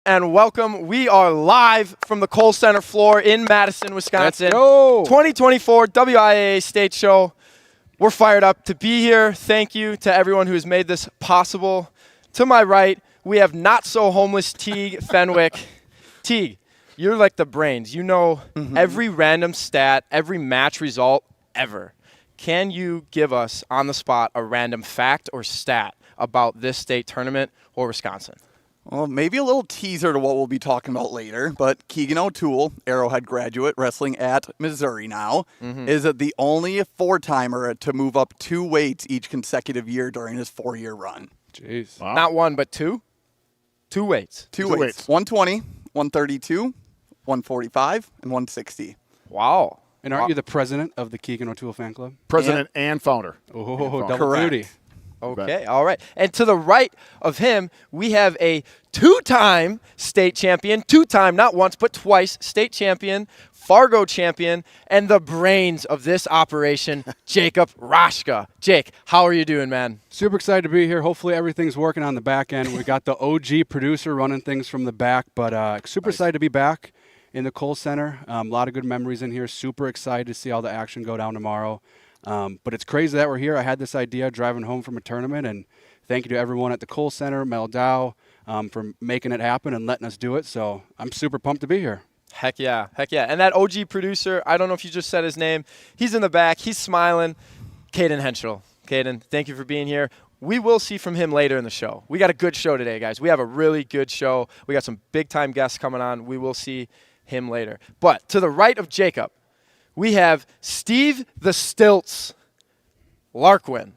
and welcome. We are live from the Kohl Center floor in Madison, Wisconsin. Let's go. 2024 WIAA State Show. We're fired up to be here. Thank you to everyone who has made this possible. To my right, we have not-so-homeless Teague Fenwick. Teague, you're like the brains. You know every random stat, every match result ever. Can you give us, on the spot, a random fact or stat about this state tournament or Wisconsin? Well, maybe a little teaser to what we'll be talking about later, but Keegan O'Toole, Arrowhead graduate, wrestling at Missouri now, is the only four-timer to move up 2 weights each consecutive year during his 4-year run. Jeez. Wow. Not one, but two? 2 weights. Two weights. 120, 132, 145, and 160. Wow. And aren't you the president of the Keegan O'Toole fan club? President and founder. Oh, double Correct. duty. Okay, all right. And to the right of him, we have a 2-time state champion, 2-time, not once, but twice, state champion, Fargo champion, and the brains of this operation, Jacob Roshka. Jake, how are you doing, man? Super excited to be here. Hopefully everything's working on the back end. We got the OG producer running things from the back, but super excited to be back in the Kohl Center. A lot of good memories in here. Super excited to see all the action go down tomorrow. But it's crazy that we're here. I had this idea driving home from a tournament, and thank you to everyone at the Kohl Center, Mel Dow, for making it happen and letting us do it. So I'm super pumped to be here. Heck yeah, heck yeah. And that OG producer, I don't know if you just said his name. He's in the back. He's smiling. Caden Henschel. Caden, thank you for being here. We will see from him later in the show. We got a good show today, guys. We have a really good show. We got some big-time guests coming on. We will see him later. But to the right of Jacob, we have Steve the Stilts Larkwin.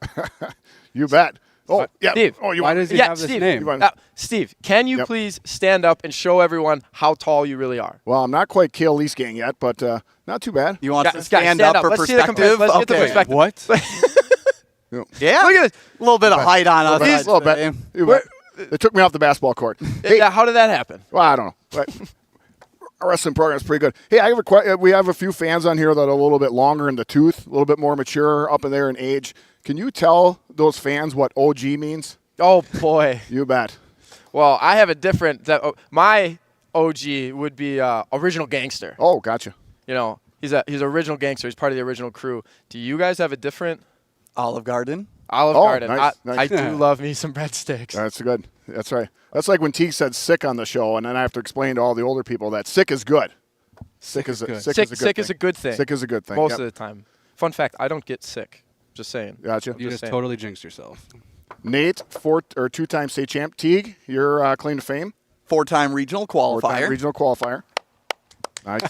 You bet. Oh, yeah. Steve. Oh, Why does he have this name? Steve, can you please stand up and show everyone how tall you really are? Well, I'm not quite Kale Leesgang yet, but not too bad. You want Guys, to stand stand up for Let's see the perspective? Let's get the perspective. What? Yeah. Look at this. A little bit of height on us. A little bit. You bet. They took me off the basketball court. Hey, Yeah, how did that happen? well, I don't know. But our wrestling program is pretty good. Hey, I have we have a few fans on here that are a little bit longer in the tooth, a little bit more mature, up in there in age. Can you tell those fans what OG means? Oh, boy. You bet. Well, I have a different my OG would be original gangster. Oh, gotcha. You know, he's original gangster. He's part of the original crew. Do you guys have a different Olive Garden. Olive Oh, Garden? nice, I nice. do love me some breadsticks. That's good. That's right. That's like when Teague said sick on the show, and then I have to explain to all the older people that sick is good. Sick is good. Sick Sick is a good thing. Sick is a good thing. Most Yep. of the time. Fun fact, I don't get sick. Just saying. Gotcha. You just saying. totally jinxed yourself. Nate, 2-time state champ. Teague, your claim to fame. 4-time regional 4-time qualifier. regional qualifier. Nice.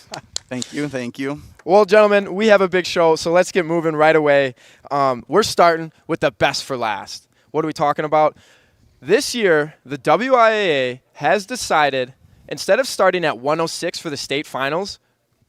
Thank you. Thank you. Well, gentlemen, we have a big show, so let's get moving right away. We're starting with the best for last. What are we talking about? This year, the WIAA has decided, instead of starting at 106 for the state finals,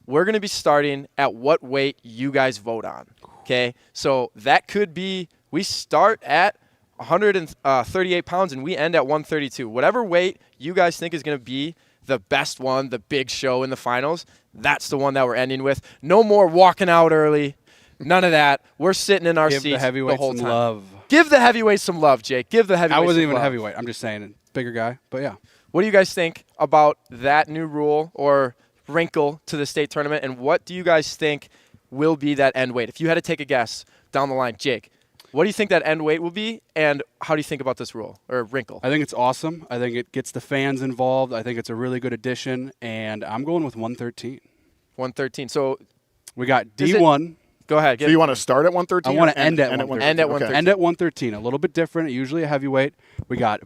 we're going to be starting at what weight you guys vote on. Okay? So that could be, we start at 138 pounds and we end at 132. Whatever weight you guys think is going to be the best one, the big show in the finals, that's the one that we're ending with. No more walking out early. None of that. We're sitting in our Give seats the heavyweights whole some time. love. Give the heavyweights some love, Jake. Give the heavyweights I wasn't some even a love. heavyweight. I'm just saying, bigger guy. But yeah. What do you guys think about that new rule or wrinkle to the state tournament, and what do you guys think will be that end weight? If you had to take a guess down the line, Jake, what do you think that end weight will be, and how do you think about this rule or wrinkle? I think it's awesome. I think it gets the fans involved. I think it's a really good addition, and I'm going with 113. 113. So We got Is it- D1. go ahead. So you want to start at 113? I want to or end at End 113. End at Okay. 113. End at 113. A little bit different. Usually a heavyweight. We got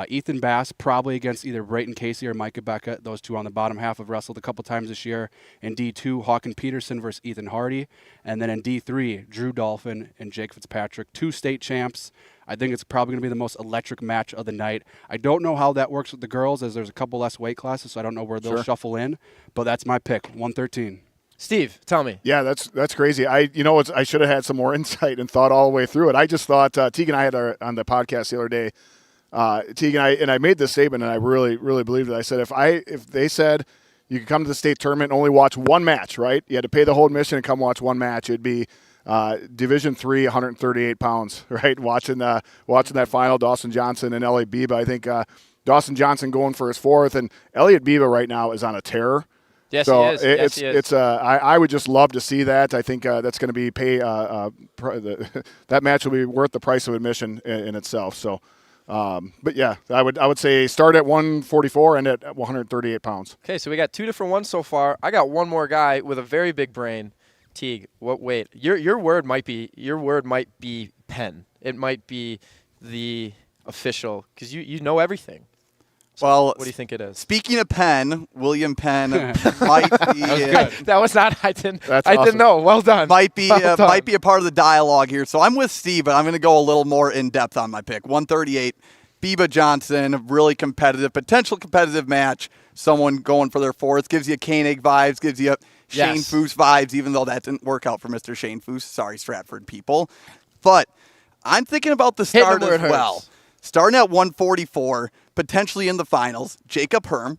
Ethan Bass probably against either Brayton Casey or Micah Beckett. Those two on the bottom half have wrestled a couple times this year. In D2, Hawken Peterson versus Ethan Hardy. And then in D3, Drew Dolphin and Jake Fitzpatrick, 2 state champs. I think it's probably going to be the most electric match of the night. I don't know how that works with the girls, as there's a couple less weight classes, so I don't know where they'll Sure. shuffle in. But that's my pick, 113. Steve, tell me. Yeah, that's crazy. I should have had some more insight and thought all the way through it. I just thought Teague and I had on the podcast the other day. Teague and I made this statement, and I really, really believed it. I said if they said you could come to the state tournament and only watch one match, right? You had to pay the whole admission and come watch one match. It'd be Division III, 138 pounds, right? Watching that final, Dawson Johnson and L.A. Beebe. I think Dawson Johnson going for his 4th, and Elliot Biba right now is on a tear. Yes, So he is. He is. I would just love to see that. I think that's going to be that match will be worth the price of admission in itself. So, but yeah, I would say start at 144 and at 138 pounds. Okay, so we got 2 different ones so far. I got one more guy with a very big brain. Teague, wait, your word might be pen. It might be the official because you know everything. So Well, what do you think it is? Speaking of Penn, William Penn might be That was not. I didn't. That's I awesome. didn't know. Well done. might be Well done. might be a part of the dialogue here. So I'm with Steve, but I'm going to go a little more in depth on my pick. 138, Biba Johnson, really competitive, potential competitive match. Someone going for their 4th gives you Koenig vibes, gives you Shane Yes. Foose vibes, even though that didn't work out for Mr. Shane Foose. Sorry, Stratford people. But I'm thinking about the Hit start them where as it hurts. well. Starting at 144, potentially in the finals, Jacob Herm,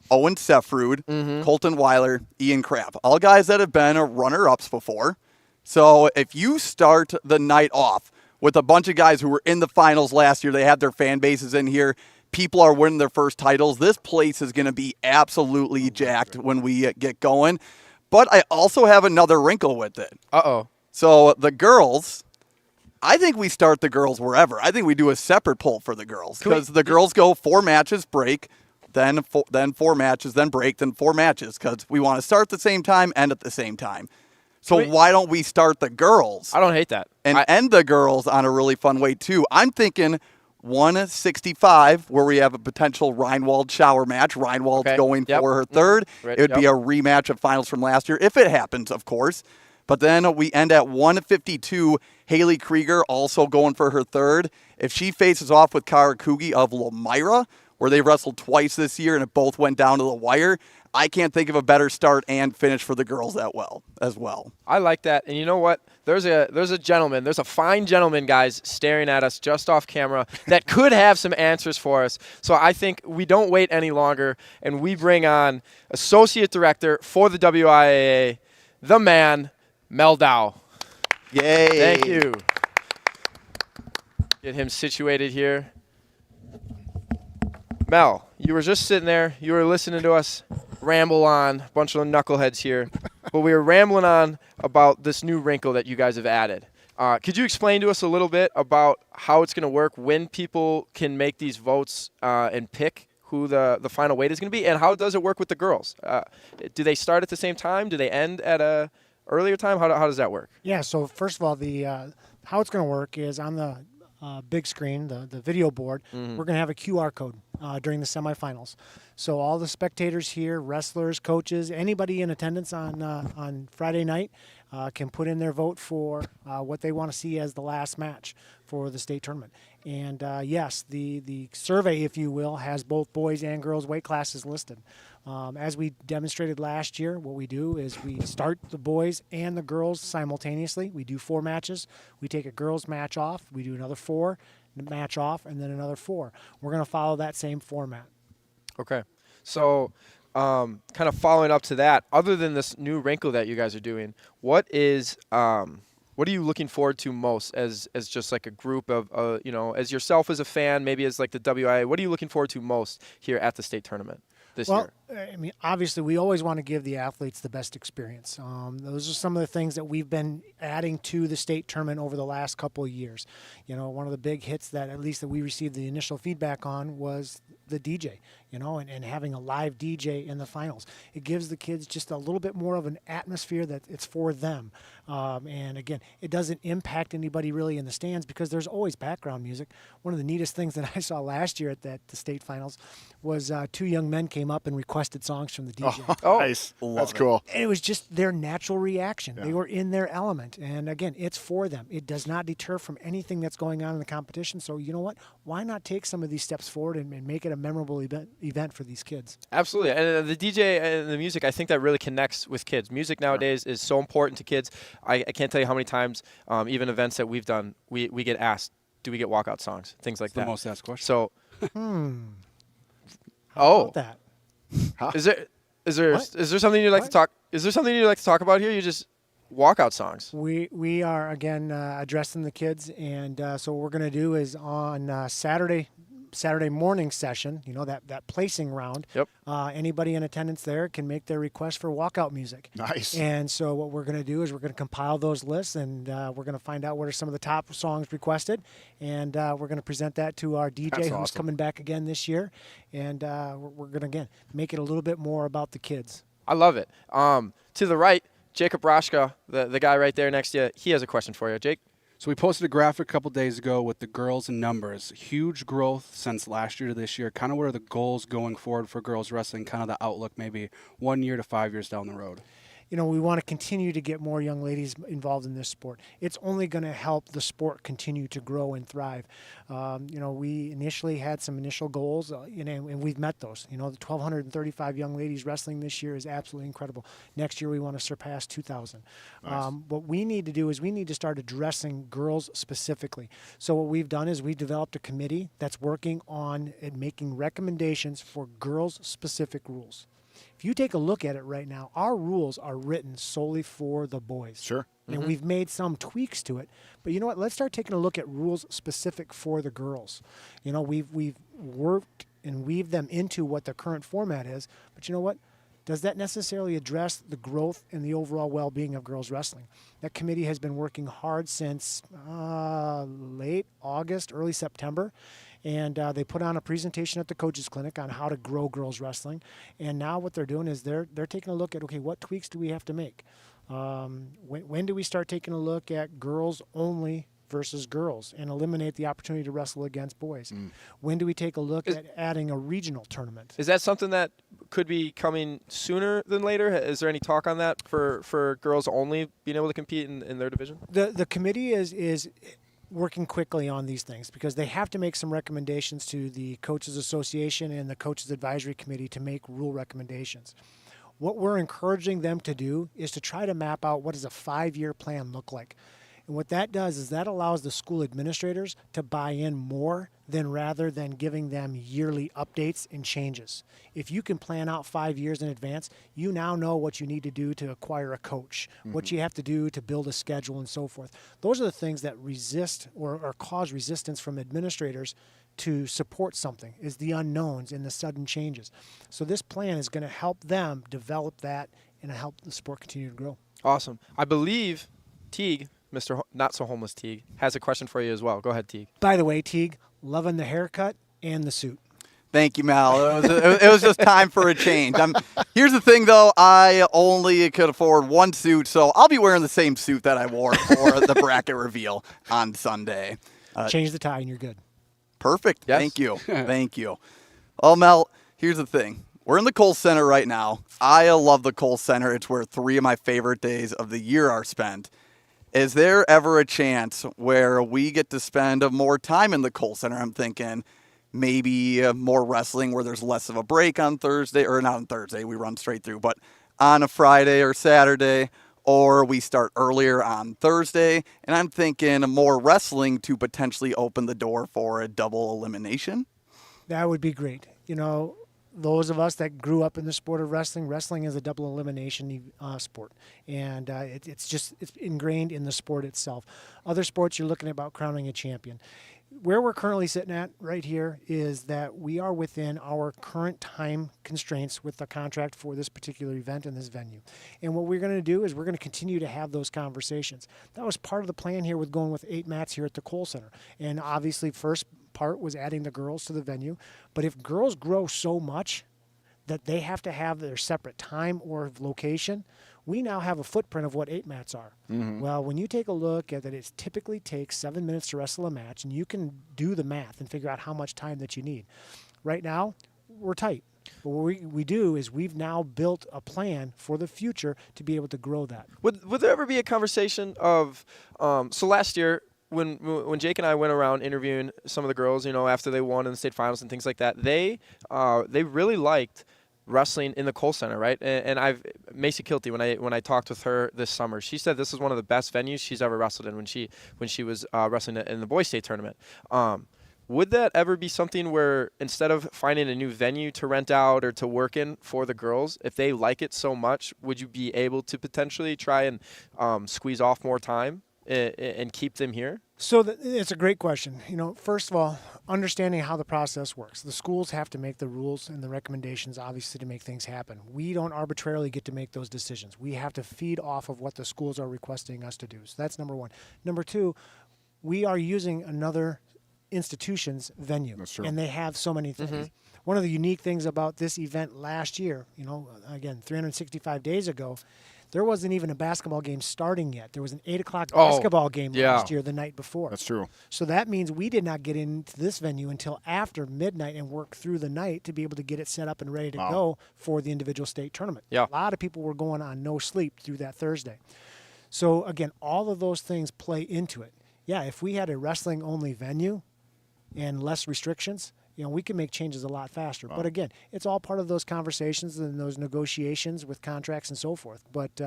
Owen Sefrud, Colton Weiler, Ian Crapp. All guys that have been runner-ups before. So if you start the night off with a bunch of guys who were in the finals last year, they had their fan bases in here, people are winning their first titles, this place is going to be absolutely jacked when we get going. But I also have another wrinkle with it. Uh-oh. So the girls, I think we start the girls wherever. I think we do a separate poll for the girls because the girls go 4 matches, break, then 4 matches, then break, then 4 matches because we want to start at the same time, end at the same time. So why don't we start the girls I don't hate that. and end the girls on a really fun way too? I'm thinking 165 where we have a potential Reinwald shower match. Reinwald's going for her 3rd. Right, It would be a rematch of finals from last year if it happens, of course. But then we end at 152. Haley Krieger also going for her 3rd. If she faces off with Kara Kugi of Lomira, where they wrestled twice this year and it both went down to the wire, I can't think of a better start and finish for the girls as well. I like that. And you know what? There's a gentleman, there's a fine gentleman, guys, staring at us just off camera that could have some answers for us. So I think we don't wait any longer and we bring on Associate Director for the WIAA, the man, Mel Dow. Yay. Thank you. Get him situated here. Mel, you were just sitting there. You were listening to us ramble on, a bunch of knuckleheads here. But we were rambling on about this new wrinkle that you guys have added. Could you explain to us a little bit about how it's going to work, when people can make these votes and pick who the final weight is going to be, and how does it work with the girls? Do they start at the same time? Do they end at a earlier time? How does that work? Yeah, so first of all, how it's going to work is on the big screen, the video board, we're going to have a QR code during the semifinals. So all the spectators here, wrestlers, coaches, anybody in attendance on Friday night can put in their vote for what they want to see as the last match for the state tournament. And yes, the survey, if you will, has both boys and girls weight classes listed. As we demonstrated last year, what we do is we start the boys and the girls simultaneously. We do 4 matches. We take a girls match off. We do another 4 match off, and then another 4. We're going to follow that same format. Okay. So kind of following up to that, other than this new wrinkle that you guys are doing, what are you looking forward to most as just like a group of, as yourself as a fan, maybe as like the WIA, what are you looking forward to most here at the state tournament this year? I mean, obviously, we always want to give the athletes the best experience. Those are some of the things that we've been adding to the state tournament over the last couple of years. One of the big hits that at least that we received the initial feedback on was the DJ, and having a live DJ in the finals. It gives the kids just a little bit more of an atmosphere that it's for them. And again, it doesn't impact anybody really in the stands because there's always background music. One of the neatest things that I saw last year at the state finals was 2 young men came up and requested songs from the DJ. Oh, nice. That's cool. And it was just their natural reaction. Yeah. They were in their element. And again, it's for them. It does not deter from anything that's going on in the competition. So you know what? Why not take some of these steps forward and make it a memorable event for these kids? Absolutely. And the DJ and the music, I think that really connects with kids. Music nowadays is so important to kids. I can't tell you how many times, even events that we've done, we get asked, do we get walkout songs? Things like that. The most asked question. So, How about that? Is there something you'd like to talk? Is there something you'd like to talk about here? You just walkout songs. We are again addressing the kids, and so what we're going to do is on Saturday Saturday morning session, that placing round, Yep. anybody in attendance there can make their request for walkout music. Nice. And so what we're going to do is we're going to compile those lists, and we're going to find out what are some of the top songs requested, and we're going to present that to our DJ That's who's awesome. coming back again this year, and we're going to, again, make it a little bit more about the kids. I love it. To the right, Jacob Roshka, the guy right there next to you, he has a question for you. Jake? So we posted a graphic a couple days ago with the girls and numbers. Huge growth since last year to this year. Kind of what are the goals going forward for girls wrestling, kind of the outlook maybe 1 year to 5 years down the road? We want to continue to get more young ladies involved in this sport. It's only going to help the sport continue to grow and thrive. We initially had some initial goals, and we've met those. The 1,235 young ladies wrestling this year is absolutely incredible. Next year, we want to surpass 2,000. Nice. What we need to do is we need to start addressing girls specifically. So what we've done is we've developed a committee that's working on and making recommendations for girls-specific rules. If you take a look at it right now, our rules are written solely for the boys. Sure. And we've made some tweaks to it. But you know what? Let's start taking a look at rules specific for the girls. We've worked and weaved them into what the current format is. But you know what? Does that necessarily address the growth and the overall well-being of girls wrestling? That committee has been working hard since late August, early September. And they put on a presentation at the Coaches Clinic on how to grow girls wrestling. And now what they're doing is they're taking a look at, okay, what tweaks do we have to make? When do we start taking a look at girls only versus girls and eliminate the opportunity to wrestle against boys? When do we take a look at adding a regional tournament? Is that something that could be coming sooner than later? Is there any talk on that for girls only being able to compete in their division? The committee is working quickly on these things because they have to make some recommendations to the Coaches Association and the Coaches Advisory Committee to make rule recommendations. What we're encouraging them to do is to try to map out what does a 5-year plan look like. And what that does is that allows the school administrators to buy in more rather than giving them yearly updates and changes. If you can plan out 5 years in advance, you now know what you need to do to acquire a coach, what you have to do to build a schedule and so forth. Those are the things that resist or cause resistance from administrators to support something, is the unknowns and the sudden changes. So this plan is going to help them develop that and help the sport continue to grow. Awesome. I believe Teague, Mr. Not So Homeless Teague, has a question for you as well. Go ahead, Teague. By the way, Teague, loving the haircut and the suit. Thank you, Mal. It was just time for a change. Here's the thing, though. I only could afford one suit, so I'll be wearing the same suit that I wore for the bracket reveal on Sunday. Change the tie and you're good. Perfect. Yes. Thank you. Thank you. Well, Mel, here's the thing. We're in the Kohl Center right now. I love the Kohl Center. It's where 3 of my favorite days of the year are spent. Is there ever a chance where we get to spend more time in the Kohl Center? I'm thinking maybe more wrestling where there's less of a break on Thursday, or not on Thursday, we run straight through, but on a Friday or Saturday, or we start earlier on Thursday. And I'm thinking more wrestling to potentially open the door for a double elimination. That would be great. Those of us that grew up in the sport of wrestling is a double elimination sport. And it's ingrained in the sport itself. Other sports, you're looking at about crowning a champion. Where we're currently sitting at right here is that we are within our current time constraints with the contract for this particular event and this venue. And what we're going to do is we're going to continue to have those conversations. That was part of the plan here with going with 8 mats here at the Kohl Center. And obviously first part was adding the girls to the venue. But if girls grow so much that they have to have their separate time or location, we now have a footprint of what 8 mats are. Well, when you take a look at that, it typically takes 7 minutes to wrestle a match, and you can do the math and figure out how much time that you need. Right now, we're tight. But what we do is we've now built a plan for the future to be able to grow that. Would there ever be a conversation of so last year when Jake and I went around interviewing some of the girls, after they won in the state finals and things like that, they really liked wrestling in the Kohl Center, right? And Macy Kilty, when I talked with her this summer, she said this is one of the best venues she's ever wrestled in when she was wrestling in the boys state tournament. Would that ever be something where instead of finding a new venue to rent out or to work in for the girls, if they like it so much, would you be able to potentially try and squeeze off more time and keep them here? So it's a great question. First of all, understanding how the process works. The schools have to make the rules and the recommendations, obviously, to make things happen. We don't arbitrarily get to make those decisions. We have to feed off of what the schools are requesting us to do. So that's number one. Number two, we are using another institution's venue. That's true. And they have so many things. One of the unique things about this event last year, again, 365 days ago, there wasn't even a basketball game starting yet. There was an 8 o'clock basketball game last year, the night before. That's true. So that means we did not get into this venue until after midnight and work through the night to be able to get it set up and ready to go for the individual state tournament. Yeah. A lot of people were going on no sleep through that Thursday. So, again, all of those things play into it. Yeah, if we had a wrestling-only venue and less restrictions, we can make changes a lot faster. But again, it's all part of those conversations and those negotiations with contracts and so forth. But,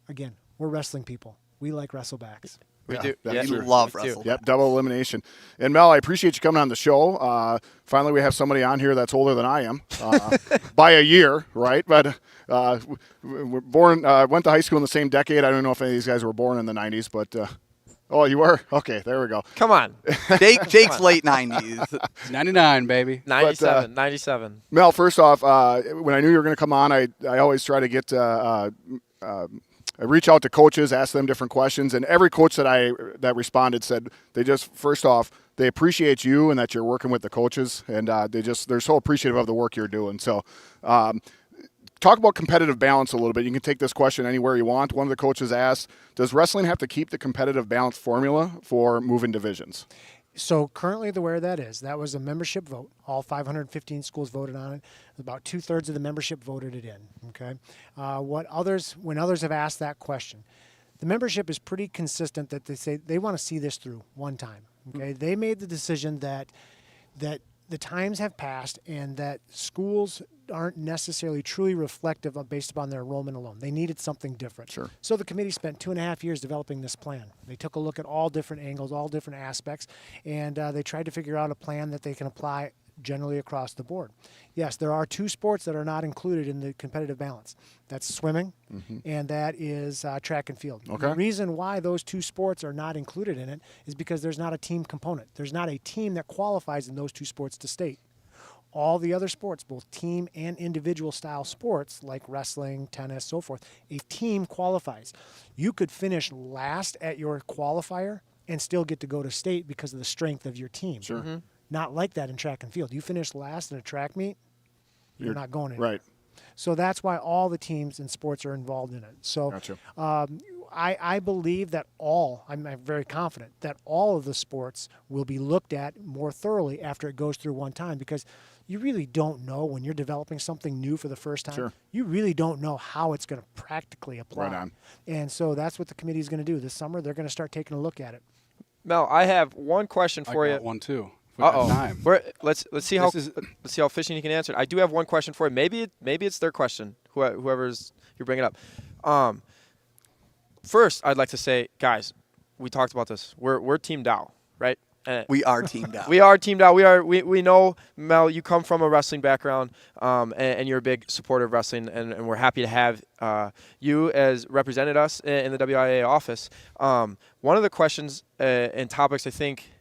again, we're wrestling people. We like wrestlebacks. We do. We Yeah. love We do. wrestle. Yep, double elimination. And Mel, I appreciate you coming on the show. Finally, we have somebody on here that's older than I am by a year, right? But we're born, went to high school in the same decade. I don't know if any of these guys were born in the 90s, but oh, you were? Okay, there we go. Come on. Jake's late 90s. 99, baby. 97. Mel, first off, when I knew you were going to come on, I always try to get I reach out to coaches, ask them different questions, and every coach that responded said they just, first off, they appreciate you and that you're working with the coaches, and they're so appreciative of the work you're doing. So talk about competitive balance a little bit. You can take this question anywhere you want. One of the coaches asked, does wrestling have to keep the competitive balance formula for moving divisions? So currently the way that was a membership vote. All 515 schools voted on it. About 2/3 of the membership voted it in. Okay. When others have asked that question, the membership is pretty consistent that they say they want to see this through one time. Okay. They made the decision that the times have passed and that schools aren't necessarily truly reflective of based upon their enrollment alone. They needed something different. Sure. So the committee spent 2.5 years developing this plan. They took a look at all different angles, all different aspects, and they tried to figure out a plan that they can apply generally across the board. Yes, there are 2 sports that are not included in the competitive balance. That's swimming, and that is track and field. Okay. The reason why those 2 sports are not included in it is because there's not a team component. There's not a team that qualifies in those 2 sports to state. All the other sports, both team and individual style sports like wrestling, tennis, so forth, a team qualifies. You could finish last at your qualifier and still get to go to state because of the strength of your team. Sure. Not like that in track and field. You finish last in a track meet, you're not going anywhere. Right. So that's why all the teams in sports are involved in it. So Gotcha. I believe that I'm very confident that all of the sports will be looked at more thoroughly after it goes through one time, because you really don't know when you're developing something new for the first time. Sure. You really don't know how it's going to practically apply. Right on. And so that's what the committee is going to do this summer. They're going to start taking a look at it. Mel, I have one question for I you. got one too. If we have time. Let's see how efficient you can answer it. I do have one question for you. Maybe it's their question. Whoever's you're bringing up. First, I'd like to say, guys, we talked about this. We're Team Dow, right? We are teamed out. We are Team Dow. We know, Mel, you come from a wrestling background, and you're a big supporter of wrestling, and we're happy to have you as represented us in the WIAA office. One of the questions and topics I think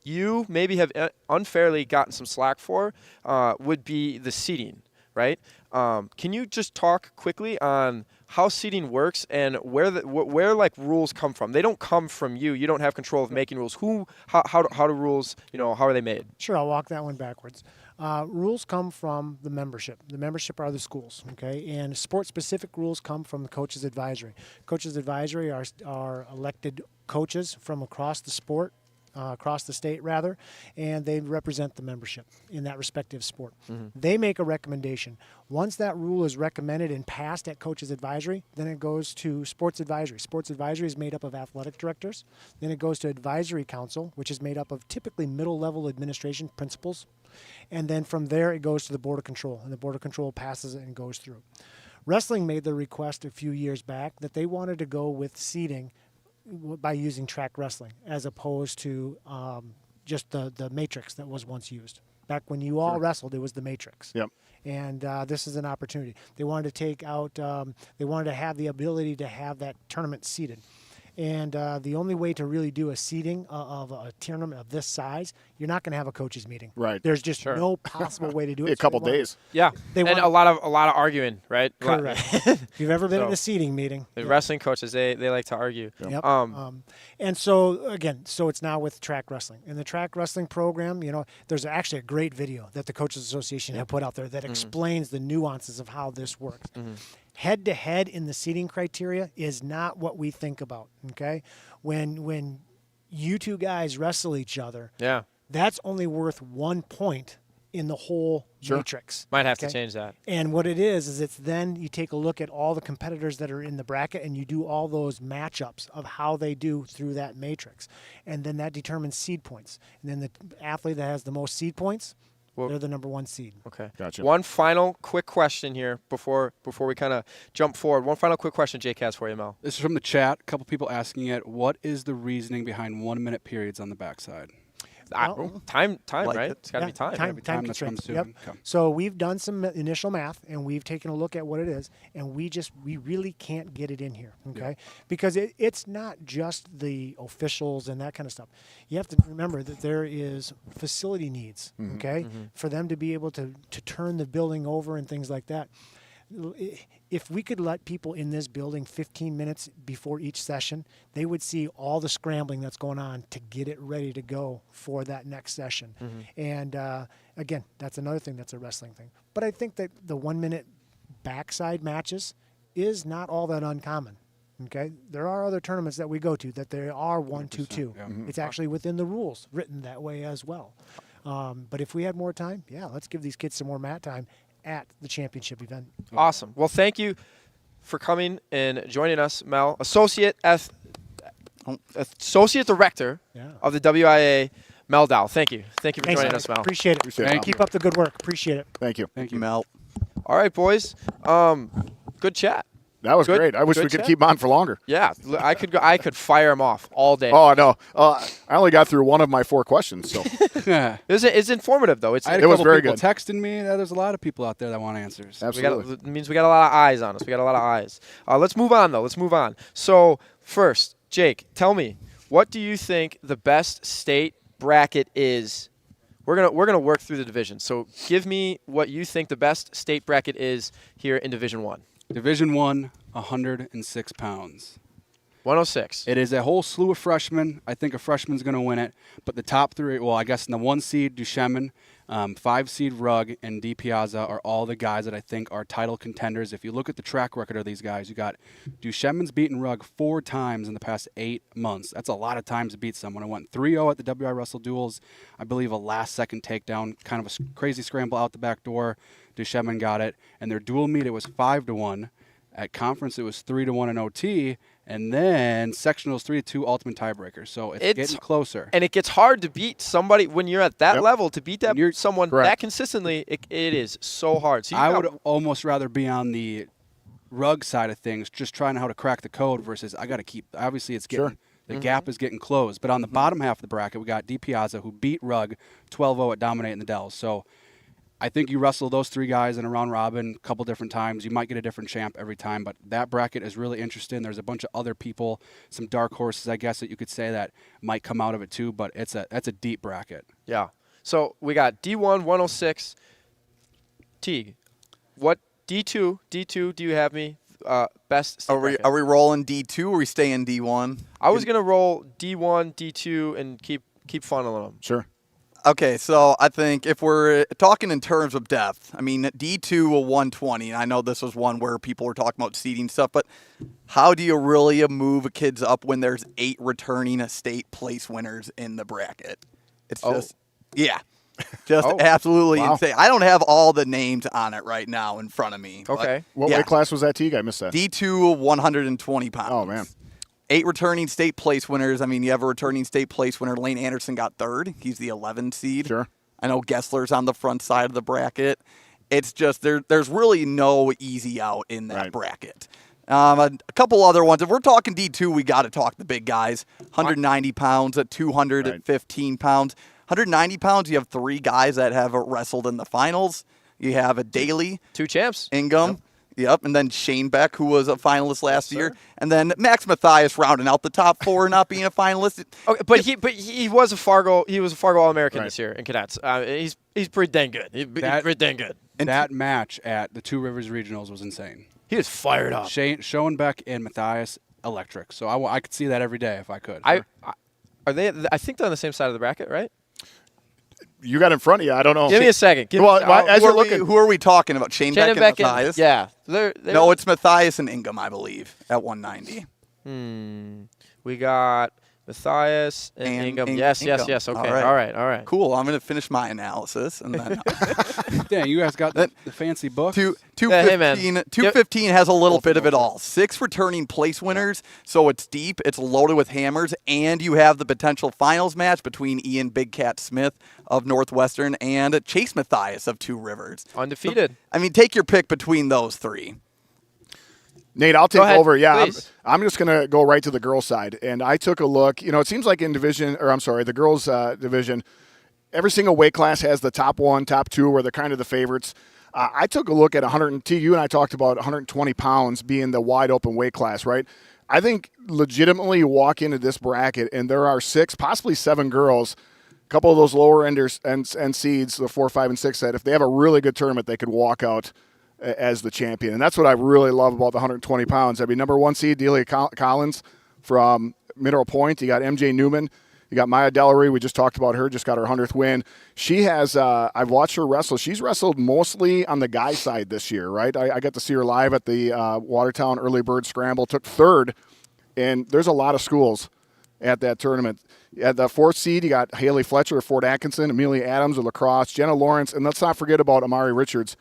you maybe have unfairly gotten some slack for would be the seating, right? Can you just talk quickly on how seating works and where like rules come from? They don't come from you. You don't have control of making rules. How do rules, how are they made? Sure, I'll walk that one backwards. Rules come from the membership. The membership are the schools, okay? And sport-specific rules come from the Coaches Advisory. Coaches Advisory are elected coaches from across the sport, across the state rather, and they represent the membership in that respective sport. They make a recommendation. Once that rule is recommended and passed at Coaches Advisory, then it goes to Sports Advisory. Sports Advisory is made up of athletic directors. Then it goes to Advisory Council, which is made up of typically middle-level administration principals. And then from there, it goes to the Board of Control, and the Board of Control passes it and goes through. Wrestling made the request a few years back that they wanted to go with seating by using track wrestling as opposed to just the matrix that was once used. Back when you all wrestled, it was the matrix. Yep. And this is an opportunity. They wanted to take out, they wanted to have the ability to have that tournament seated. And the only way to really do a seating of a tournament of this size, you're not going to have a coaches meeting. Right. There's just no possible way to do it. A couple days. Yeah, They and want- a lot of arguing, right? Correct. If you've ever been So- in a seating meeting. The wrestling coaches, they like to argue. Yep. And so again, so it's now with track wrestling. In the track wrestling program, there's actually a great video that the Coaches Association have put out there that explains the nuances of how this works. Head to head in the seating criteria is not what we think about. Okay, when you two guys wrestle each other, Yeah, that's only worth 1 point in the whole matrix. might have to okay? change that. And what it is it's then you take a look at all the competitors that are in the bracket and you do all those matchups of how they do through that matrix. And then that determines seed points. And then the athlete that has the most seed points, they're the number 1 seed. Okay. Gotcha. One final quick question here before we kind of jump forward. One final quick question Jake has for you, Mel. This is from the chat. A couple people asking it. What is the reasoning behind 1 minute periods on the backside? Time, Like right? it. It's got to be time. Time That's what I'm constraints. Yep. assuming. Okay. So we've done some initial math and we've taken a look at what it is, and we really can't get it in here, okay? Because it's not just the officials and that kind of stuff. You have to remember that there is facility needs, okay, for them to be able to turn the building over and things like that. If we could let people in this building 15 minutes before each session, they would see all the scrambling that's going on to get it ready to go for that next session. And again, that's another thing that's a wrestling thing. But I think that the 1 minute backside matches is not all that uncommon. Okay, there are other tournaments that we go to that they are 1-2-2. yeah. It's actually within the rules, written that way as well. But if we had more time, let's give these kids some more mat time at the championship event. Awesome. Well, thank you for coming and joining us, Mel, Associate Director of the WIAA, Mel Dow. Thank you. Thank you for Thanks, joining Mike. us, Mel. Appreciate it. Appreciate it. Thank Keep up the good work. Appreciate it. Thank you. Thank you. Mel. All right, boys. Good chat. That was Good- great. I wish good we could chat. keep on for longer. Yeah, I could fire them off all day. Oh, no. I only got through one of my 4 questions, so It's informative though. It's I had a It was couple very people good. texting me. There's a lot of people out there that want answers. absolutely. it means we got a lot of eyes on us. We got a lot of eyes. Let's move on though. Let's move on. So first, Jake, tell me, what do you think the best state bracket is? We're gonna work through the division. So give me what you think the best state bracket is here in Division 1. Division 1, 106 pounds. 106. It is a whole slew of freshmen. I think a freshman's going to win it. But the top 3, well, I guess in the 1 seed, Duchemin, 5 seed Rugg, and D. Piazza are all the guys that I think are title contenders. If you look at the track record of these guys, you got Duchemin's beaten Rugg 4 times in the past 8 months. That's a lot of times to beat someone. I went 3-0 at the WI Wrestle Duels. I believe a last-second takedown, kind of a crazy scramble out the back door. Duchemin got it. And their dual meet, it was 5-1. At conference, it was 3-1 in OT. And then sectionals 3-2 ultimate tiebreaker. So it's getting closer. And it gets hard to beat somebody when you're at that level. To beat that someone Correct. that consistently, it is so hard. So I would almost rather be on the Rugg side of things, just trying how to crack the code versus I got to keep. Obviously, it's getting the gap is getting closed. But on the bottom half of the bracket, we got D. Piazza, who beat Rugg 12-0 at Dominate in the Dells. So I think you wrestle those 3 guys in a round robin a couple different times. You might get a different champ every time, but that bracket is really interesting. There's a bunch of other people, some dark horses, I guess, that you could say that might come out of it too, but that's a deep bracket. Yeah. So we got D1 106. Teague, what D2 do you have me best? State bracket? Are we rolling D2 or are we staying D1? I was gonna roll D1, D2, and keep funneling them. Sure. Okay, so I think if we're talking in terms of depth, I mean, D2 a 120, and I know this was one where people were talking about seeding stuff, but how do you really move kids up when there's 8 returning state place winners in the bracket? It's just, absolutely Wow. insane. I don't have all the names on it right now in front of me. but Okay. What weight class was that, Teague? I missed that. D2 120 pounds. Oh, man. 8 returning state place winners. I mean, you have a returning state place winner. Lane Anderson got 3rd. He's the 11 seed. Sure. I know Gessler's on the front side of the bracket. It's just there's really no easy out in that bracket. A couple other ones. If we're talking D2, we got to talk the big guys. 190 pounds at 215 pounds. 190 pounds, you have 3 guys that have wrestled in the finals. You have a Daly. 2 champs. Ingham. Yep, and then Shane Beck, who was a finalist last year, and then Max Mathias rounding out the top 4, not being a finalist. Okay, but he was a Fargo All-American this year in cadets. He's pretty dang good. He's pretty dang good. And that match at the Two Rivers Regionals was insane. He was fired up. Schoenbeck and Mathias, electric. So I could see that every day if I could. Are they? I think they're on the same side of the bracket, right? You got in front of you. I don't know. Give me a second. As you're looking, who are we talking about? Shane Beck and Mathias? Yeah. No, it's Mathias and Ingham, I believe, at 190. We got Mathias and Ingham. Yes. Okay. All right. Cool. I'm going to finish my analysis. And then Dang, you guys got the fancy book. 215 has a little bit of it all. 6 returning place winners, so it's deep, it's loaded with hammers, and you have the potential finals match between Ian Big Cat Smith of Northwestern and Chase Mathias of Two Rivers. Undefeated. Take your pick between those 3. Nate, I'll take over. Yeah, I'm just going to go right to the girls' side. And I took a look. It seems like in the girls' division, every single weight class has the top 1, top 2, where they're kind of the favorites. I took a look at 100. You and I talked about 120 pounds being the wide open weight class, right? I think legitimately you walk into this bracket and there are 6, possibly 7 girls, a couple of those lower enders and seeds, the 4, 5, and 6, that if they have a really good tournament, they could walk out as the champion. And that's what I really love about the 120 pounds. Number 1 seed, Delia Collins from Mineral Point. You got MJ Newman. You got Maya Dellery. We just talked about her. Just got her 100th win. She has, I've watched her wrestle. She's wrestled mostly on the guy side this year, right? I got to see her live at the Watertown Early Bird Scramble. Took 3rd. And there's a lot of schools at that tournament. At the 4th seed, you got Haley Fletcher of Fort Atkinson, Amelia Adams of La Crosse, Jenna Lawrence, and let's not forget about Amari Richards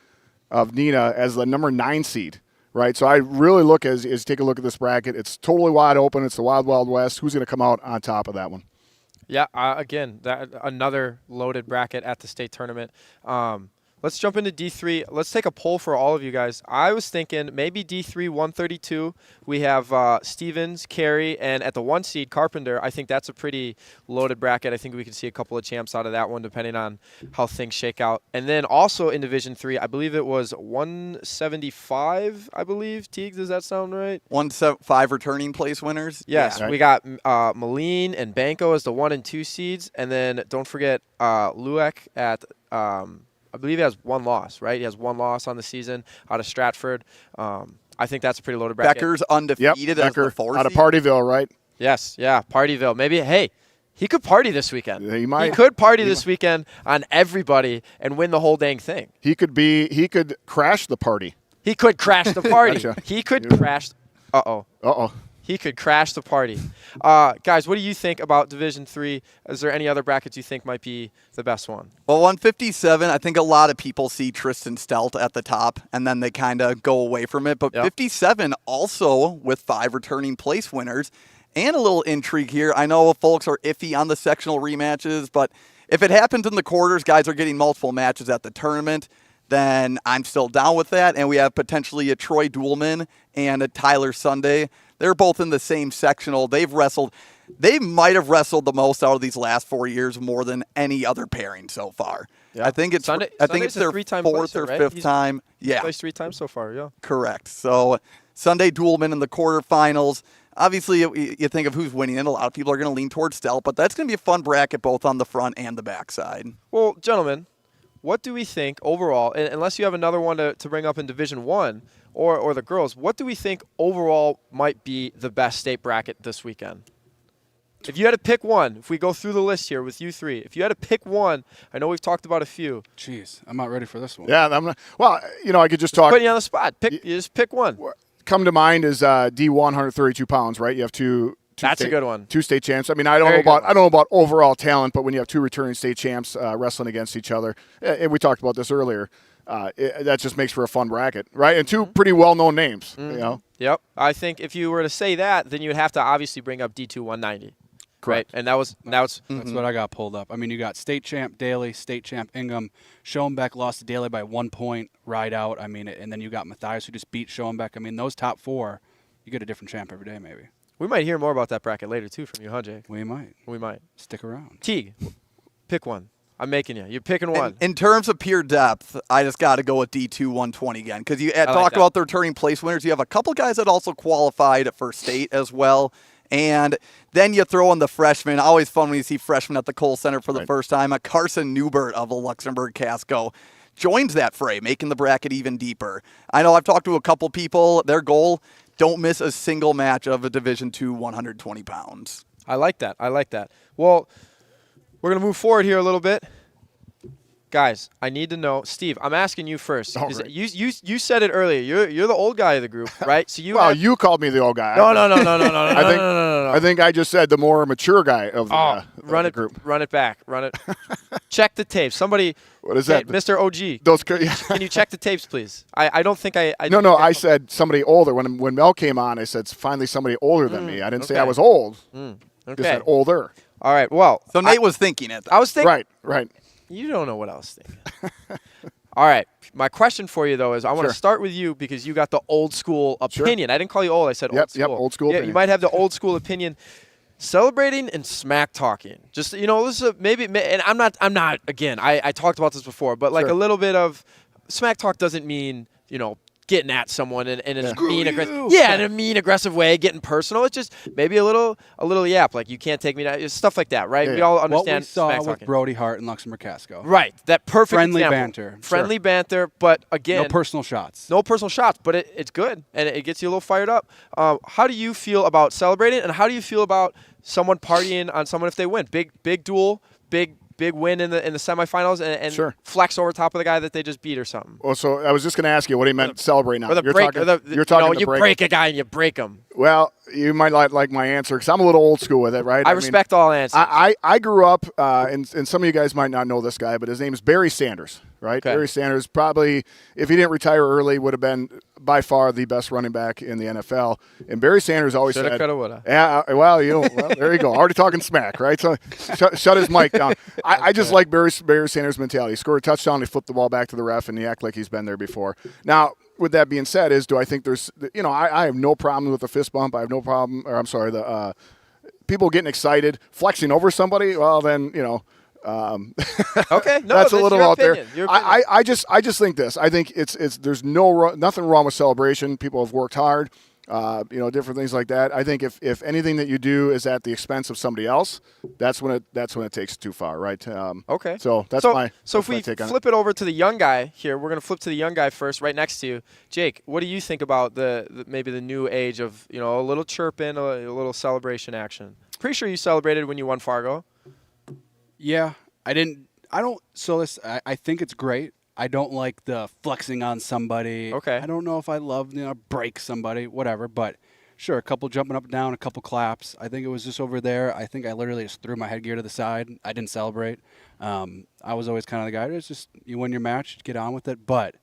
of Neenah as the number 9 seed, right? So I really look as take a look at this bracket. It's totally wide open. It's the Wild Wild West. Who's going to come out on top of that one? Yeah, again, another loaded bracket at the state tournament. Let's jump into D3. Let's take a poll for all of you guys. I was thinking maybe D3 132. We have Stevens, Carey, and at the 1 seed, Carpenter. I think that's a pretty loaded bracket. I think we could see a couple of champs out of that one, depending on how things shake out. And then also in Division 3, I believe it was 175, I believe. Teague, does that sound right? 175 returning place winners? Yes, Yeah. We got Moline and Banco as the 1 and 2 seeds. And then don't forget Lueck at I believe he has 1 loss, right? He has 1 loss on the season out of Stratford. I think that's a pretty loaded bracket. Becker's undefeated as the 4 out of seed. Partyville, right? Yes, yeah, Partyville. Maybe, hey, he could party this weekend. He might. He could party this weekend on everybody and win the whole dang thing. He could crash the party. He could crash the party. Gotcha. He could crash. Uh-oh. He could crash the party. Guys, what do you think about Division 3? Is there any other brackets you think might be the best one? Well, 157, I think a lot of people see Tristan Stelt at the top, and then they kind of go away from it. But 57 also with 5 returning place winners. And a little intrigue here. I know folks are iffy on the sectional rematches, but if it happens in the quarters, guys are getting multiple matches at the tournament, then I'm still down with that. And we have potentially a Troy Duelman and a Tyler Sunday. They're both in the same sectional. They might have wrestled the most out of these last 4 years, more than any other pairing so far. Yeah. I think it's Sunday's their 3-time 4th placer, or right? 5th He's time. Yeah, placed 3 times so far. Yeah, correct. So Sunday Duelman in the quarterfinals. Obviously, you think of who's winning it. A lot of people are going to lean towards Stelt, but that's going to be a fun bracket both on the front and the back side. Well, gentlemen, what do we think overall, and unless you have another one to bring up in Division 1 or the girls, what do we think overall might be the best state bracket this weekend? If you had to pick one, if we go through the list here with you 3, if you had to pick one, I know we've talked about a few. Jeez, I'm not ready for this one. Yeah, I'm not. Well, I could just talk. Putting you on the spot. You just pick one. Come to mind is D1 132 pounds, right? You have two That's a good one. 2 state champs. I mean, I don't know about overall talent, but when you have 2 returning state champs wrestling against each other, and we talked about this earlier, that just makes for a fun bracket, right? And 2 pretty well-known names, you know. Yep. I think if you were to say that, then you would have to obviously bring up D2 190. Correct. Right? And that's what I got pulled up. I mean, you got state champ Daly, state champ Ingham. Schoenbeck lost to Daly by 1 point, ride out. I mean, and then you got Mathias who just beat Schoenbeck. I mean, those top 4, you get a different champ every day, maybe. We might hear more about that bracket later, too, from you, huh, Jake? We might. We might. Stick around. Teague, pick one. I'm making you. You're picking one. In terms of pure depth, I just got to go with D2 120 again because you talk that. about the returning place winners. You have a couple guys that also qualified for state as well. And then you throw in the freshman. Always fun when you see freshmen at the Kohl Center for the first time. Carson Newbert of the Luxembourg Casco joins that fray, making the bracket even deeper. I know I've talked to a couple people. Their goal, don't miss a single match of a Division II 120 pounds. I like that. Well, we're going to move forward here a little bit. Guys, I need to know. Steve, I'm asking you first. Right. You said it earlier. You're the old guy of the group, right? So you called me the old guy. No. I think I just said the more mature guy of the group. Run it back. Run it. Check the tapes. Somebody. What is that? Mr. OG. Can you check the tapes, please? I don't think I. No. I said somebody older. When Mel came on, I said finally somebody older than me. I didn't say I was old. Okay. Just said older. All right. Well. So Nate was thinking it. I was thinking. Right. You don't know what I was thinking. All right. My question for you, though, is I want to start with you because you got the old school opinion. I didn't call you old. I said old school. Yep, old school opinion. You might have the old school opinion. Celebrating and smack talking. Just, this is maybe, and I'm not, again, I talked about this before, but like a little bit of smack talk doesn't mean, getting at someone in a mean in a mean aggressive way, getting personal. It's just maybe a little yap, like you can't take me down, stuff like that, right? Yeah. We all understand what we saw smack with talking. Brody Hart and Luxembourg Casco. Right, that perfect friendly example. banter. Friendly banter, but again, no personal shots. No personal shots, but it's good and it gets you a little fired up. How do you feel about celebrating, and how do you feel about someone partying on someone if they win? Big duel, big win in the semifinals and flex over top of the guy that they just beat or something. Well, so I was just going to ask you what he meant celebrate now. You're talking you break a guy and you break him. Well, you might like my answer because I'm a little old school with it, right? I respect all answers. I grew up, and some of you guys might not know this guy, but his name is Barry Sanders, right? Okay. Barry Sanders probably, if he didn't retire early, would have been by far the best running back in the NFL. And Barry Sanders always Shoulda, said, coulda, woulda. Yeah, well, there you go. Already talking smack, right? So shut his mic down. I just like Barry Sanders' mentality. He scored a touchdown, he flipped the ball back to the ref, and he act like he's been there before. Now, with that being said, do I think there's, I have no problem with the fist bump. I have no problem, the people getting excited, flexing over somebody. Well, then, okay, no, that's a little out there. I just think this. I think there's nothing wrong with celebration. People have worked hard, different things like that. I think if anything that you do is at the expense of somebody else, that's when it takes it too far, right? Okay. So that's my. So if we flip it over to the young guy here, we're gonna flip to the young guy first, right next to you, Jake. What do you think about maybe the new age of a little chirping, a little celebration action? Pretty sure you celebrated when you won Fargo. Yeah, I didn't. I don't. So I think it's great. I don't like the flexing on somebody. Okay. I don't know if I love break somebody, whatever. But sure, a couple jumping up and down, a couple claps. I think it was just over there. I think I literally just threw my headgear to the side. I didn't celebrate. I was always kind of the guy. It's just you win your match, get on with it. But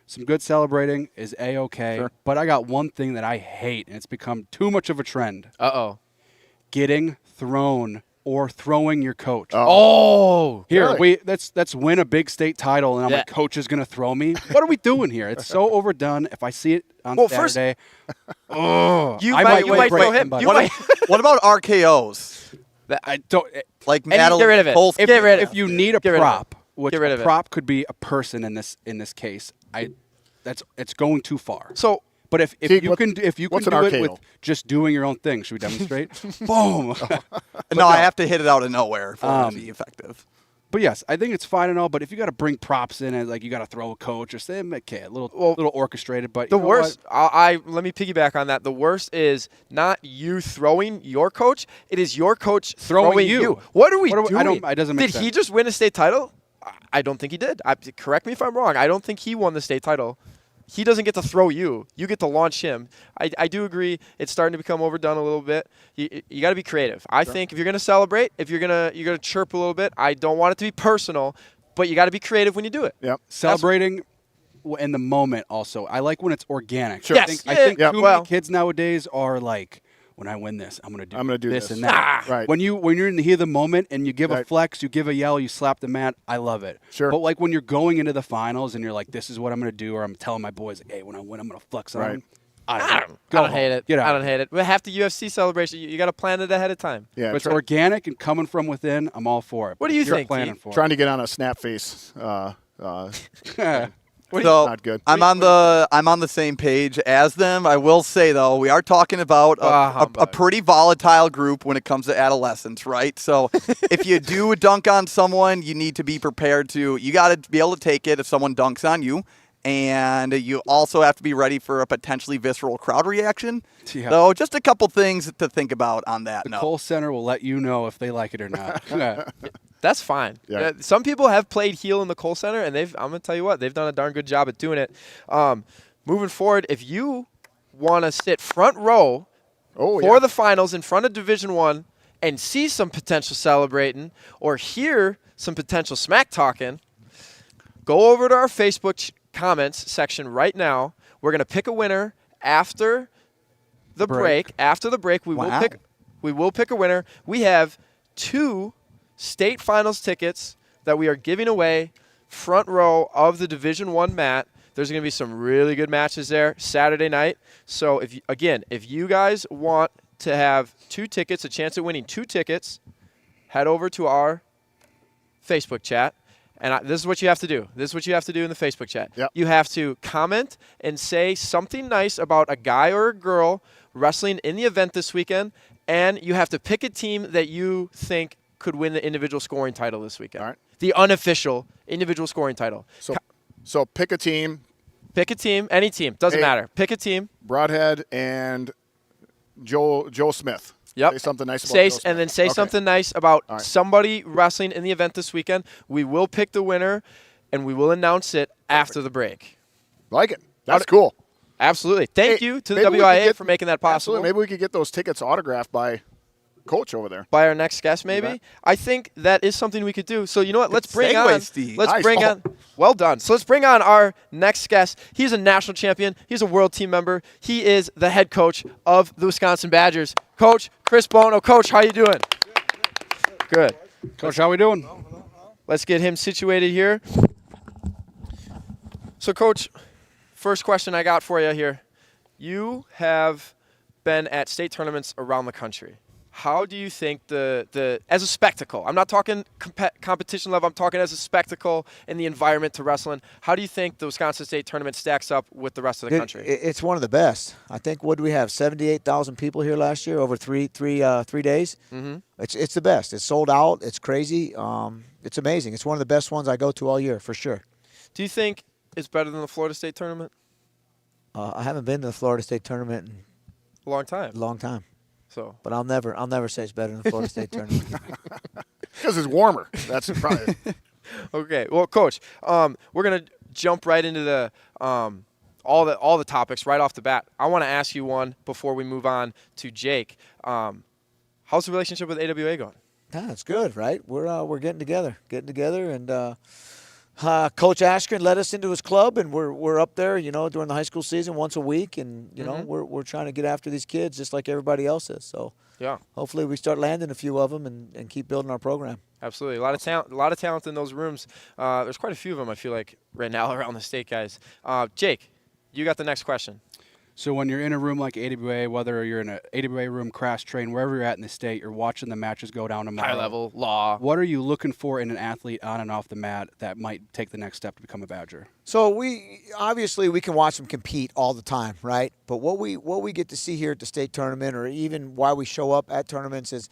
some good celebrating is A-okay. Sure. But I got one thing that I hate, and it's become too much of a trend. Uh-oh. Getting thrown or throwing your coach. Oh, here really? let's win a big state title, and my coach is gonna throw me. What are we doing here? It's so overdone. If I see it on Saturday, you might throw him. What about RKOs? I don't like. Get rid of it. If you need a prop, which a prop could be a person in this case, it's going too far. So. But if you can do it with just doing your own thing, should we demonstrate? Boom. No, I have to hit it out of nowhere for it to be effective. But yes, I think it's fine and all. But if you got to bring props in, and like you got to throw a coach or say, okay, a little orchestrated. But the worst, let me piggyback on that. The worst is not you throwing your coach; it is your coach throwing you. What are we doing? It doesn't make sense. Did he just win a state title? I don't think he did. Correct me if I'm wrong. I don't think he won the state title. He doesn't get to throw you. You get to launch him. I do agree it's starting to become overdone a little bit. You got to be creative. I think if you're going to celebrate, if you're going to chirp a little bit, I don't want it to be personal, but you got to be creative when you do it. Yep. Celebrating in the moment also. I like when it's organic. Sure. I think too many kids nowadays are like, when I win this, I'm gonna do this and that. Right. When you're in the heat of the moment and you give a flex, you give a yell, you slap the mat, I love it. Sure. But like when you're going into the finals and you're like, this is what I'm gonna do, or I'm telling my boys, hey, when I win, I'm gonna flex on them. I Go don't home. hate it. Get out. I don't hate it. But half the UFC celebration, you got to plan it ahead of time. Yeah, If it's organic and coming from within, I'm all for it. What But do you if you're think, planning Keith? for trying to get on a snap face. it. So Not good. I'm on the same page as them. I will say though, we are talking about a humbug. pretty volatile group when it comes to adolescents, right? So if you do dunk on someone, you need to be prepared to. You got to be able to take it if someone dunks on you, and you also have to be ready for a potentially visceral crowd reaction. Yeah. So just a couple things to think about on that The note. Kohl Center will let you know if they like it or not. That's fine. Yeah. Some people have played heel in the Kohl Center, and I'm going to tell you what, they've done a darn good job at doing it. Moving forward, if you want to sit front row for the finals in front of Division I and see some potential celebrating or hear some potential smack talking, go over to our Facebook comments section right now. We're going to pick a winner after the break. After the break, we will pick a winner. We have 2 state finals tickets that we are giving away front row of the Division I mat. There's going to be some really good matches there Saturday night. So if you guys want to have 2 tickets, a chance at winning 2 tickets, head over to our Facebook chat. And this is what you have to do. This is what you have to do in the Facebook chat. Yep. You have to comment and say something nice about a guy or a girl wrestling in the event this weekend, and you have to pick a team that you think could win the individual scoring title this weekend. All right. The unofficial individual scoring title. So pick a team. Pick a team, any team, doesn't Hey. matter. Pick a team. Broadhead and Joe Smith. Yep. Say something nice about Joe Smith. And then say Okay. something nice about All right. somebody wrestling in the event this weekend. We will pick the winner, and we will announce it after the break. Like it. That's cool. Absolutely. Thank Hey, you to the maybe we could WIAA get- for making that possible. Absolutely. Maybe we could get those tickets autographed by Coach over there. By our next guest, maybe. bet. I think that is something we could do. So you know what? Let's bring segue, on. Steve. Let's Nice. bring Oh. on. Well done. So let's bring on our next guest. He's a national champion. He's a world team member. He is the head coach of the Wisconsin Badgers. Coach Chris Bono. Coach, how you doing? Good. Coach, how we doing? Let's get him situated here. So, Coach, first question I got for you here. You have been at state tournaments around the country. How do you think as a spectacle, I'm not talking competition level, I'm talking as a spectacle in the environment to wrestling, how do you think the Wisconsin State Tournament stacks up with the rest of the country? It's one of the best. I think, what did we have, 78,000 people here last year over three days? Mm-hmm. It's the best. It's sold out. It's crazy. It's amazing. It's one of the best ones I go to all year, for sure. Do you think it's better than the Florida State Tournament? I haven't been to the Florida State Tournament in A long time. a long time. So But I'll never say it's better than the Florida State Tournament. Because it's warmer. That's probably. Okay, well, Coach, we're gonna jump right into the all the topics right off the bat. I want to ask you one before we move on to Jake. How's the relationship with AWA going? Yeah, it's good, right? We're getting together, and Coach Ashkin led us into his club, and we're up there, during the high school season once a week, and we're trying to get after these kids just like everybody else is. So Yeah, hopefully we start landing a few of them and keep building our program. absolutely. A lot of talent in those rooms. There's quite a few of them, I feel like, right now around the state, guys. Jake, you got the next question. So when you're in a room like AWA, whether you're in an AWA room, crash train, wherever you're at in the state, you're watching the matches go down tomorrow. High level, law. What are you looking for in an athlete on and off the mat that might take the next step to become a Badger? So we can watch them compete all the time, right? But what we get to see here at the state tournament, or even why we show up at tournaments, is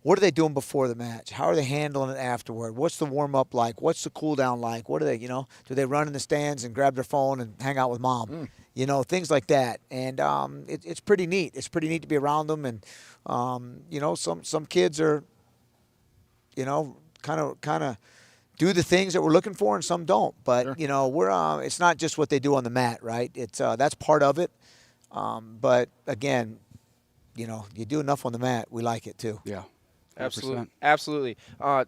what are they doing before the match? How are they handling it afterward? What's the warm up like? What's the cool down like? What are they, do they run in the stands and grab their phone and hang out with mom? Things like that. And it's pretty neat. It's pretty neat to be around them. And some kids are, kind of do the things that we're looking for, and some don't. But we're it's not just what they do on the mat, right? It's that's part of it. But again, you do enough on the mat, we like it too. Yeah. absolutely, 100%. absolutely.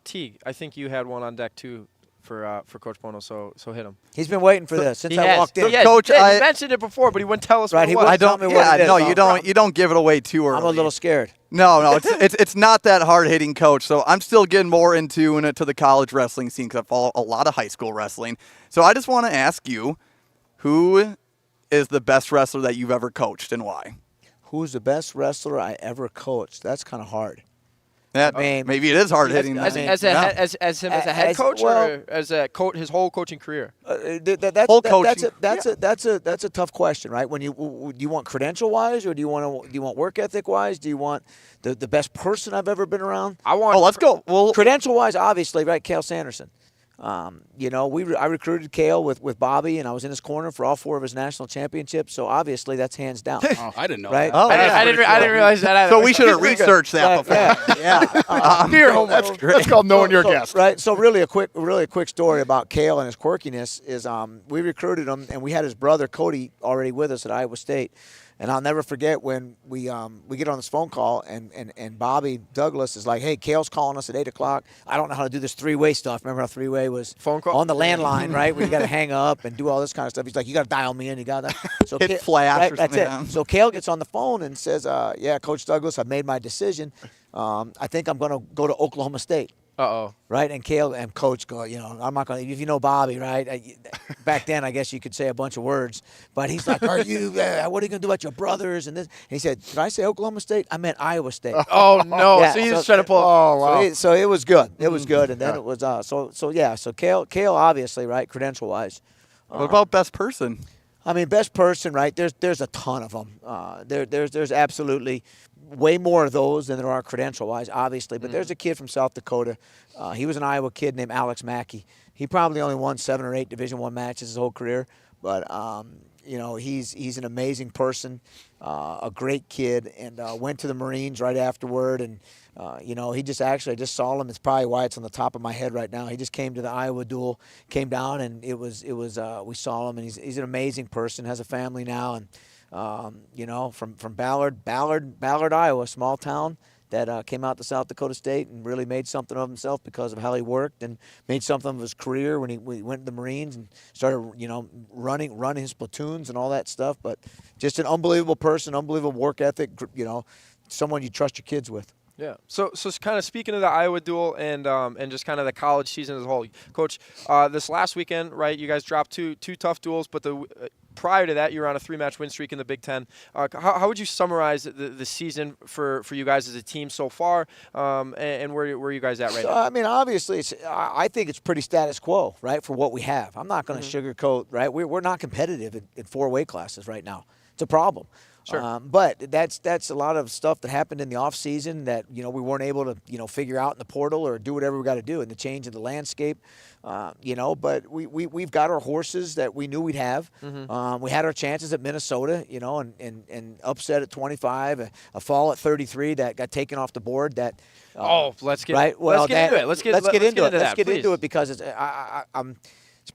Teague, I think you had one on deck too for Coach Bono. So hit him. He's been waiting for this since He I has. walked in. Yeah, Coach, he I- mentioned it before, but he wouldn't tell us Right, what he it was. wouldn't tell me what it is. no, Oh, you don't give it away too early. I'm a little scared. No, it's not that hard hitting, Coach. So I'm still getting more into the college wrestling scene because I follow a lot of high school wrestling. So I just want to ask you, who is the best wrestler that you've ever coached and why? Who's the best wrestler I ever coached? That's kind of hard. Yeah, I mean, maybe it is hard hitting. As mean, him as a head as- coach well- or as a his whole coaching career? Whole coaching. That's a tough question, right? When do you want credential wise, or do you want work ethic wise? Do you want the best person I've ever been around? I want. Oh, let's go. Well, Credential wise, obviously, right? Cale Sanderson. You know, I recruited Cale with Bobby, and I was in his corner for all 4 of his national championships. So obviously, that's hands down. Oh, I didn't know Right? that. Oh, I didn't realize that either. so we should have He's pretty good. researched that before. Yeah. Your homework. That's called knowing your guest. Right. So really a quick story about Cale and his quirkiness is we recruited him, and we had his brother Cody already with us at Iowa State. And I'll never forget when we get on this phone call and Bobby Douglas is like, hey, Cale's calling us at 8 o'clock. I don't know how to do this 3-way stuff. Remember how 3-way was Phone call? on the landline, right? Where you got to hang up and do all this kind of stuff. He's like, you got to dial me in. You got to. So Hit flash right, or that's something. it. So Cale gets on the phone and says, yeah, Coach Douglas, I've made my decision. I think I'm going to go to Oklahoma State. Uh-oh. Right, and Cale and Coach go, you know, I'm not going to, if you know Bobby, right, back then I guess you could say a bunch of words, but he's like, are you, what are you going to do about your brothers and this? And he said, did I say Oklahoma State? I meant Iowa State. Oh no! Yeah, so he's so- just trying to pull. Oh, wow. So it was good. It was good, and then it was, so Cale obviously, right, credential-wise. What about best person? I mean, best person, right? There's a ton of them. There's absolutely way more of those than there are credential-wise, obviously. But there's a kid from South Dakota. He was an Iowa kid named Alex Mackey. He probably only won 7 or 8 Division I matches his whole career, but you know, he's an amazing person, a great kid, and went to the Marines right afterward. And you know, I just saw him. It's probably why it's on the top of my head right now. He just came to the Iowa duel, came down, and we saw him, and he's an amazing person. Has a family now, and you know, from Ballard, Iowa, small town that came out to South Dakota State and really made something of himself because of how he worked, and made something of his career when he went to the Marines and started, you know, running his platoons and all that stuff. But just an unbelievable person, unbelievable work ethic, you know, someone you trust your kids with. Yeah. So kind of speaking of the Iowa duel and just kind of the college season as a whole, Coach, this last weekend, right? You guys dropped two tough duels, but prior to that, you were on a 3-match win streak in the Big Ten. How would you summarize the season for you guys as a team so far, and where are you guys at right now? I mean, obviously, I think it's pretty status quo, right, for what we have. I'm not going to sugarcoat, right? We're not competitive in 4 weight classes right now. It's a problem. Sure. But that's a lot of stuff that happened in the off season that, you know, we weren't able to, you know, figure out in the portal or do whatever we got to do in the change of the landscape. You know, but we've got our horses that we knew we'd have. We had our chances at Minnesota, you know, and upset at 25, a fall at 33 that got taken off the board. That Let's get right. Well, let's get into it. Let's get into it. Let's get please. into it because it's I'm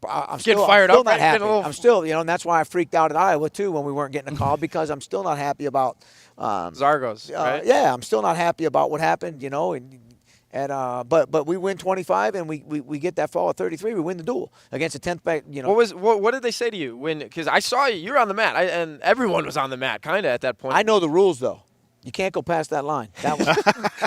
Getting still, fired I'm still up, not right? happy. Getting a little- I'm still, you know, and that's why I freaked out at Iowa too when we weren't getting a call because I'm still not happy about Zargos, right? Yeah, I'm still not happy about what happened, you know, and but we win 25 and we get that fall at 33. We win the duel against a 10th back, you know. What did they say to you when? Because I saw you were on the mat, and everyone was on the mat, kind of at that point. I know the rules though. You can't go past that line. That was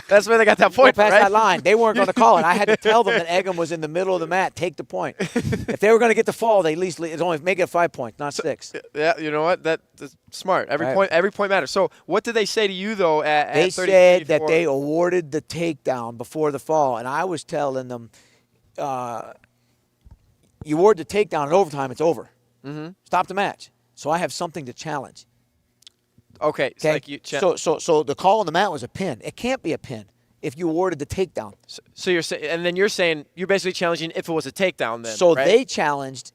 That's where they got that go point, past right? that line. They weren't going to call it. I had to tell them that Egham was in the middle of the mat. Take the point. If they were going to get the fall, they at least it's only make it 5 points, not 6. Yeah, you know what? That's smart. Every Right. point matters. So, what did they say to you though? At They 33, said that 34? they awarded the takedown before the fall, and I was telling them, you award the takedown in overtime, it's over. Stop the match. So I have something to challenge. Okay. It's Okay. like you. So the call on the mat was a pin. It can't be a pin if you awarded the takedown. So you're saying, and then you're saying you're basically challenging if it was a takedown. Then. So right? they challenged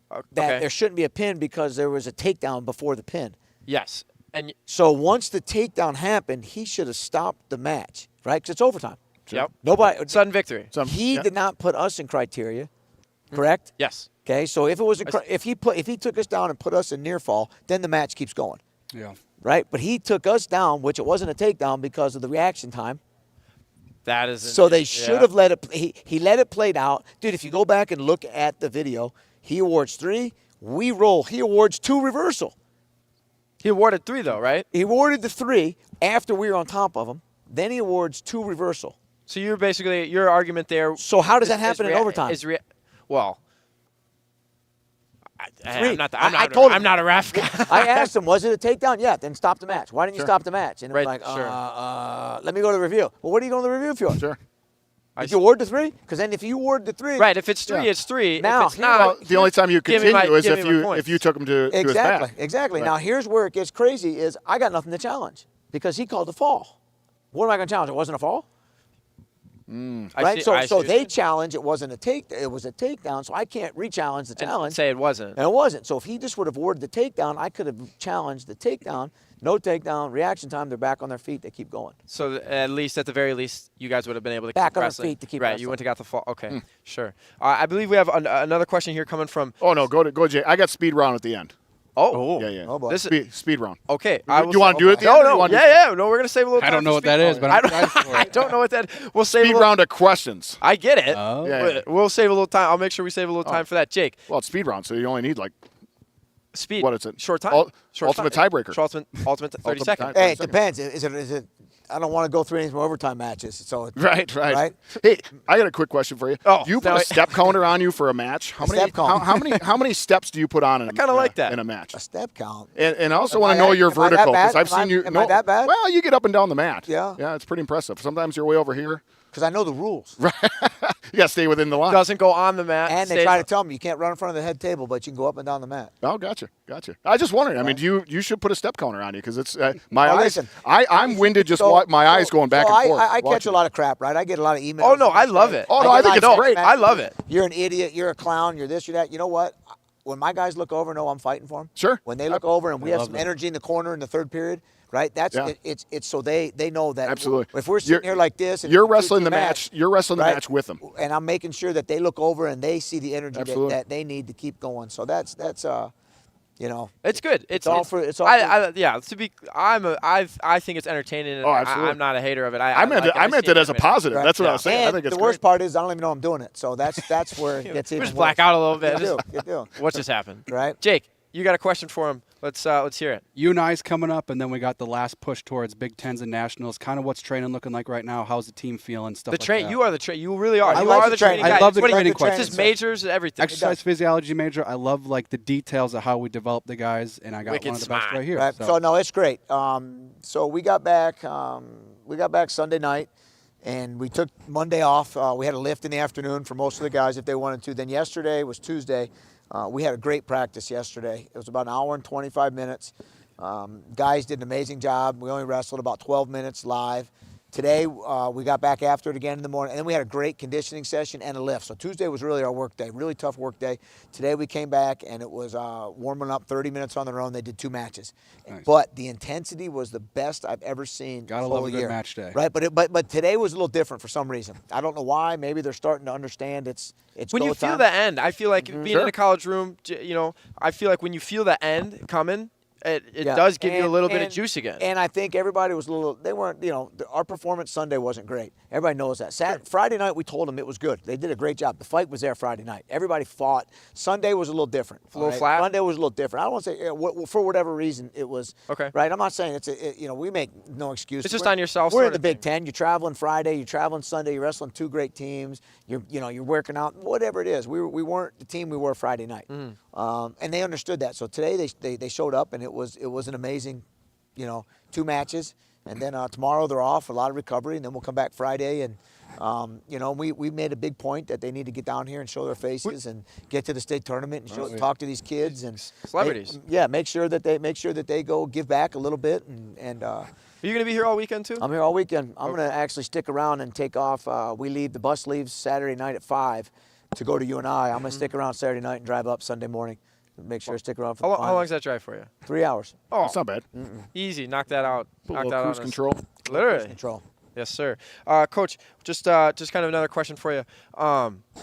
that okay. there shouldn't be a pin because there was a takedown before the pin. Yes. And So once the takedown happened, he should have stopped the match, right? Because it's overtime. yep. Nobody. Sudden victory. He did not put us in criteria, correct? Yes. Okay, so if it was if he took us down and put us in near fall, then the match keeps going, Yeah. right? But he took us down, which it wasn't a takedown because of the reaction time. That is. So they should have let it. He let it play out, dude. If you go back and look at the video, he awards 3. We roll. He awards 2 reversal. He awarded 3 though, right? He awarded the 3 after we were on top of him. Then he awards 2 reversal. So you're basically your argument there. So how does that happen in overtime? Well, I'm not. I told him. I'm not a ref. I asked him, was it a takedown? Yeah. Then stop the match. Why didn't you stop the match? And it was Right, like, sure. let me go to the review. Well, what are you going to the review for? Sure. Did you award the 3? Because then if you award the 3, Right. If it's 3, it's 3. Now, if it's not, Well, the only time you give me continue my- is give me my if points. you took him to his back. Exactly. Right. Now here's where it gets crazy: is I got nothing to challenge because he called the fall. What am I going to challenge? It wasn't a fall, I right? see- So I see so what you're they saying. challenge. It wasn't a take. It was a takedown. So I can't re-challenge the And challenge. say it wasn't. And it wasn't. So if he just would have awarded the takedown, I could have challenged the takedown. No takedown, reaction time. They're back on their feet. They keep going. So at the very least, you guys would have been able to Back keep on their wrestling. feet to keep right. wrestling. You went to got the fall. Okay, sure. I believe we have another question here coming from. Oh no, go Jay. I got speed round at the end. Oh, Yeah. Oh boy. This is Speed round. okay. You want to do it? At the No, end, or you no. wanna do- Yeah. No, we're gonna save a little. I time don't know for what that speed- is, but I I'm don't, excited for I it. don't know what that. We'll save a Speed little, round of questions. I get it. Oh. Yeah. We'll save a little time. I'll make sure we save a little time for that. Jake, Well, it's speed round, so you only need like speed. What is it? Short time. Short ultimate time. tiebreaker. Ultimate 30 Ultimate seconds. time. Hey, it Second. depends. Is it? I don't want to go through any more overtime matches. So Right. Right? Hey, I got a quick question for you. Oh, Do you put now a I- step counter on you for a match? How many? step count. How many steps do you put on? I kinda like that. in a match. a step count. And I also Am want I to know that- your am I that vertical bad? because I've Am I- seen you. am I that bad? Well, you get up and down the mat. Yeah. Yeah, it's pretty impressive. Sometimes you're way over here. Because I know the rules. You got to stay within the line. Doesn't go on the mat. And they stays- try to tell me you can't run in front of the head table, but you can go up and down the mat. Oh, gotcha. I just wondered. I mean, you should put a step counter on you because it's my Well, eyes. listen, I'm winded just my eyes going back so and forth. I catch watching. a lot of crap, right? I get a lot of emails. Oh, no, I love it. Oh, no, I think it's great. I love it. You're an idiot. You're a clown. You're this. You're that. You know what? When my guys look over and know I'm fighting for them. Sure. When they look over and we have love some that. energy in the corner in the third period, right? That's Yeah. it's so they know that. Absolutely. If we're sitting You're- here like this, and You're we do wrestling the two match. You're wrestling the right? match with them. and I'm making sure that they look over and they see the energy Absolutely. that they need to keep going. So that's It's good. It's all for- it's all yeah. To be, I think it's entertaining. And Oh, absolutely. I'm not a hater of it. I meant it as a positive. Right. That's what I was saying. I And think it's the worst great. part is I don't even know I'm doing it. So that's where it gets We even just black worse. out a little bit. You do. What just happened? Right. Jake, you got a question for him. Let's hear it. UNI's coming up, and then we got the last push towards Big Tens and Nationals. Kind of what's training looking like right now. How's the team feeling? Stuff The like train. that. You are the train. You really are. I You like are the the training training. guy. I love the What do you- training It's questions. just majors, everything. Exercise physiology major. I love like the details of how we develop the guys, and I got Wicked one of the best smart. right here. Right. So no, it's great. So we got back. We got back Sunday night, and we took Monday off. We had a lift in the afternoon for most of the guys if they wanted to. Then yesterday was Tuesday. We had a great practice yesterday. It was about an hour and 25 minutes. Guys did an amazing job. We only wrestled about 12 minutes live. Today, we got back after it again in the morning, and then we had a great conditioning session and a lift. So Tuesday was really our work day, really tough work day. Today we came back, and it was warming up 30 minutes on their own. They did 2 matches. Nice. But the intensity was the best I've ever seen Gotta the love whole a good year. match day. Right, but today was a little different for some reason. I don't know why. Maybe they're starting to understand it's When go you feel time. the end, I feel like being Sure. in a college room, I feel like when you feel the end coming, it Yeah. does give you a And- little bit of and- juice again. And I think everybody was a little, they weren't, our performance Sunday wasn't great. Everybody knows that. Friday night, we told them it was good. They did a great job. The fight was there Friday night. Everybody fought. Sunday was a little different. A little all flat? Sunday was a little different. I don't want to say, for whatever reason, it was. Okay. Right? I'm not saying we make no excuses. It's just We're- on yourself We're sort in the of Big thing. Ten. You're traveling Friday. You're traveling Sunday. You're wrestling 2 great teams. You're working out. Whatever it is. We weren't the team we were Friday night. And they understood that. So today they showed up, and it was an amazing, 2 matches. And then tomorrow they're off, a lot of recovery, and then we'll come back Friday. And, we made a big point that they need to get down here and show their faces and get to the state tournament and talk to these kids. And Celebrities. make sure that they go give back a little bit. And Are you going to be here all weekend too? I'm here all weekend. I'm going to actually stick around and take off. The bus leaves Saturday night at 5 to go to UNI. I'm going to stick around Saturday night and drive up Sunday morning. Make sure I stick around for the How final. long is that drive for you? 3 hours. Oh, It's not bad. easy. Knock that out. Put a Knock little that out. cruise control. Literally. Control. Yes, sir. Coach, just kind of another question for you.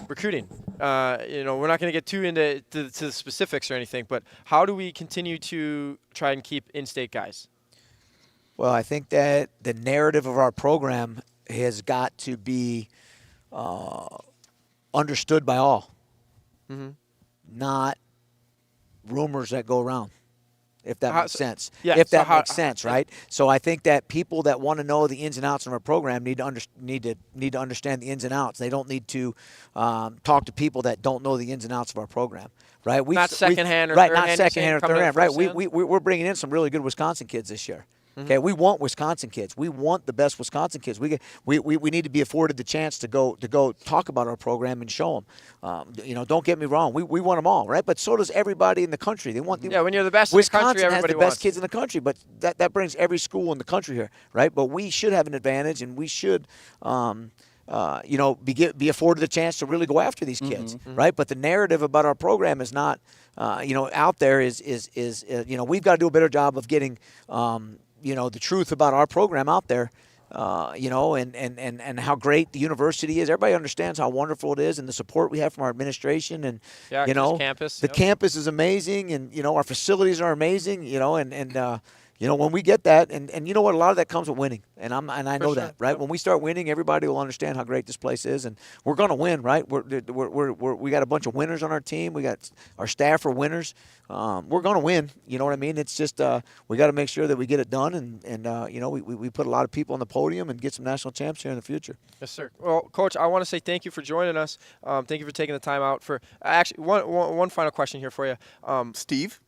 Recruiting. We're not going to get too into to the specifics or anything, but how do we continue to try and keep in-state guys? Well, I think that the narrative of our program has got to be understood by all, not rumors that go around. if that makes sense. Yeah, if so that makes sense, right? So I think that people that want to know the ins and outs of our program need to understand the ins and outs. They don't need to talk to people that don't know the ins and outs of our program, right? Not secondhand or right, third not hand, secondhand or coming third in hand, right? firsthand? We're bringing in some really good Wisconsin kids this year. Okay, we want Wisconsin kids. We want the best Wisconsin kids. We need to be afforded the chance to go talk about our program and show them. Don't get me wrong. We want them all, right? But so does everybody in the country. They want when you're the best Wisconsin in the country, has everybody the best wants kids in the country, but that brings every school in the country here, right? But we should have an advantage, and we should. Be afforded the chance to really go after these kids, right? But the narrative about our program is not, out there is we've got to do a better job of getting, the truth about our program out there, and how great the university is. Everybody understands how wonderful it is and the support we have from our administration and, campus. The campus is amazing and, our facilities are amazing, when we get that, and you know what, a lot of that comes with winning, and I know that, right? When we start winning, everybody will understand how great this place is, and we're going to win, right? We got a bunch of winners on our team. We got our staff are winners. We're going to win. You know what I mean? It's just we got to make sure that we get it done, and we put a lot of people on the podium and get some national champs here in the future. Yes, sir. Well, Coach, I want to say thank you for joining us. Thank you for taking the time out. For actually one final question here for you, Steve.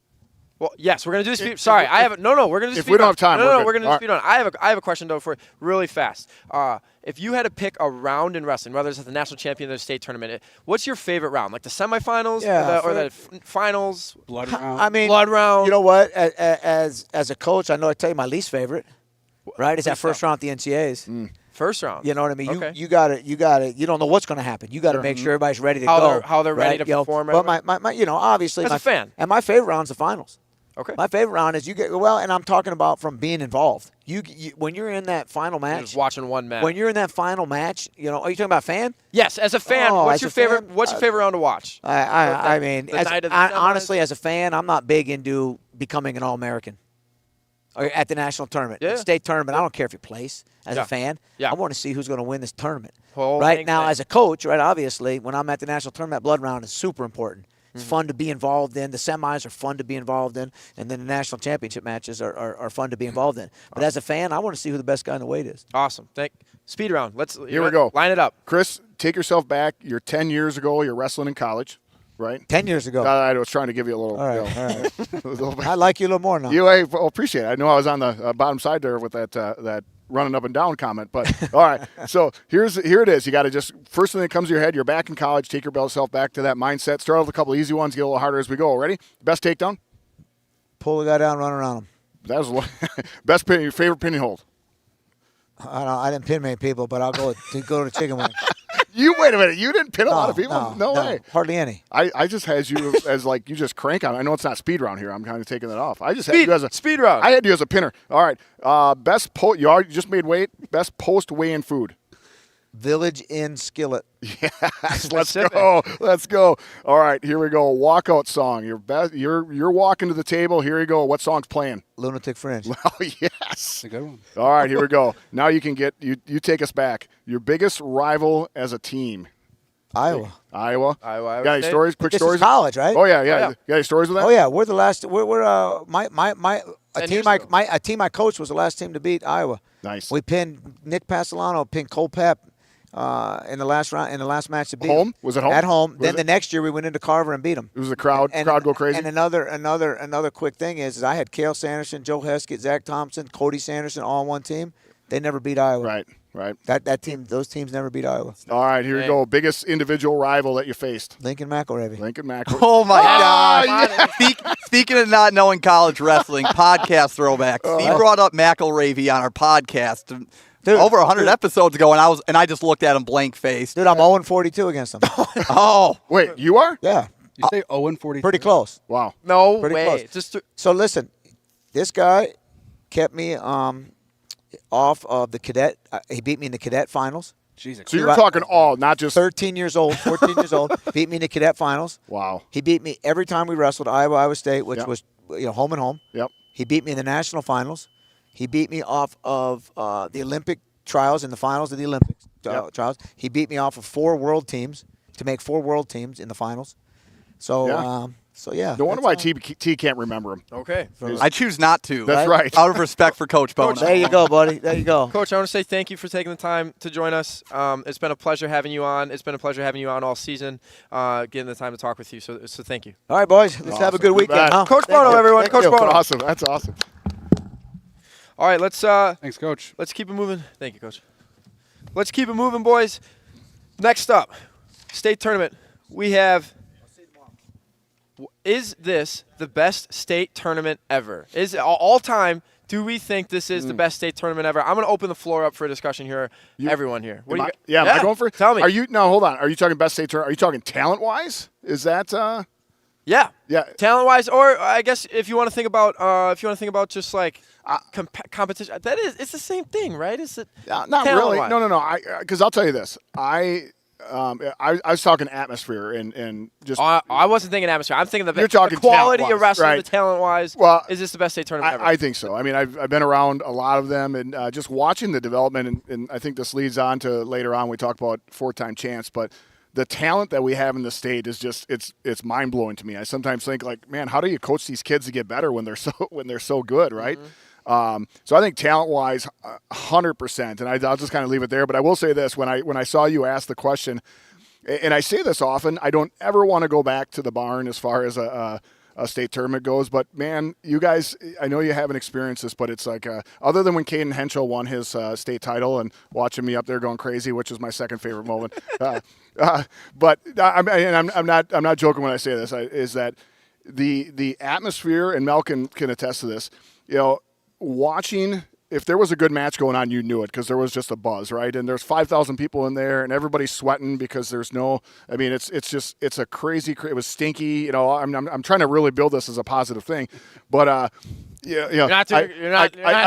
Well, yes, we're gonna do this. Sorry, I have no. We're gonna do. If we don't have time, we're gonna do speed on. I have a question though for you, really fast. If you had to pick a round in wrestling, whether it's at the national champion or the state tournament, what's your favorite round? Like the semifinals or the finals? Blood round. I mean, blood round. You know what? As a coach, I know I tell you my least favorite, right? Is that first round at the NCAAs. First round. You know what I mean? Okay. You got to. You don't know what's going to happen. You got to make sure everybody's ready to go. How they're ready to perform. But my obviously as a fan, and my favorite round's the finals. Okay. My favorite round is and I'm talking about from being involved. You when you're in that final match. You're just watching one match. When you're in that final match, are you talking about fan? Yes, as a fan, what's your favorite? What's your favorite round to watch? I mean, honestly, as a fan, I'm not big into becoming an All-American. Or at the national tournament, the state tournament. I don't care if you place as a fan. Yeah. I want to see who's going to win this tournament. Right now, as a coach, right? Obviously, when I'm at the national tournament, blood round is super important. It's fun to be involved in. The semis are fun to be involved in, and then the national championship matches are fun to be involved in. But as a fan, I want to see who the best guy in the weight is. Awesome. Speed round. Here we go. Line it up. Chris, take yourself back. You're 10 years ago. You're wrestling in college, right? 10 years ago. I was trying to give you a little. All right. A little bit. I like you a little more now. I appreciate it. I know I was on the bottom side there with that running up and down comment, but all right. So here it is. You got to just first thing that comes to your head. You're back in college. Take yourself back to that mindset. Start with a couple of easy ones. Get a little harder as we go. Ready? Best takedown. Pull the guy down, run around him. That was best pin. Your favorite pinning hold. I didn't pin many people, but I'll go to chicken wing. You wait a minute. You didn't pin a lot of people. No way. Hardly any. I just had you as like you just crank on. I know it's not speed round here. I'm kind of taking that off. I just had you as a speed round. I had you as a pinner. All right. You just made weight. Best post weigh-in food. Village Inn skillet. Yes, let's go. Let's go. All right, here we go. Walkout song. You're walking to the table. Here you go. What song's playing? Lunatic Fringe. Oh yes, That's a good one. All right, here we go. Now you can get you take us back. Your biggest rival as a team. Iowa. Got any stories? Quick This stories? is college, right? Oh yeah. You got any stories with that? Oh yeah, we're the last. A team I coached was the last team to beat Iowa. Nice. We pinned Nick Pasolano, pinned Cole Pep in the last round, in the last match to beat Home? him. Was it home? At home. Was Then it? the next year we went into Carver and beat them. It was the crowd go crazy. And another quick thing is I had Cale Sanderson, Joe Heskett, Zach Thompson, Cody Sanderson all on one team. They never beat Iowa. Right. That team, those teams never beat Iowa. All right, here we go. Biggest individual rival that you faced. Lincoln McElravy. Lincoln McElravy. Oh my gosh! Speaking of not knowing college wrestling, podcast throwback. Steve brought up McElravy on our podcast over 100 episodes ago, and I just looked at him blank faced. Dude, I'm 0-42 against them. Oh, Wait, you are? Yeah. You say 0-42? Pretty close. Wow. No Pretty way. close. So listen, this guy kept me off of the cadet. He beat me in the cadet finals. Jesus. So you're talking all, not just 13 years old, 14 years old. Beat me in the cadet finals. Wow. He beat me every time we wrestled Iowa State, which Yep. was home and home. Yep. He beat me in the national finals. He beat me off of the Olympic trials in the finals of the Olympic trials. He beat me off of 4 world teams to make 4 world teams in the finals. So So yeah. No wonder that's why all. T can't remember him. Okay. I choose not to. That's right. Out of respect for Coach Bono. There you go, buddy. There you go. Coach, I want to say thank you for taking the time to join us. It's been a pleasure having you on. It's been a pleasure having you on all season, getting the time to talk with you. So thank you. All right, boys. Let's have a good Awesome. weekend, You bet. huh? Coach Thank Bono, you. everyone. Thank Coach you. Bono. Awesome. That's awesome. All right, let's Thanks, Coach. keep it moving. Thank you, Coach. Let's keep it moving, boys. Next up, state tournament. We have. Is this the best state tournament ever? Is all time? Do we think this is the best state tournament ever? I'm going to open the floor up for a discussion here. Everyone here. What do you Am I going for? Tell me. Are you no? Hold on. Are you talking best state tournament? Are you talking talent wise? Is that? Yeah. Yeah. Talent wise, or I guess if you want to think about just like competition, it's the same thing, right? Is it? Not talent-wise? really. No. Because I'll tell you this. I was talking atmosphere and just. I wasn't thinking atmosphere. I'm thinking You're talking the quality of talent-wise, wrestling, right. the talent-wise. Well, is this the best state tournament ever? I think so. I mean, I've been around a lot of them, and just watching the development, and I think this leads on to later on we talk about 4-time champs, but the talent that we have in the state is just it's mind blowing to me. I sometimes think like, man, how do you coach these kids to get better when they're so good, right? So I think talent wise, 100%, and I'll just kind of leave it there. But I will say this: when I saw you ask the question, and I say this often, I don't ever want to go back to the barn as far as a state tournament goes. But, man, you guys, I know you haven't experienced this, but it's like other than when Caden Henschel won his state title and watching me up there going crazy, which is my second favorite moment. But I'm not joking when I say this, is that the atmosphere, and Mel can attest to this, watching – if there was a good match going on, you knew it because there was just a buzz, right? And there's 5,000 people in there, and everybody's sweating because there's no. I mean, it's a crazy. It was stinky. I'm trying to really build this as a positive thing, but I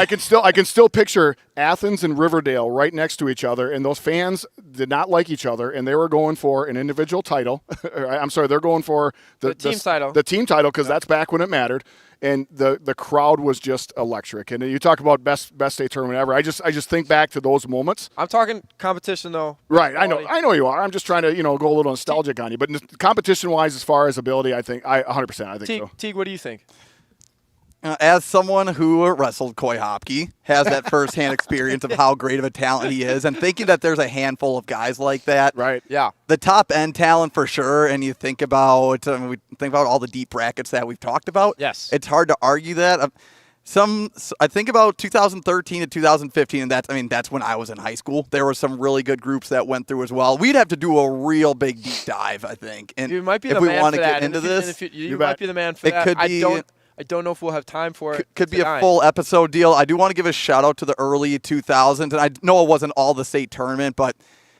can still picture Athens and Riverdale right next to each other, and those fans did not like each other, and they were going for an individual title. I'm sorry, they're going for the team title. The team title because that's back when it mattered. And the crowd was just electric. And you talk about best state tournament ever. I just think back to those moments. I'm talking competition though. Right, I know you are. I'm just trying to go a little nostalgic on you. But competition wise, as far as ability, I think 100%. I think so. Teague, what do you think? As someone who wrestled Coy Hopke, has that firsthand experience of how great of a talent he is, and thinking that there's a handful of guys like that. Right. Yeah. The top end talent for sure, and you think about all the deep brackets that we've talked about. Yes. It's hard to argue that. I think about 2013 to 2015, and that's when I was in high school. There were some really good groups that went through as well. We'd have to do a real big deep dive, I think. And You might be if the we man want for to that. get into this, You might be the man for It that. could be- I don't know if we'll have time for it. could be tonight. a full episode deal. I do want to give a shout out to the early 2000s, and I know it wasn't all the state tournament, but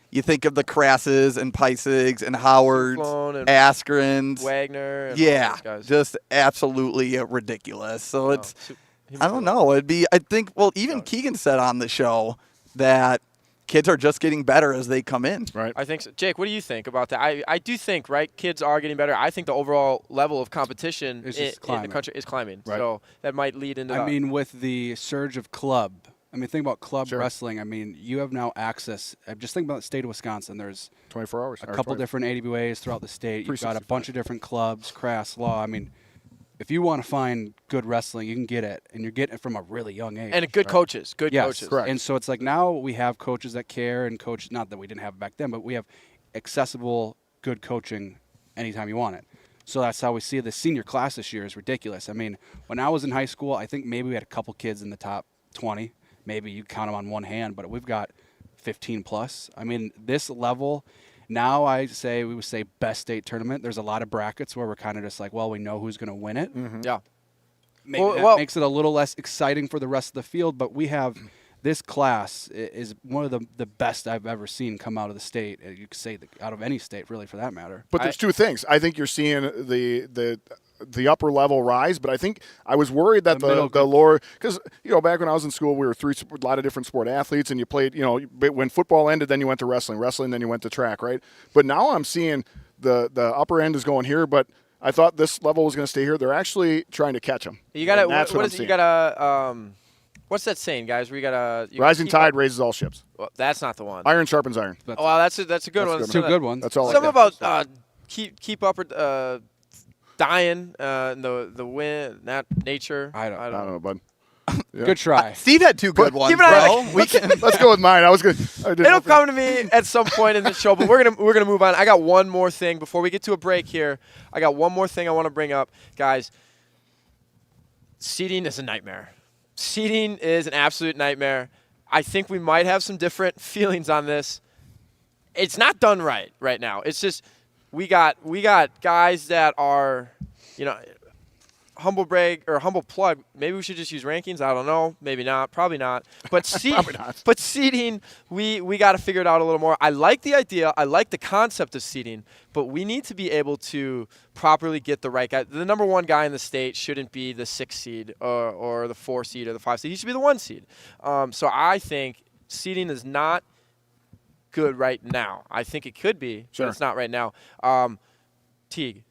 you think of the Crasses and Peisigs and Howards, Sloan and Askrens, Wagner. And all yeah, those guys. just absolutely ridiculous. So No, it's he I was don't good. know. Even Keegan said on the show that kids are just getting better as they come in. Right. I think so. Jake, what do you think about that? I do think, right, kids are getting better. I think the overall level of competition It's in just the climbing. country is climbing. Right. So that might lead into I mean, with the surge of club, think about club Sure. wrestling. You have now access. Just think about the state of Wisconsin. There's 24 hours. a couple different AWAs throughout the state. You've got a 365. bunch of different clubs, Crass Law. If you want to find good wrestling, you can get it, and you're getting it from a really young age. and good coaches. Good Yes, coaches. correct. And so it's like now we have coaches that care and coach. Not that we didn't have it back then, but we have accessible, good coaching anytime you want it. So that's how we see the senior class this year is ridiculous. When I was in high school, I think maybe we had a couple kids in the top 20. Maybe you count them on one hand, but we've got 15 plus. This level. Now we would say best state tournament. There's a lot of brackets where we're kind of just like, well, we know who's going to win it. Yeah. Maybe Well- that well- makes it a little less exciting for the rest of the field, but we have this class is one of the best I've ever seen come out of the state. You could say out of any state, really, for that matter. But there's two things. I think you're seeing the upper level rise, but I think I was worried that The middle the lower, because back when I was in school, we were a lot of different sport athletes, and you played. When football ended, then you went to wrestling, then you went to track, right? But now I'm seeing the upper end is going here, but I thought this level was going to stay here. They're actually trying to catch them. You gotta. That's What what is I'm it? seeing. You gotta. What's that saying, guys? Where you gotta. Rising tide raises all ships. Well, that's not the one. Iron sharpens iron. That's, Oh, wow, that's a good one. good. two good ones. That's all. Something about keep up or dying. The wind, not nature. I I don't know, bud. Yeah. Good try. Steve had two good ones, keep an eye bro. on We can. Let's go with mine. I was good. It'll come to me at some point in the show, but we're gonna move on. I got one more thing before we get to a break here. I got one more thing I want to bring up, guys. Seating is a nightmare. Seating is an absolute nightmare. I think we might have some different feelings on this. It's not done right now. It's just we got guys that are, humble brag or humble plug. Maybe we should just use rankings. I don't know. Maybe not. Probably not. But Probably not. But seating, we got to figure it out a little more. I like the idea. I like the concept of seating, but we need to be able to properly get the right guy. The number one guy in the state shouldn't be the 6 seed or the 4 seed or the 5 seed. He should be the 1 seed. So I think seating is not good right now. I think it could be, Sure. but it's not right now. Teague,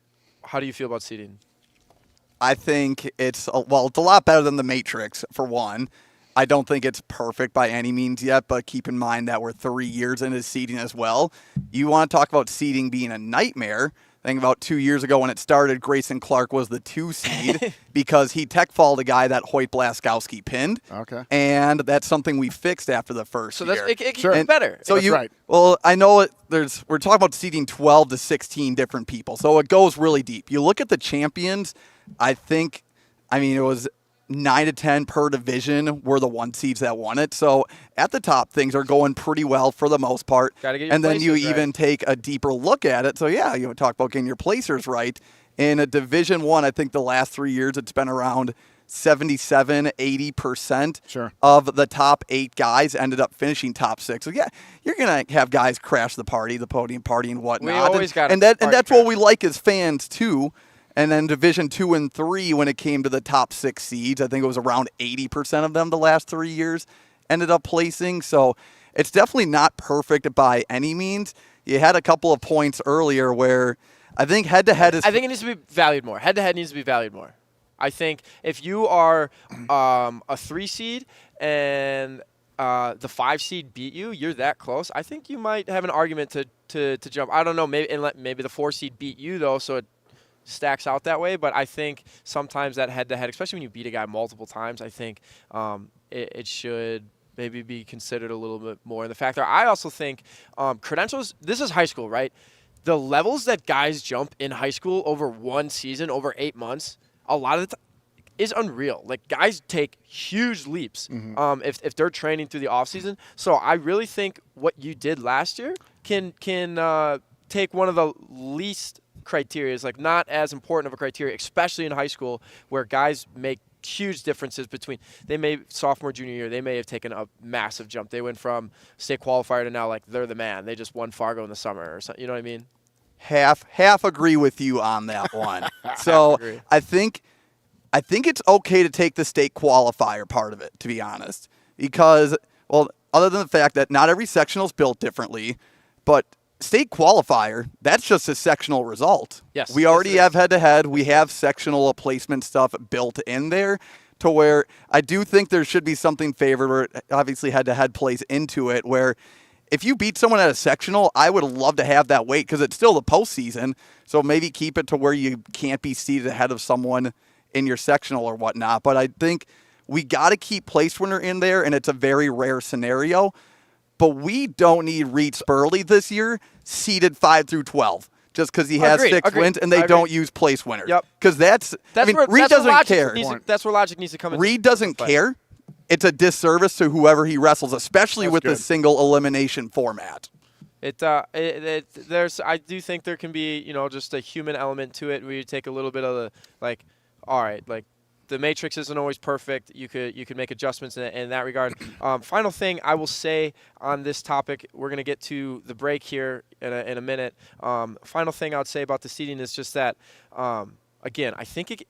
how do you feel about seating? I think it's a lot better than the Matrix, for one. I don't think it's perfect by any means yet, but keep in mind that we're 3 years into seeding as well. You want to talk about seeding being a nightmare. I think about 2 years ago when it started, Grayson Clark was the 2 seed because he tech-falled a guy that Hoyt Blaskowski pinned. Okay. And that's something we fixed after the first So year. that's it Sure. can get better. So That's right. Well, I know we're talking about seeding 12 to 16 different people, so it goes really deep. You look at the champions. It was 9 to 10 per division were the 1 seeds that won it. So at the top, things are going pretty well for the most part. Gotta get your and then you placers right. even take a deeper look at it. So yeah, you talk about getting your placers right. In a Division One, I think the last 3 years it's been around 77, 80% Sure. of the top 8 guys ended up finishing top 6. So yeah, you're gonna have guys crash the party, the podium party, and whatnot. always got a and that's party what crash. we like as fans too. And then Division 2 and 3, when it came to the top 6 seeds, I think it was around 80% of them the last 3 years ended up placing. So it's definitely not perfect by any means. You had a couple of points earlier where I think head-to-head is... I think it needs to be valued more. Head-to-head needs to be valued more. I think if you are a 3 seed and the 5 seed beat you, you're that close. I think you might have an argument to jump. I don't know. Maybe the 4 seed beat you though, so it stacks out that way. But I think sometimes that head-to-head, especially when you beat a guy multiple times, I think it should maybe be considered a little bit more. And the factor, I also think credentials. This is high school, right? The levels that guys jump in high school over 1 season, over 8 months, a lot of the time is unreal. Like, guys take huge leaps if they're training through the offseason. So I really think what you did last year can take one of the least criteria, is like not as important of a criteria, especially in high school where guys make huge differences between sophomore, junior year, they may have taken a massive jump. They went from state qualifier to now like they're the man. They just won Fargo in the summer or something. You know what I mean? half agree with you on that one. So I think it's okay to take the state qualifier part of it, to be honest, because, well, other than the fact that not every sectional is built differently, but state qualifier, that's just a sectional result. Yes. We already have head-to-head. We have sectional placement stuff built in there to where I do think there should be something favored where obviously head-to-head plays into it, where if you beat someone at a sectional, I would love to have that weight because it's still the postseason. So maybe keep it to where you can't be seated ahead of someone in your sectional or whatnot. But I think we got to keep place winner in there, and it's a very rare scenario. But we don't need Reed Spurley this year seeded 5 through 12 just because he has Agreed, 6 agreed. wins and they I don't agree. use place winners. Yep. Because Reed doesn't care. That's where logic needs to come in. Reed doesn't care. It's a disservice to whoever he wrestles, especially That's with the good. single elimination format. I do think there can be, just a human element to it where you take a little bit of the, all right, the matrix isn't always perfect. You could make adjustments in that regard. Final thing I will say on this topic, we're going to get to the break here in a minute. Final thing I would say about the seating is just that, again, I think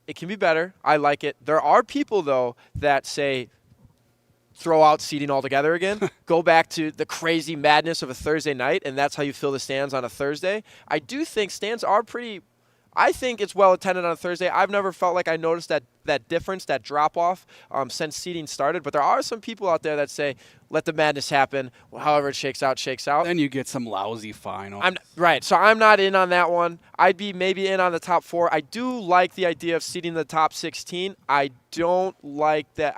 it can be better. I like it. There are people, though, that say throw out seating altogether again. Go back to the crazy madness of a Thursday night, and that's how you fill the stands on a Thursday. I do think stands are pretty – I think it's well attended on a Thursday. I've never felt like I noticed that difference, that drop-off since seating started. But there are some people out there that say, let the madness happen. However it shakes out, shakes out. Then you get some lousy final. Right, so I'm not in on that one. I'd be maybe in on the top 4. I do like the idea of seeding the top 16. I don't like that.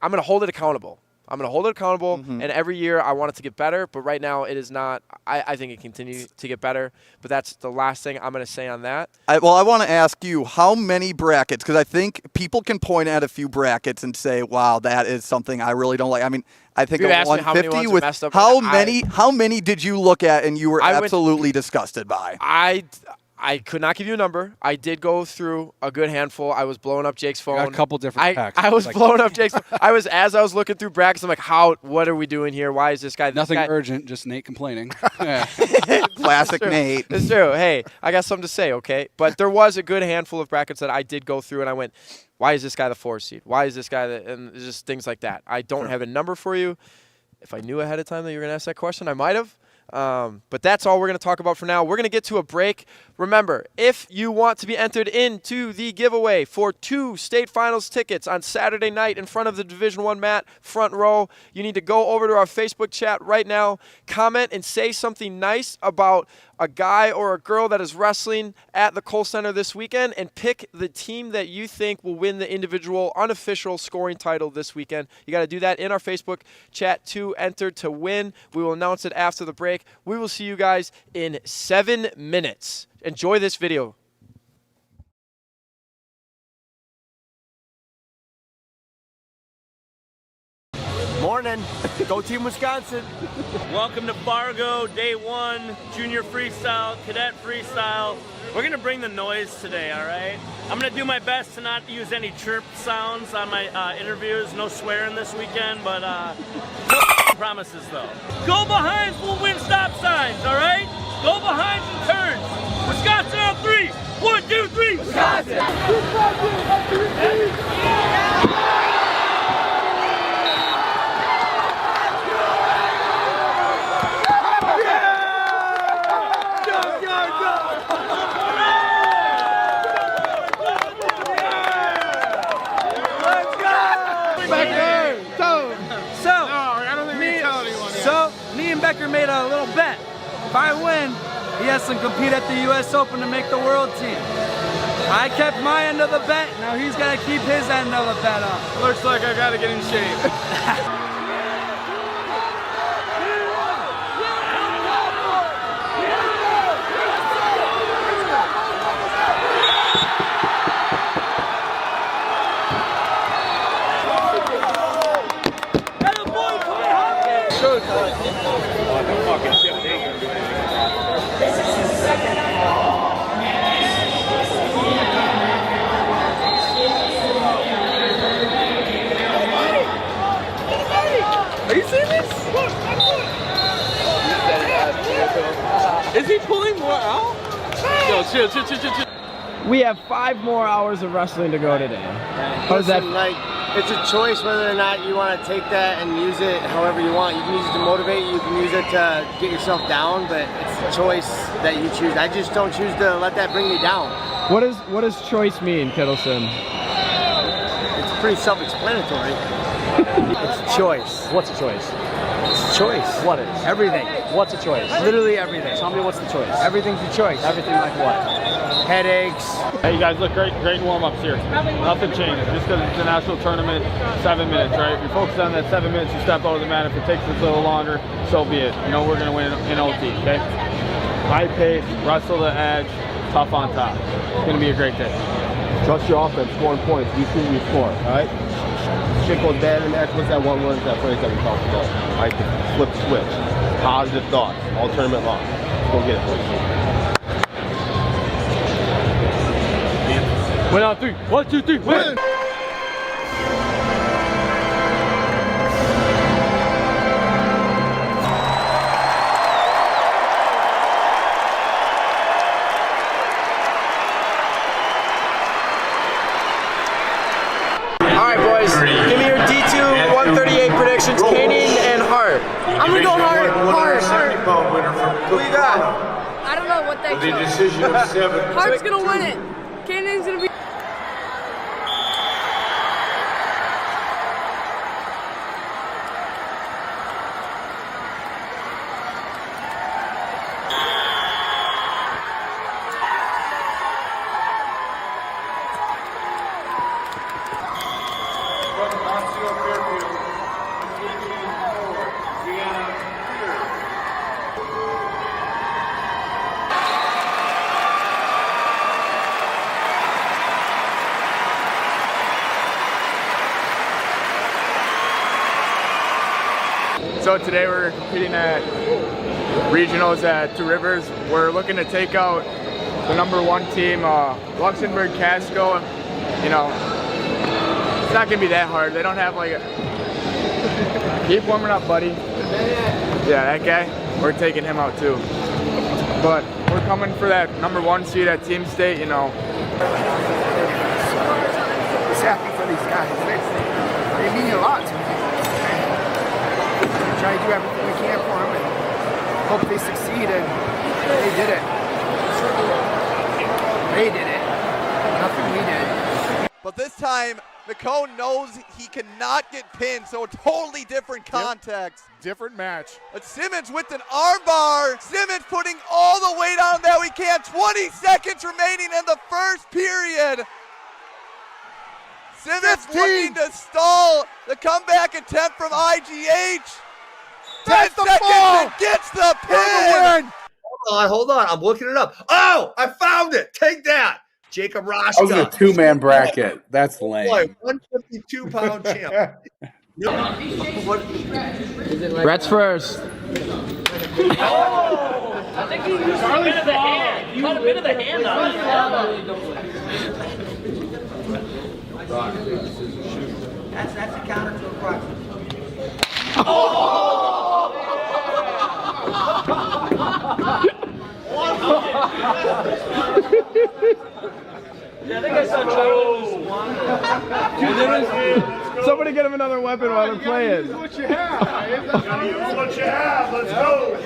I'm going to hold it accountable. And every year I want it to get better, but right now it is not. I think it continues to get better, but that's the last thing I'm going to say on that. I want to ask you, how many brackets, because I think people can point at a few brackets and say, wow, that is something I really don't like. I mean, I think You've a asked me how many 150 ones are with messed up. how many did you look at and you were absolutely disgusted by? I could not give you a number. I did go through a good handful. I was blowing up Jake's phone. Got a couple different packs. I was blowing up Jake's phone. As I was looking through brackets, I'm like, what are we doing here? Why is this guy? Nothing urgent, just Nate complaining. Classic Nate. It's true. Hey, I got something to say, okay? But there was a good handful of brackets that I did go through, and I went, why is this guy the 4 seed? Why is this guy and just things like that. I don't have a number for you. If I knew ahead of time that you were going to ask that question, I might have. But that's all we're going to talk about for now. We're going to get to a break. Remember, if you want to be entered into the giveaway for 2 state finals tickets on Saturday night in front of the Division I mat, front row, you need to go over to our Facebook chat right now, comment and say something nice about a guy or a girl that is wrestling at the Kohl Center this weekend, and pick the team that you think will win the individual unofficial scoring title this weekend. You got to do that in our Facebook chat to enter to win. We will announce it after the break. We will see you guys in 7 minutes. Enjoy this video. Morning. Go Team Wisconsin. Welcome to Fargo, day 1, junior freestyle, cadet freestyle. We're gonna bring the noise today, all right? I'm gonna do my best to not use any chirp sounds on my interviews. No swearing this weekend, but no promises though. Go behinds will win stop signs, all right? Go behinds and turns. Wisconsin on 3. 1, 2, 3. Wisconsin. Me and Becker made a little bet. If I win, he has to compete at the U.S. Open to make the world team. I kept my end of the bet. Now he's got to keep his end of the bet up. Looks like I got to get in shape. Is he pulling more out? Yo, chill. We have 5 more hours of wrestling to go today. How's that? Like, it's a choice whether or not you want to take that and use it however you want. You can use it to motivate, you can use it to get yourself down, but it's a choice that you choose. I just don't choose to let that bring me down. What does choice mean, Kittleson? It's pretty self-explanatory. It's choice. What's a choice? It's choice. What is? Everything. What's a choice? Literally everything. Tell me what's the choice? Everything's a choice. Everything like what? Headaches. Hey, you guys look great in warm-ups here. Nothing changes. Just because it's a national tournament, 7 minutes, right? If you focus on that 7 minutes, you step over the mat. If it takes us a little longer, so be it. You know we're going to win in OT, okay? High pace, wrestle the edge, tough on top. It's going to be a great day. Trust your offense, scoring points. You see you score, all right? Shit goes bad in there. What's that one word, that phrase that we talked about? Right? Flip the switch. Positive thoughts. All tournament long. Let's go get it. Win on 3. 1, 2, 3. Win! Give me your D2 138 predictions, Kaning and Hart. I'm gonna go Hart. Who you got? I don't know what they The decision of 7. Hart's gonna win it. Kaning's gonna be. So today we're competing at regionals at Two Rivers. We're looking to take out the #1 team, Luxembourg Casco. You know, it's not gonna be that hard. They don't have like a... Keep warming up, buddy. Yeah, that guy, we're taking him out too. But we're coming for that #1 seed at Team State, you know. Just happy for these guys. They mean a lot to me. We try to do everything we can for them and hope they succeed, and they did it. They did it. Nothing we did. But this time, McCone knows he cannot get pinned, so a totally different context. Different match. But Simmons with an armbar. Simmons putting all the weight on that we can. 20 seconds remaining in the first period. Simmons 15. looking to stall the comeback attempt from IGH. 10 the seconds ball. and gets the pin. Hold on. I'm looking it up. Oh, I found it. Take that. Jacob Roshka. I was in a 2-man bracket. That's lame. Boy, 152-pound champ. Brett's first. I think he used a bit of the hand. You caught a bit of the hand on it. That's a counter to a cross. Yeah, I think I saw Charlie lose one. Somebody get him another weapon while they're playing. Use what you have. Gotta use what you have. Let's go.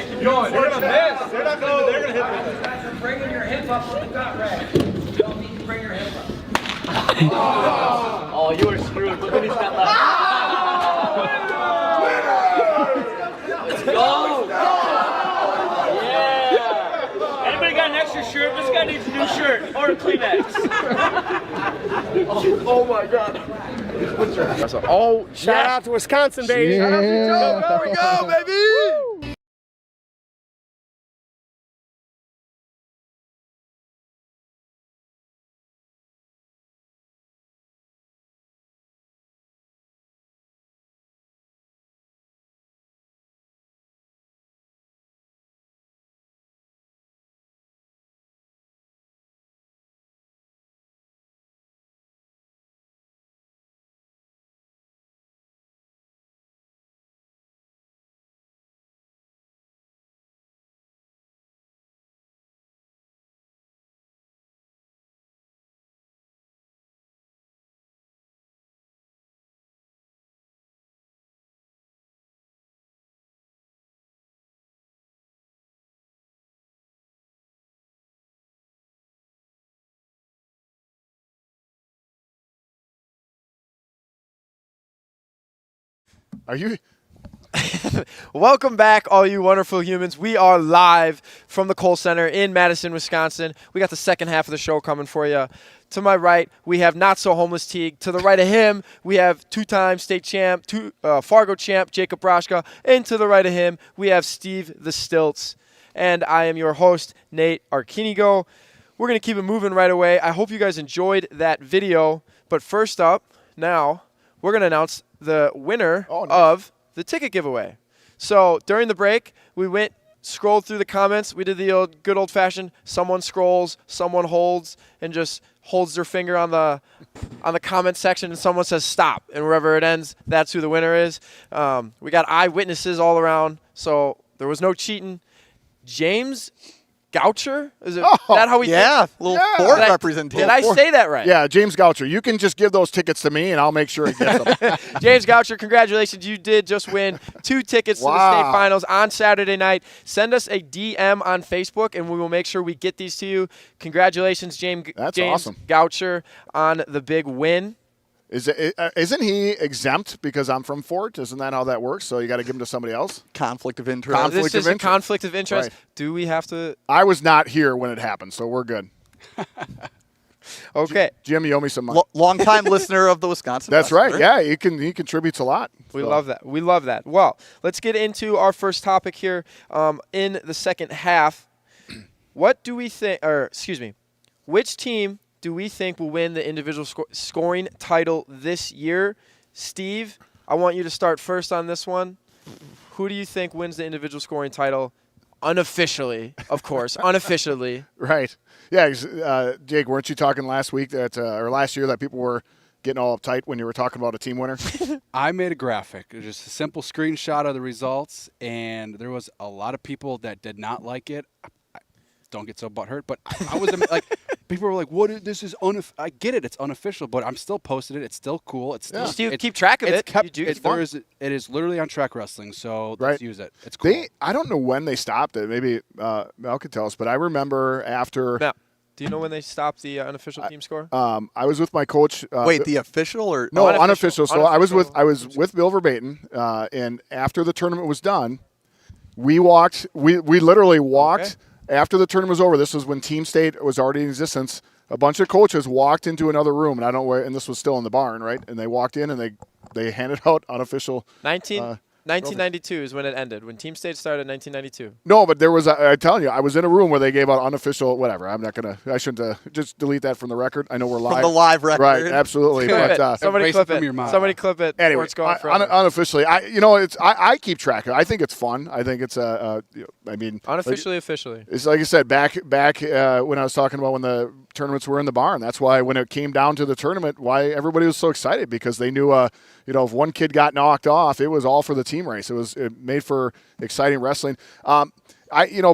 Keep going. They're gonna miss. They're gonna hit this. Bringing your hip up on the top rack. You don't need to bring your hip up. Oh, you were screwed. Look at he's got left. Let's go. Yeah. Anybody got an extra shirt? This guy needs a new shirt or a Kleenex. Oh my God. Oh, Shout out to Wisconsin, baby. Shout out to Joe. There we go, baby. Are you? Welcome back, all you wonderful humans. We are live from the Kohl Center in Madison, Wisconsin. We got the second half of the show coming for you. To my right, we have Not So Homeless Teague. To the right of him, we have two-time state champ, Fargo champ, Jacob Roshka. And to the right of him, we have Steve the Stilts. And I am your host, Nate Arkinigo. We're going to keep it moving right away. I hope you guys enjoyed that video. But first up, now, we're going to announce the winner of the ticket giveaway. So during the break, we scrolled through the comments. We did the good old-fashioned someone scrolls, someone holds, and just holds their finger on the comment section, and someone says stop. And wherever it ends, that's who the winner is. We got eyewitnesses all around, so there was no cheating. James Goucher? Is that how we Yeah, little Ford representation. Did I say that right? Yeah, James Goucher. You can just give those tickets to me, and I'll make sure he gets them. James Goucher, congratulations. You did just win 2 tickets to the state finals on Saturday night. Send us a DM on Facebook, and we will make sure we get these to you. Congratulations, James awesome. Goucher, on the big win. Isn't he exempt because I'm from Fort? Isn't that how that works? So you got to give him to somebody else? Conflict of interest. This is a conflict of interest. Right. Do we have to? I was not here when it happened, so we're good. Okay. Jim, you owe me some money. Long-time listener of the Wisconsin. That's right. Yeah, he contributes a lot. We love that. We love that. Well, let's get into our first topic here in the second half. What do we think, which team do we think will win the individual scoring title this year? Steve, I want you to start first on this one. who do you think wins the individual scoring title? Unofficially, of course, unofficially. Right. Yeah, Jake, weren't you talking last week or last year that people were getting all uptight when you were talking about a team winner? I made a graphic. It was just a simple screenshot of the results, and there was a lot of people that did not like it. Don't get so butthurt, but I was like, people were like, "What? This is I get it. It's unofficial, but I'm still posting it. It's still cool. It's still Still keep track of it. It is literally on Track Wrestling, so let's use it. It's cool. I don't know when they stopped it. Maybe Mel could tell us, but I remember after. Mel, do you know when they stopped the unofficial team score? I was with my coach. Wait, the official or no unofficial? So I was with Bill Verbaten, and after the tournament was done, we walked. We literally walked. Okay. After the tournament was over, this was when Team State was already in existence. A bunch of coaches walked into another room, and and this was still in the barn, right? And they walked in and they handed out unofficial. 1992 is when it ended. When Team State started, 1992. No, but there was. I'm telling you, I was in a room where they gave out unofficial. Whatever. I'm not gonna. I shouldn't just delete that from the record. I know we're live. From the live record. Right. Absolutely. But somebody clip it. Somebody clip it. Anyway, it's going unofficially, I keep track of it. I think it's fun. I think it's unofficially, officially. It's like I said back when I was talking about when the tournaments were in the barn. That's why when it came down to the tournament, why everybody was so excited, because they knew, if one kid got knocked off, it was all for the team race. It made for exciting wrestling. A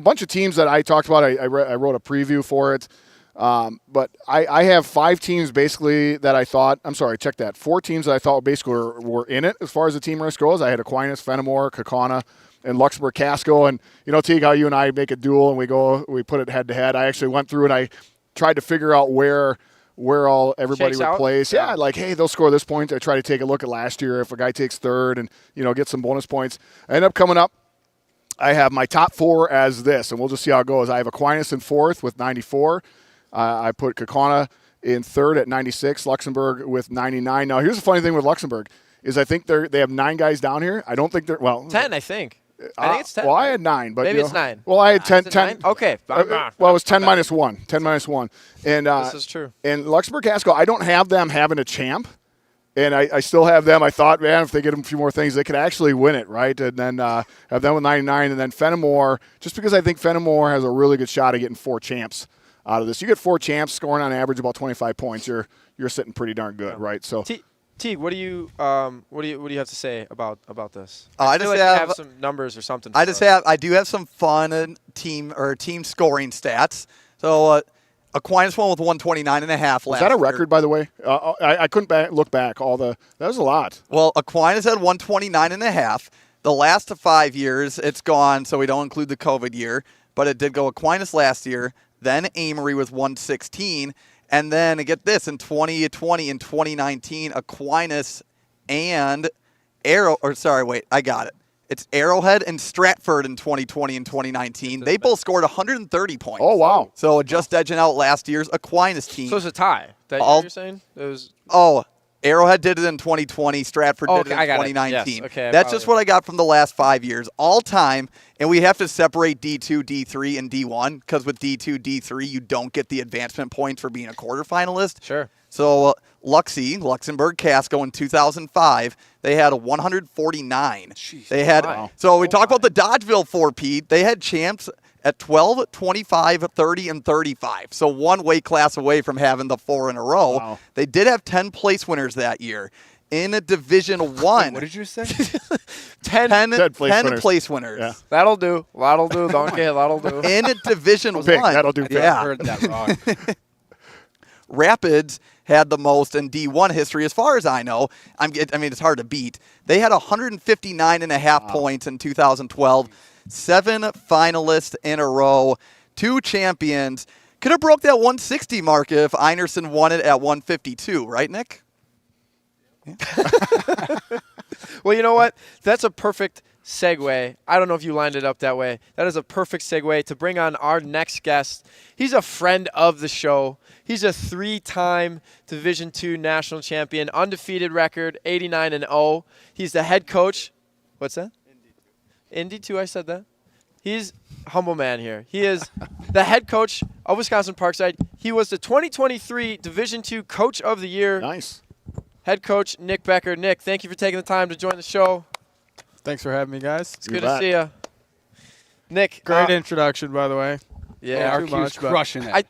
bunch of teams that I talked about, I wrote a preview for it. But I have 5 teams basically that I thought, 4 teams that I thought basically were in it as far as the team race goes. I had Aquinas, Fenimore, Kaukauna, and Luxembourg Casco. And, Teague, how you and I make a duel and we put it head to head. I actually went through and I tried to figure out where everybody would place. Yeah, like, hey, they'll score this point. I try to take a look at last year if a guy takes third and, get some bonus points. I end up coming up. I have my top 4 as this, and we'll just see how it goes. I have Aquinas in 4th with 94. I put Kaukauna in 3rd at 96. Luxembourg with 99. Now, here's the funny thing with Luxembourg is I think they have 9 guys down here. I don't think 10, I think. I think it's 10. Well, I had 9, but maybe it's 9. Well, I had 10. Okay. It was 10 minus 1. 10 minus 1. And this is true. And Luxembourg Casco, I don't have them having a champ. And I still have them. I thought, man, if they get them a few more things, they could actually win it, right? And then have them with 99. And then Fenimore, just because I think Fenimore has a really good shot of getting 4 champs out of this. You get 4 champs scoring on average about 25 points. You're sitting pretty darn good, right? So. Teague, what do you have to say about this? I feel just like you have some numbers or something. I do have some fun team scoring stats. So Aquinas won with 129.5 last year. Is that a record, by the way? I couldn't look back. That was a lot. Well, Aquinas had 129.5. The last 5 years, it's gone, so we don't include the COVID year. But it did go Aquinas last year. Then Amory was 116. And then, get this, in 2020 and 2019, Aquinas and I got it. It's Arrowhead and Stratford in 2020 and 2019. They both scored 130 points. Oh, wow. So just edging out last year's Aquinas team. So it's a tie. You're saying? Arrowhead did it in 2020. Stratford did it in 2019. Yes. Okay, that's just what I got from the last 5 years. All time, and we have to separate D2, D3, and D1, because with D2, D3, you don't get the advancement points for being a quarterfinalist. Sure. So Luxembourg Casco in 2005, they had a 149. Jeez, they had. wow. So we talk about the Dodgeville 4P. They had champs at 12, 25, 30, and 35. So one weight class away from having the 4 in a row. Wow. They did have 10 place winners that year. In a Division 1. What did you say? 10 place winners. Yeah. That'll do. That'll do. That'll do. In a Division 1. That'll do. Yeah. I heard that wrong. Rapids had the most in D1 history, as far as I know. It's hard to beat. They had 159.5 points in 2012. 7 finalists in a row. 2 champions. Could have broke that 160 mark if Einerson won it at 152, right, Nick? Yeah. Well, you know what? That's a perfect segue. I don't know if you lined it up that way. That is a perfect segue to bring on our next guest. He's a friend of the show. He's a 3-time Division II national champion, undefeated record, 89-0. He's the head coach. What's that? Indy 2, I said that. He's a humble man here. He is the head coach of Wisconsin Parkside. He was the 2023 Division II Coach of the Year. Nice. Head coach Nick Becker. Nick, thank you for taking the time to join the show. Thanks for having me, guys. It's good to see you. Nick. Great introduction, by the way. Yeah, RQ's crushing it.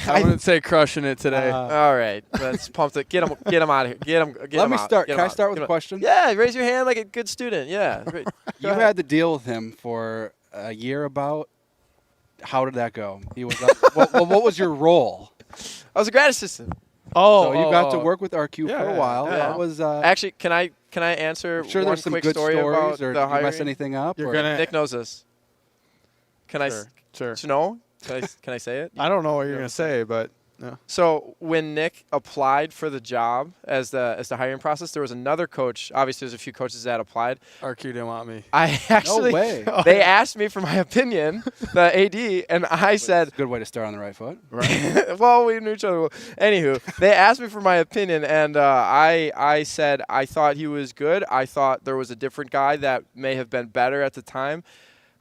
I wouldn't say crushing it today. All right, let's pump it. Get him out of here. Get him. Let me out. start. Get him Can I out. start with Get a him out. question? Yeah, raise your hand like a good student. Yeah. Great. You had to deal with him for a year about. How did that go? He was. What was your role? I was a grad assistant. So you got to work with RQ for a while. Yeah. That was actually. Can I answer I'm sure one there's some quick good story stories, about or the did you mess hiring? anything up? You're or- gonna- Nick knows this. Can I? Sure. No. Can I say it? I don't know what you're gonna say, but yeah. So when Nick applied for the job as the hiring process, there was another coach. Obviously, there's a few coaches that applied. RQ didn't want me. I actually, way. they asked me for my opinion, the AD, and I said, Good way to start on the right foot. well, we knew each other well. Anywho, they asked me for my opinion, and I said I thought he was good. I thought there was a different guy that may have been better at the time.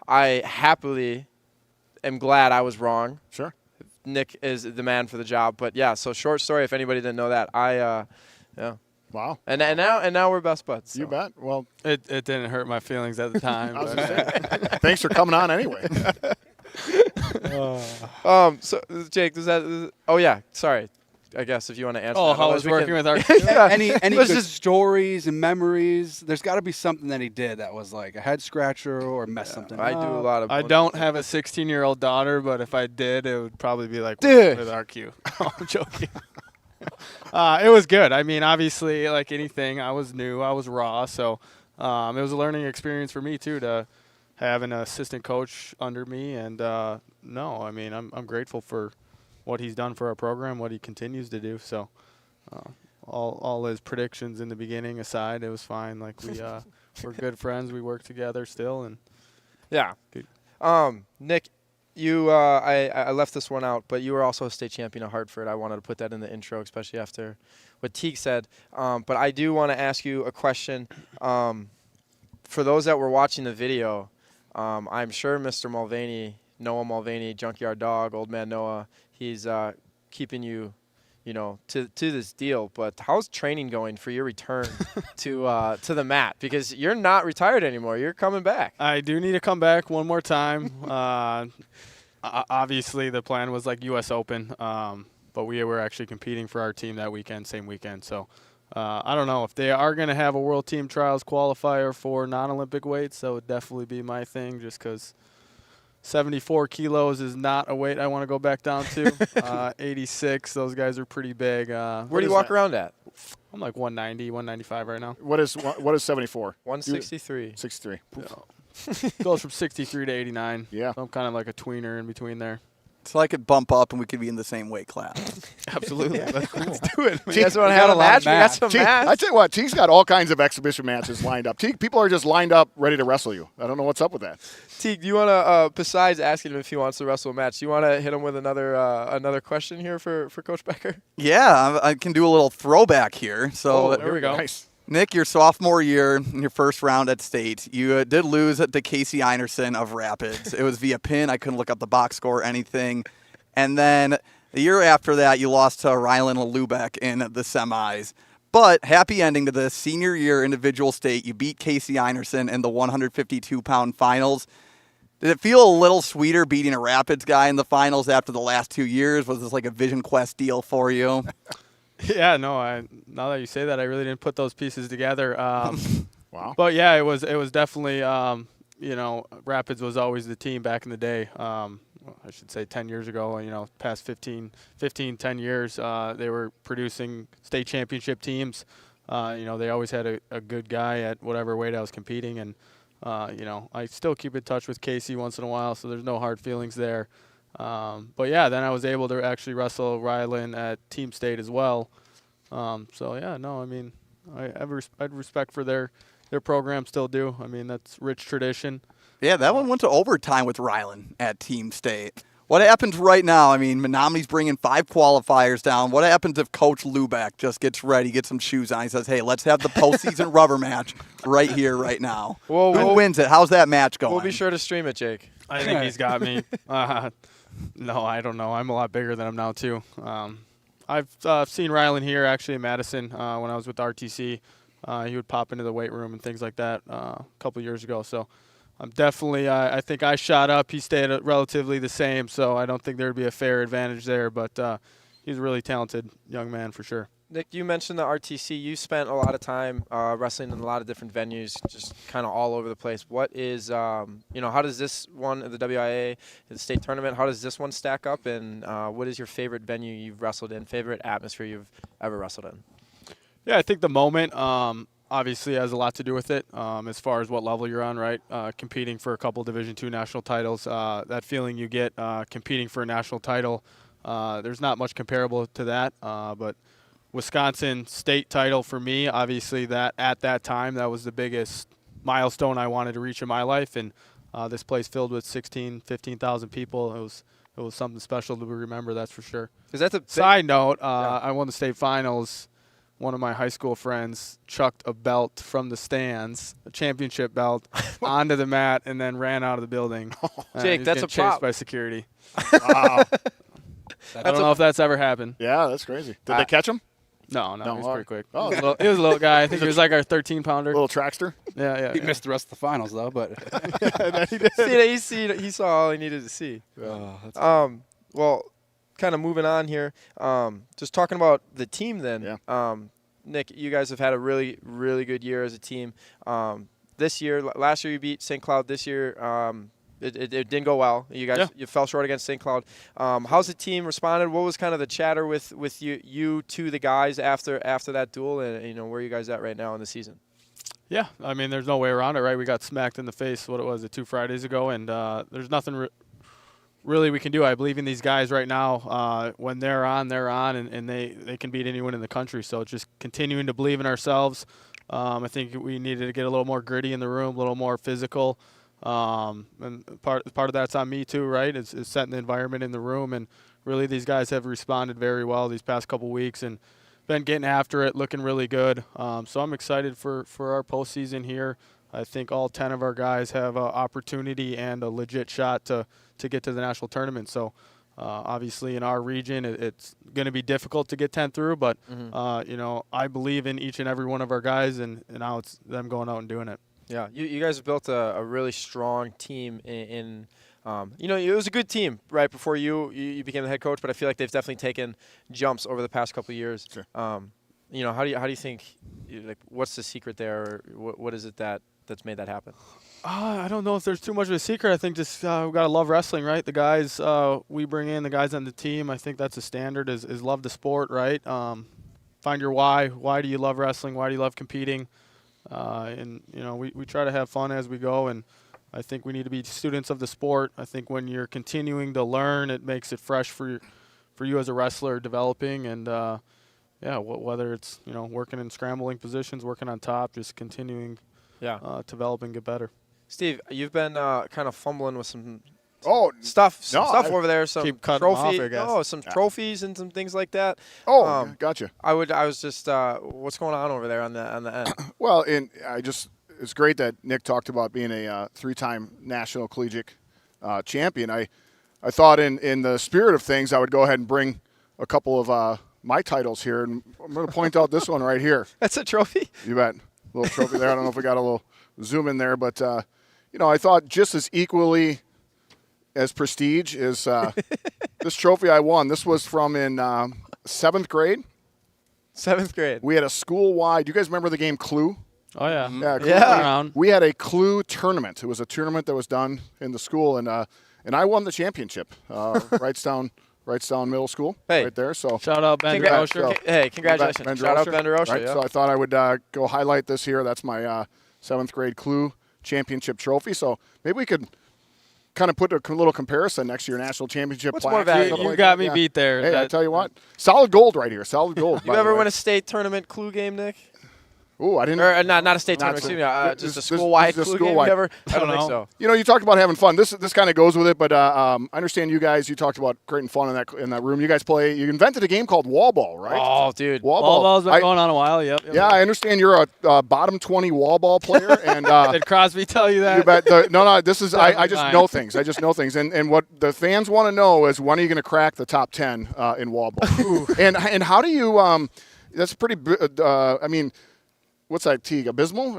I happily am glad I was wrong. Sure. Nick is the man for the job. But yeah, so short story. If anybody didn't know that, yeah. Wow. And now we're best buds. So. You bet. Well, It didn't hurt my feelings at the time. I was but- gonna say, thanks for coming on anyway. So Jake, does that? Oh yeah, sorry. I guess if you want to answer. Oh, that. how Otherwise was working we with can- RQ? Yeah. Any Let's good just- stories and memories? There's got to be something that he did that was like a head scratcher or messed something I up. do a lot of. I don't have a 16-year-old daughter, but if I did, it would probably be like Dude. with RQ. I'm joking. It was good. I mean, obviously, like anything, I was new, I was raw, so it was a learning experience for me too to have an assistant coach under me. And no, I mean, I'm grateful for what he's done for our program, what he continues to do. So all his predictions in the beginning aside, it was fine. Like we're good friends. We work together still, and Yeah. Good. Nick, you I left this one out, but you were also a state champion at Hartford. I wanted to put that in the intro, especially after what Teague said. But I do want to ask you a question. For those that were watching the video, I'm sure Mr. Mulvaney, Noah Mulvaney, Junkyard Dog, Old Man Noah, he's keeping you, to this deal. But how's training going for your return to the mat? Because you're not retired anymore. You're coming back. I do need to come back one more time. Obviously, the plan was like U.S. Open, but we were actually competing for our team that weekend, same weekend. So I don't know if they are going to have a World Team Trials qualifier for non-Olympic weights. That would definitely be my thing, just because 74 kilos is not a weight I want to go back down to. 86, those guys are pretty big. Where do you walk around at? I'm like 190, 195 right now. What is 74? 163. 63. Goes from 63 to 89. Yeah. So I'm kind of like a tweener in between there. So I could bump up and we could be in the same weight class. Absolutely. That's cool. Let's do it. Teague, You guys want to have a match? We got some Teague, match. I tell you what, Teague's got all kinds of exhibition matches lined up. Teague, people are just lined up, ready to wrestle you. I don't know what's up with that. Teague, do you want to, besides asking him if he wants to wrestle a match, do you want to hit him with another question here for Coach Becker? Yeah, I can do a little throwback here. So there we go. Nice. Nick, your sophomore year in your first round at state, you did lose to Casey Einerson of Rapids. It was via pin. I couldn't look up the box score or anything. And then the year after that, you lost to Rylan Lubeck in the semis. But happy ending to the senior year individual state. You beat Casey Einerson in the 152-pound finals. Did it feel a little sweeter beating a Rapids guy in the finals after the last 2 years? Was this like a Vision Quest deal for you? Yeah, no. Now that you say that, I really didn't put those pieces together. Wow. But yeah, it was definitely Rapids was always the team back in the day. I should say 10 years ago. Past 10 years, they were producing state championship teams. They always had a good guy at whatever weight I was competing, and I still keep in touch with Casey once in a while, so there's no hard feelings there. But yeah, then I was able to actually wrestle Rylan at team state as well. So yeah, no, I mean, I have respect for their program, still do. I mean, that's rich tradition. Yeah, that one went to overtime with Rylan at team state. What happens right now? I mean, Menominey's bringing 5 qualifiers down. What happens if Coach Lubeck just gets ready, gets some shoes on, he says, hey, let's have the postseason rubber match right here, right now? Who wins it? How's that match going? We'll be sure to stream it, Jake. I think he's got me. No, I don't know. I'm a lot bigger than him now, too. I've seen Rylan here, actually, in Madison when I was with RTC. he would pop into the weight room and things like that a couple years ago. So I'm definitely, I think I shot up. He stayed relatively the same, so I don't think there would be a fair advantage there. But he's a really talented young man for sure. Nick, you mentioned the RTC. You spent a lot of time wrestling in a lot of different venues, just kind of all over the place. What is, how does this one, the WIAA, the state tournament, how does this one stack up? And what is your favorite venue you've wrestled in, favorite atmosphere you've ever wrestled in? Yeah, I think the moment obviously has a lot to do with it as far as what level you're on, right? Competing for a couple Division II national titles, that feeling you get competing for a national title, there's not much comparable to that, but Wisconsin state title for me, obviously that at that time, that was the biggest milestone I wanted to reach in my life. And this place filled with 15,000 people. It was something special to remember, that's for sure. Is that the side note? I won the state finals. One of my high school friends chucked a belt from the stands, a championship belt, onto the mat, and then ran out of the building. Jake, that's a chased prop. by security. Wow. I don't know if that's ever happened. Yeah, that's crazy. Did they catch him? No, he was pretty quick. Oh. He was a little guy. I think he was like our 13-pounder. Little trackster? Yeah. He missed the rest of the finals, though, but he saw all he needed to see. Well, kind of moving on here. Just talking about the team then. Yeah. Nick, you guys have had a really, really good year as a team. This year, last year you beat St. Cloud. This year, it didn't go well. You guys you fell short against St. Cloud. How's the team responded? What was kind of the chatter with you to the guys after that duel, and where are you guys at right now in the season? Yeah, I mean, there's no way around it, right? We got smacked in the face, 2 Fridays ago, and there's nothing really we can do. I believe in these guys right now. When they're on, and they can beat anyone in the country. So just continuing to believe in ourselves. I think we needed to get a little more gritty in the room, a little more physical. And part of that's on me too, right? Is setting the environment in the room, and really these guys have responded very well these past couple weeks and been getting after it, looking really good. So I'm excited for our postseason here. I think all 10 of our guys have an opportunity and a legit shot to get to the national tournament. So obviously in our region it's going to be difficult to get 10 through, but I believe in each and every one of our guys, and now it's them going out and doing it. Yeah, you guys have built a really strong team in it was a good team right before you became the head coach, but I feel like they've definitely taken jumps over the past couple of years. Sure. How do you think, what's the secret there, or what is it that's made that happen? I don't know if there's too much of a secret. I think just we got to love wrestling, right? The guys we bring in, the guys on the team, I think that's a standard, is love the sport, right? Find your why. Why do you love wrestling? Why do you love competing? We try to have fun as we go, and I think we need to be students of the sport. I think when you're continuing to learn, it makes it fresh for you as a wrestler developing, and whether it's working in scrambling positions, working on top, just continuing develop and get better. Steve, you've been kind of fumbling with some stuff over there, some keep cutting off, I guess. Some trophies and some things like that. Gotcha. I was just what's going on over there on the end? Well, it's great that Nick talked about being a 3-time national collegiate champion. I thought in the spirit of things, I would go ahead and bring a couple of my titles here, and I'm going to point out this one right here. That's a trophy? You bet. Little trophy there. I don't know if we got a little zoom in there, but I thought just as equally as prestige is this trophy I won. This was from in 7th grade. 7th grade. We had a school-wide. You guys remember the game Clue? Oh yeah. Yeah. We had a Clue tournament. It was a tournament that was done in the school, and I won the championship. Wrightstown Middle School, right there. So shout out Ben DeRocher. Hey, congratulations! Shout out Ben DeRocher. Right? Yeah. So I thought I would go highlight this here. That's my 7th grade Clue championship trophy. So maybe we could kind of put a little comparison next to your national championship. What's more valuable? You got me beat there. Hey, I tell you what, solid gold right here. Solid gold. You ever win a state tournament Clue game, Nick? Ooh, I didn't. Or not a state tournament. Excuse me. Just a school-wide Clue game. Never. I don't think so. You talked about having fun. This kind of goes with it, but I understand you guys. You talked about creating fun in that room. You guys play. You invented a game called wall ball, right? Oh, dude, wall ball's been going on a while. Yep. Yeah, I understand you're a bottom 20 wall ball player, and did Crosby tell you that? You bet. No. This is I just know things. I just know things, and what the fans want to know is when are you going to crack the top 10 in wall ball? and how do you? That's pretty. I mean. what's that, Teague? Abysmal?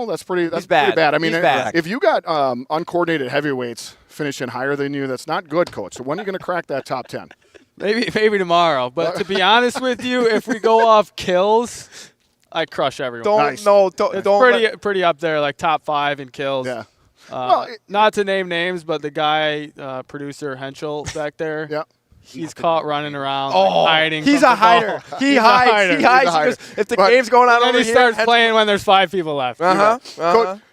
That's pretty bad. pretty bad. I mean, He's bad. if you got uncoordinated heavyweights finishing higher than you, that's not good, Coach. So when are you going to crack that top 10? Maybe tomorrow. But to be honest with you, if we go off kills, I crush everyone. It's pretty up there, like top 5 in kills. Yeah. Not to name names, but the guy, producer Henschel back there. Yeah. He's caught running around, hiding. He's from a the ball. hider. He hides. He hides. If the game's going on And over then he here, starts playing when there's 5 people left.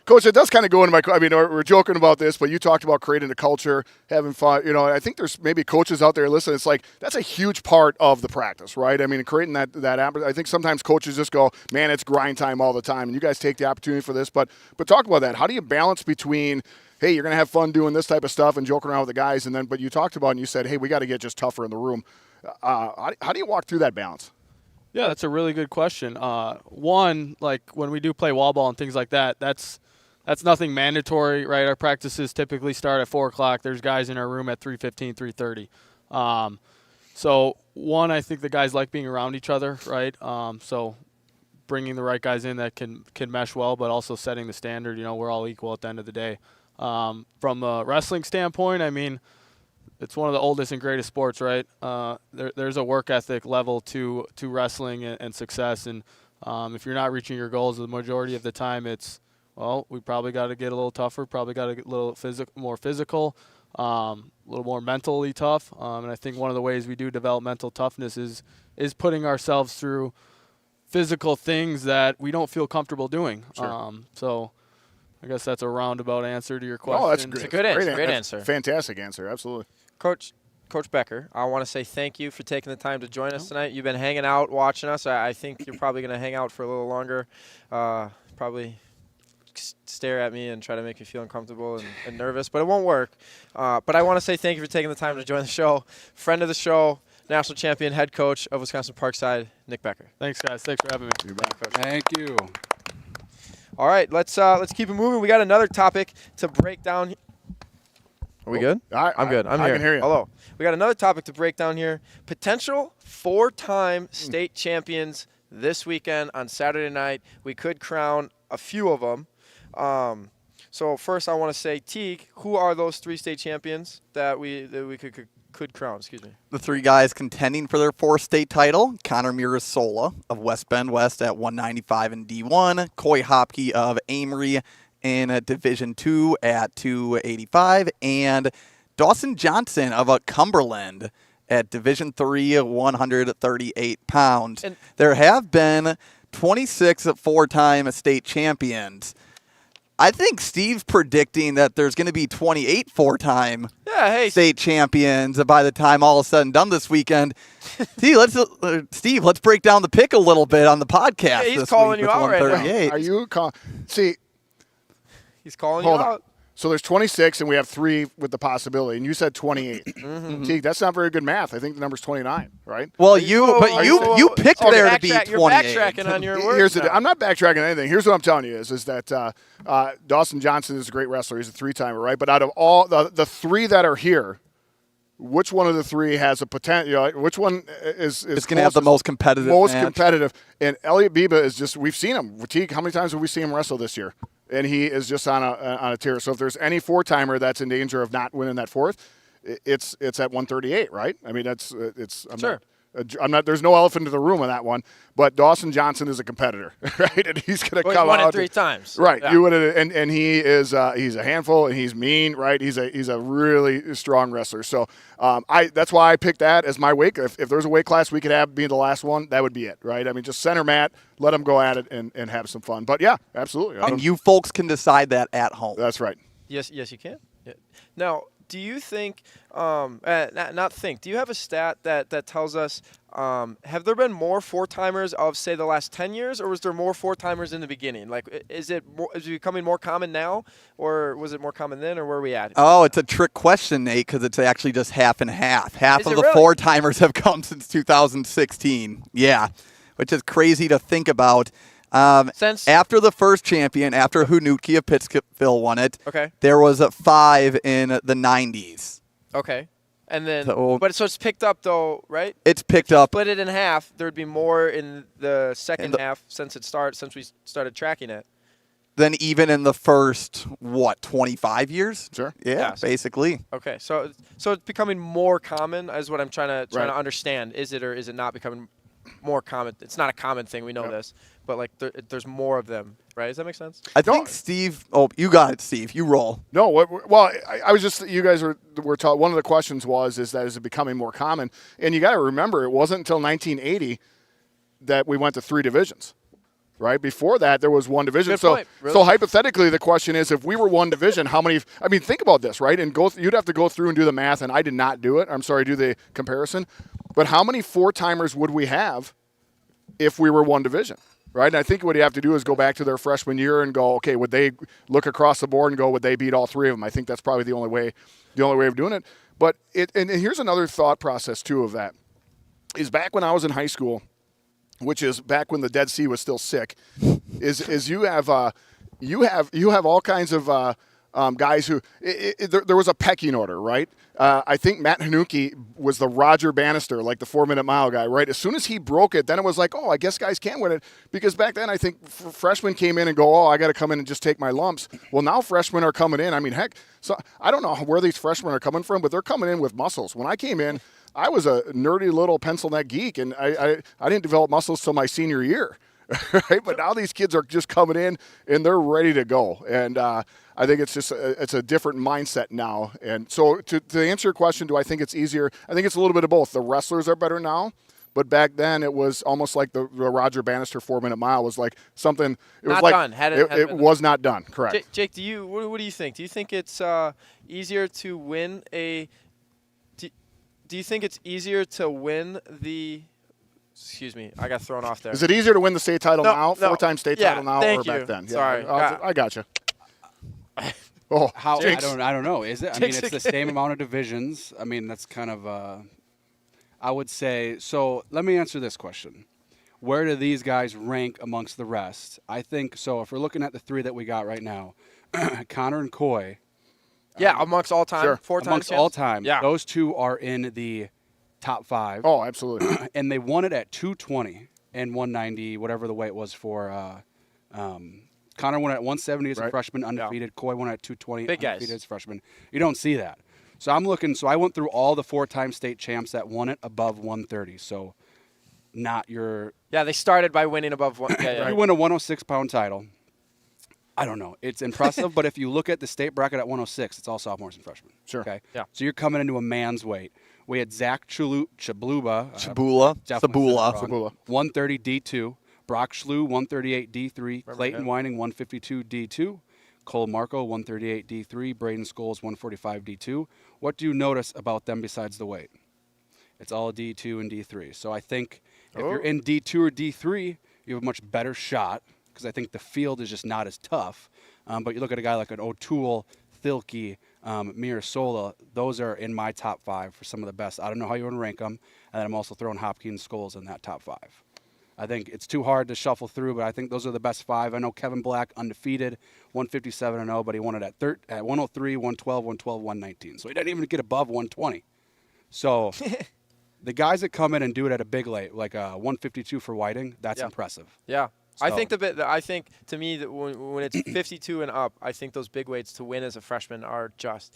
Coach, it does kind of go into my – I mean, we're joking about this, but you talked about creating a culture, having fun. You know, I think there's maybe coaches out there listening. It's like that's a huge part of the practice, right? I mean, creating that I think sometimes coaches just go, man, it's grind time all the time, and you guys take the opportunity for this. But talk about that. How do you balance between – hey, you're going to have fun doing this type of stuff and joking around with the guys, and then but you talked about and you said, hey, we got to get just tougher in the room. How do you walk through that balance? Yeah, that's a really good question. One, like when we do play wall ball and things like that, that's nothing mandatory, right? Our practices typically start at 4 o'clock. There's guys in our room at 3:15, 3:30. So one, I think the guys like being around each other, right? So bringing the right guys in that can mesh well, but also setting the standard. You know, we're all equal at the end of the day. From a wrestling standpoint, I mean, it's one of the oldest and greatest sports, right? There's a work ethic level to wrestling and success, and if you're not reaching your goals, the majority of the time it's, well, we probably got to get a little tougher, probably got to get a little more physical, a little more mentally tough, and I think one of the ways we do develop mental toughness is putting ourselves through physical things that we don't feel comfortable doing. Sure. So I guess that's a roundabout answer to your question. Oh, that's great. It's a good answer. Great answer. Fantastic answer. Absolutely. Coach Becker, I want to say thank you for taking the time to join us tonight. You've been hanging out, watching us. I think you're probably going to hang out for a little longer. Probably stare at me and try to make me feel uncomfortable and nervous, but it won't work. But I want to say thank you for taking the time to join the show. Friend of the show, national champion, head coach of Wisconsin Parkside, Nick Becker. Thanks, guys. Thanks for having me. Thank you. All right, let's keep it moving. We got another topic to break down. Are we good? I'm good. I'm here. I can hear you. Hello. We got another topic to break down here. Potential 4-time state champions this weekend on Saturday night. We could crown a few of them. So first, I want to say, Teague, who are those 3 state champions that we could crown? Excuse me. The 3 guys contending for their 4th state title: Connor Mirasola of West Bend West at 195 in D1, Coy Hopke of Amory in Division II at 285, and Dawson Johnson of Cumberland at Division III at 138 pounds. And there have been 26 4-time state champions. I think Steve's predicting that there's going to be 28 4-time state champions by the time all is said and done this weekend. Steve, let's break down the pick a little bit on the podcast. Yeah, he's this calling week you out right now. Are you see? He's calling hold you on. out. So there's 26, and we have 3 with the possibility, and you said 28. Teague, that's not very good math. I think the number's 29, right? Well, you picked there to be 28. You're backtracking on your words. I'm not backtracking on anything. Here's what I'm telling you is that Dawson Johnson is a great wrestler. He's a 3-timer, right? But out of all the 3 that are here, which one of the 3 has a potential? Which one is going to have the most competitive? Competitive. And Elliot Biba is just. We've seen him. Teague, how many times have we seen him wrestle this year? And he is just on a tear. So if there's any 4-timer that's in danger of not winning that 4th, it's at 138, right? I mean, Sure. I'm not. There's no elephant in the room on that one. But Dawson Johnson is a competitor, right? And he's going to come out. He's won it 3 times, right? Yeah. You would, and he is. He's a handful, and he's mean, right? He's a really strong wrestler. So that's why I picked that as my weight. If there's a weight class we could have being the last one, that would be it, right? I mean, just center mat, let them go at it and have some fun. But yeah, absolutely. And you folks can decide that at home. That's right. Yes, you can. Yeah. Now, do you think? Do you have a stat that tells us? Have there been more 4-timers of, say, the last 10 years, or was there more 4-timers in the beginning? Like, is it becoming more common now, or was it more common then, or where are we at? Oh, it's a trick question, Nate, because it's actually just half and half. Half of the really? 4-timers have come since 2016. Yeah, which is crazy to think about. Since after the first champion, after Hunutke of Pittsville won it, okay, there was 5 in the 90s. Okay. And then, So- but so it's picked up though, right? It's picked up. Split it in half. There would be more in the second half since we started tracking it. Then even in the first 25 years? Sure. Yeah, Yes. basically. Okay, so it's becoming more common, is what I'm trying to Right. understand. Is it or is it not becoming more common? It's not a common thing. We know this, but like there's more of them, right? Does that make sense? I think Steve. Oh, you got it, Steve. You roll. No, I was just, you guys were taught, one of the questions is it becoming more common? And you got to remember, it wasn't until 1980 that we went to 3 divisions, right? Before that, there was 1 division. Good so, point. Really? so hypothetically, the question is, if we were 1 division, how many? I mean, think about this, right? And you'd have to go through and do the math, and I did not do it. I'm sorry, do the comparison. But how many 4-timers would we have if we were 1 division? Right, and I think what you have to do is go back to their freshman year and go, okay, would they look across the board and go, would they beat all 3 of them? I think that's probably the only way of doing it. But and here's another thought process too of that is back when I was in high school, which is back when the Dead Sea was still sick, is you have all kinds of guys who there was a pecking order, right? I think Matt Hanuki was the Roger Bannister, like the 4-minute mile guy, right? As soon as he broke it, then it was like, oh, I guess guys can win it. Because back then, I think freshmen came in and go, oh, I got to come in and just take my lumps. Well, now freshmen are coming in. I mean, heck, so I don't know where these freshmen are coming from, but they're coming in with muscles. When I came in, I was a nerdy little pencil neck geek, and I didn't develop muscles till my senior year. Right? But now these kids are just coming in and they're ready to go. And I think it's just it's a different mindset now. And so to answer your question, do I think it's easier? I think it's a little bit of both. The wrestlers are better now, but back then it was almost like the Roger Bannister 4-minute mile was like something. It was Not like done. It was not done. Correct. Jake, what do you think? Do you think it's easier to win a? Do you think it's easier to win the? Excuse me, I got thrown off there. Is it easier to win the state title now, no. 4-time state title now, or back then? Sorry, I got you. How I Jinx. don't know. Is it? I mean, it's the same amount of divisions. I mean, that's kind of. I would say so. Let me answer this question: where do these guys rank amongst the rest? I think so. If we're looking at the 3 that we got right now, Connor and Coy. Yeah, amongst all time, Sure. 4 times. Amongst all time, Yeah. those 2 are in the top 5. Oh, absolutely. And they won it at 220 and 190, whatever the weight was for. Connor won at 170 as a freshman, undefeated. Yeah. Coy won at 220, Big undefeated guys. as a freshman. You don't see that. So I'm looking. So I went through all the 4-time state champs that won it above 130. So not your. Yeah, they started by winning above 1. Yeah. You win a 106-pound title. I don't know. It's impressive, but if you look at the state bracket at 106, it's all sophomores and freshmen. Sure. Okay. Yeah. So you're coming into a man's weight. We had Zach Chabula, 130 D2. Brock Schlew, 138 D3. Clayton Whining, 152 D2. Cole Marco, 138 D3. Braden Scholes, 145 D2. What do you notice about them besides the weight? It's all D2 and D3. So I think if you're in D2 or D3, you have a much better shot because I think the field is just not as tough. But you look at a guy like an O'Toole, Thilke, Mirasola, those are in my top 5 for some of the best. I don't know how you want to rank them. And then I'm also throwing Hopkins, Scholes in that top 5. I think it's too hard to shuffle through, but I think those are the best 5. I know Kevin Black, undefeated, 157-0, but he won it at 103, 112, 112, 119. So he didn't even get above 120. So the guys that come in and do it at a big weight, like 152 for Whiting, that's impressive. Yeah. So. I think to me that when it's 52 and up, I think those big weights to win as a freshman are just.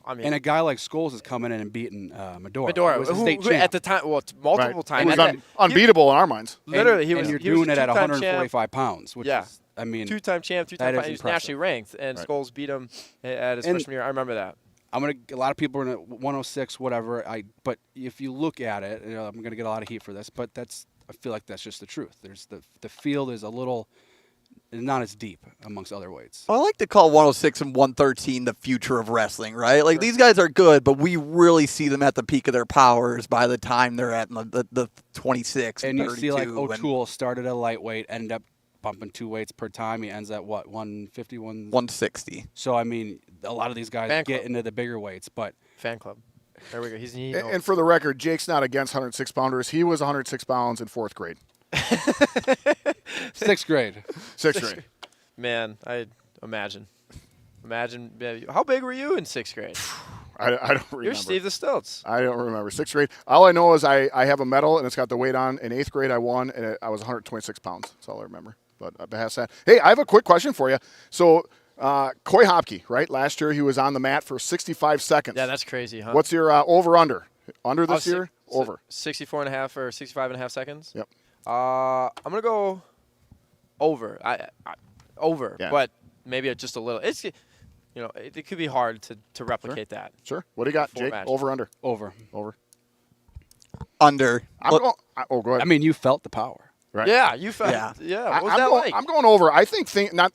I mean, and a guy like Scholes is coming in and beating Medora. Medora, who was a who state champ. at the time, multiple times. He was unbeatable in our minds. Literally, and you're doing it at 145 pounds, which is, I mean, 2-time champ, 2-time that is he was impressive. nationally ranked, and Scholes beat him at his freshman year. I remember that. A lot of people are in at 106, whatever. But if you look at it, I'm gonna get a lot of heat for this, but I feel like that's just the truth. There's the field is a little. Not as deep amongst other weights. Well, I like to call 106 and 113 the future of wrestling, right? Like, these guys are good, but we really see them at the peak of their powers by the time they're at the 26 and 32. You see, like, O'Toole started at lightweight, ended up bumping 2 weights per time. He ends at, what, 150? 160. So, I mean, a lot of these guys get into the bigger weights. But Fan club. There we go. And for the record, Jake's not against 106-pounders. He was 106 pounds in 4th grade. 6th grade. 6th grade. Man, I imagine. How big were you in 6th grade? I don't remember. You're Steve the Stilts. I don't remember. 6th grade. All I know is I have a medal, and it's got the weight on. In 8th grade, I won, and I was 126 pounds. That's all I remember. But past that. Hey, I have a quick question for you. So, Coy Hopke, right? Last year, he was on the mat for 65 seconds. Yeah, that's crazy, huh? What's your over-under? Under this year? Over. 64.5 or 65.5 seconds? Yep. I'm going to go over. Over, Yeah. but maybe just a little. It's, it could be hard to replicate that. Sure. What do you got, Full Jake? match. Over, under? Over. Under. Go ahead. I mean, you felt the power. Right. Yeah, you felt. Yeah. What was that like? I'm going over. I think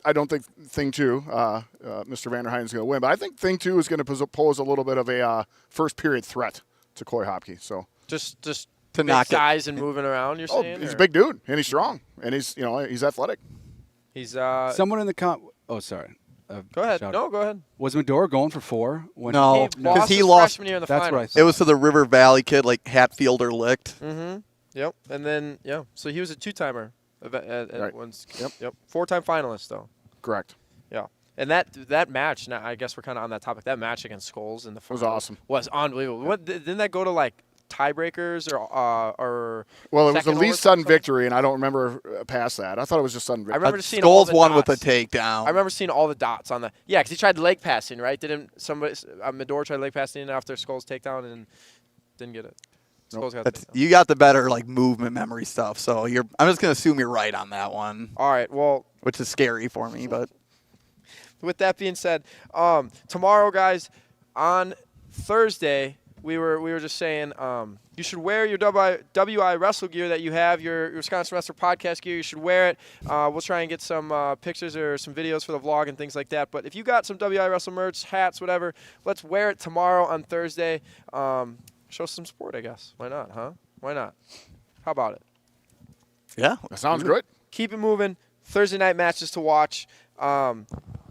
I don't think Thing 2, Mr. Vanderheiden is going to win, but I think Thing 2 is going to pose a little bit of a first period threat to Coy Hopke. So just to big knock it. size and moving around. You're saying? he's or- a big dude and he's strong and he's athletic. He's Someone in the oh, sorry. Go ahead. Shout No, out. go ahead. Was Medora going for 4? When No, He because lost he his lost. freshman year in the That's finals. what I said. It was to the River Valley kid, like Hatfield or Licht. Mm-hmm. Yep. And then so he was a 2-timer at Right. once. Yep. 4-time finalist though. Correct. Yeah. And that match. Now I guess we're kind of on that topic. That match against Scholes in the was finals awesome. Was unbelievable. What didn't that go to like tiebreakers or? Well, it was second the least overtime? sudden victory, and I don't remember past that. I thought it was just sudden I victory. remember seeing all Scholes the won with a dots. takedown. I remember seeing all the dots on the because he tried leg passing, right? Didn't somebody Medora tried leg passing after Scholes takedown and didn't get it. Scholes got the takedown. You got the better like movement memory stuff, so I'm just gonna assume you're right on that one. All right. Well, which is scary for me, but with that being said, tomorrow, guys, on Thursday, we were just saying you should wear your WI Wrestle gear that you have, your Wisconsin Wrestler podcast gear. You should wear it. We'll try and get some pictures or some videos for the vlog and things like that. But if you got some WI Wrestle merch, hats, whatever, let's wear it tomorrow on Thursday. Show some support, I guess. Why not, huh? Why not? How about it? Yeah, that sounds good. Keep it moving. Thursday night matches to watch.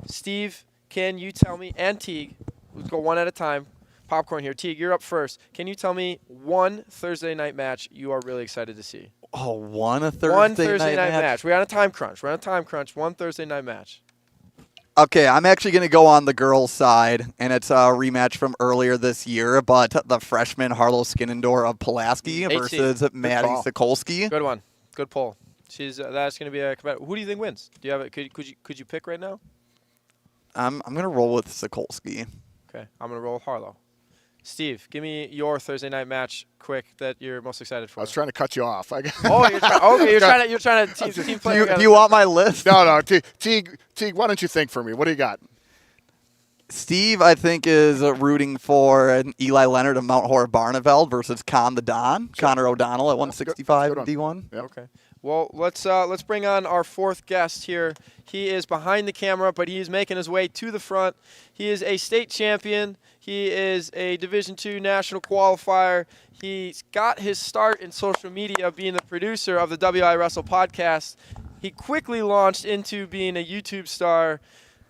Steve, can you tell me, and Teague, let's go one at a time. Popcorn here. Teague, you're up first. Can you tell me one Thursday night match you are really excited to see? Oh, one Thursday night match. We're on a time crunch. One Thursday night match. Okay, I'm actually going to go on the girls' side, and it's a rematch from earlier this year, but the freshman Harlow Skinnendor of Pulaski versus Maddie Sokolski. Good one. Good pull. That's going to be a competitive. Who do you think wins? Do you have it? Could you pick right now? I'm going to roll with Sokolski. Okay, I'm going to roll with Harlow. Steve, give me your Thursday night match quick that you're most excited for. I was trying to cut you off. You're trying to team play. Do you want my list? No. Teague, why don't you think for me? What do you got? Steve, I think, is rooting for an Eli Leonard of Mount Horeb Barneveld versus Con the Don, Connor O'Donnell at 165 D1. Yep. Okay. Well, let's bring on our fourth guest here. He is behind the camera, but he is making his way to the front. He is a state champion. He is a Division II national qualifier. He's got his start in social media being the producer of the WI Wrestle podcast. He quickly launched into being a YouTube star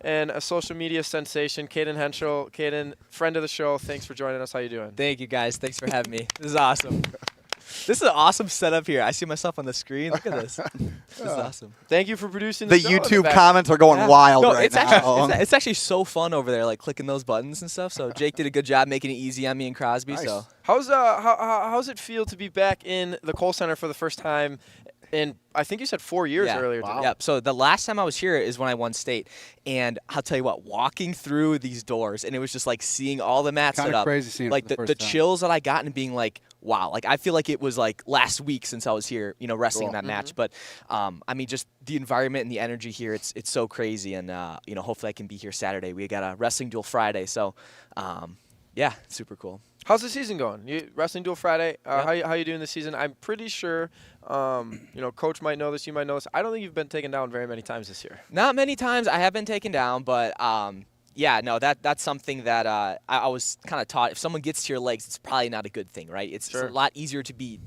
and a social media sensation. Caden Henschel. Caden, friend of the show, thanks for joining us. How you doing? Thank you, guys. Thanks for having me. This is awesome. This is an awesome setup here. I see myself on the screen. Look at this. This is awesome. Thank you for producing The the show in YouTube back. comments are going wild right it's now. Actually, it's actually so fun over there, like clicking those buttons and stuff. So Jake did a good job making it easy on me and Crosby. Nice. So How's it feel to be back in the Kohl Center for the first time in, I think you said 4 years earlier. Wow. Yep. So the last time I was here is when I won state, and I'll tell you what, walking through these doors, and it was just like seeing all the mats set Kinda up. crazy seeing it like for the the first time. chills that I got and being like, wow, like I feel like it was like last week since I was here, wrestling Cool. that match. But I mean, just the environment and the energy here, it's so crazy, and hopefully I can be here Saturday. We got a wrestling duel Friday, so yeah, it's super cool. How's the season going? Wrestling Duel Friday. How you doing this season? I'm pretty sure, Coach might know this. You might know this. I don't think you've been taken down very many times this year. Not many times. I have been taken down, but that's something that I was kind of taught. If someone gets to your legs, it's probably not a good thing, right? It's a lot easier to be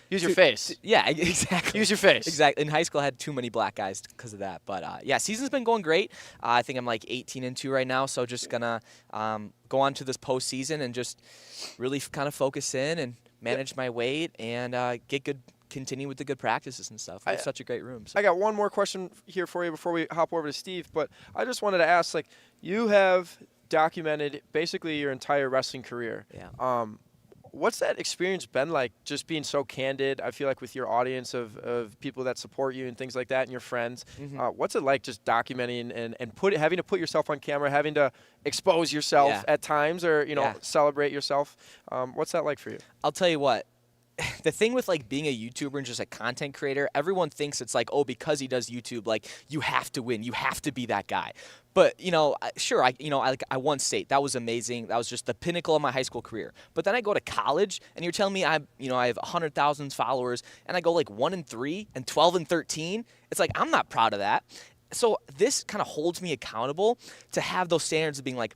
use your face. Yeah, exactly. Use your face. Exactly. In high school, I had too many black guys because of that. But season's been going great. I think I'm like 18-2 right now, so just gonna go on to this postseason and just really kind of focus in and manage my weight and continue with the good practices and stuff. We have such a great room. So. I got one more question here for you before we hop over to Steve. But I just wanted to ask, you have documented basically your entire wrestling career. Yeah. What's that experience been like, just being so candid, I feel like, with your audience of people that support you and things like that and your friends? What's it like just documenting and having to put yourself on camera, having to expose yourself at times or, celebrate yourself? What's that like for you? I'll tell you what. The thing with like being a YouTuber and just a content creator, everyone thinks it's like, oh, because he does YouTube, like you have to win, you have to be that guy. But sure, I won state. That was amazing. That was just the pinnacle of my high school career. But then I go to college, and you're telling me I have 100,000 followers, and I go like 1-3 and 12-13. It's like I'm not proud of that. So this kind of holds me accountable to have those standards of being like,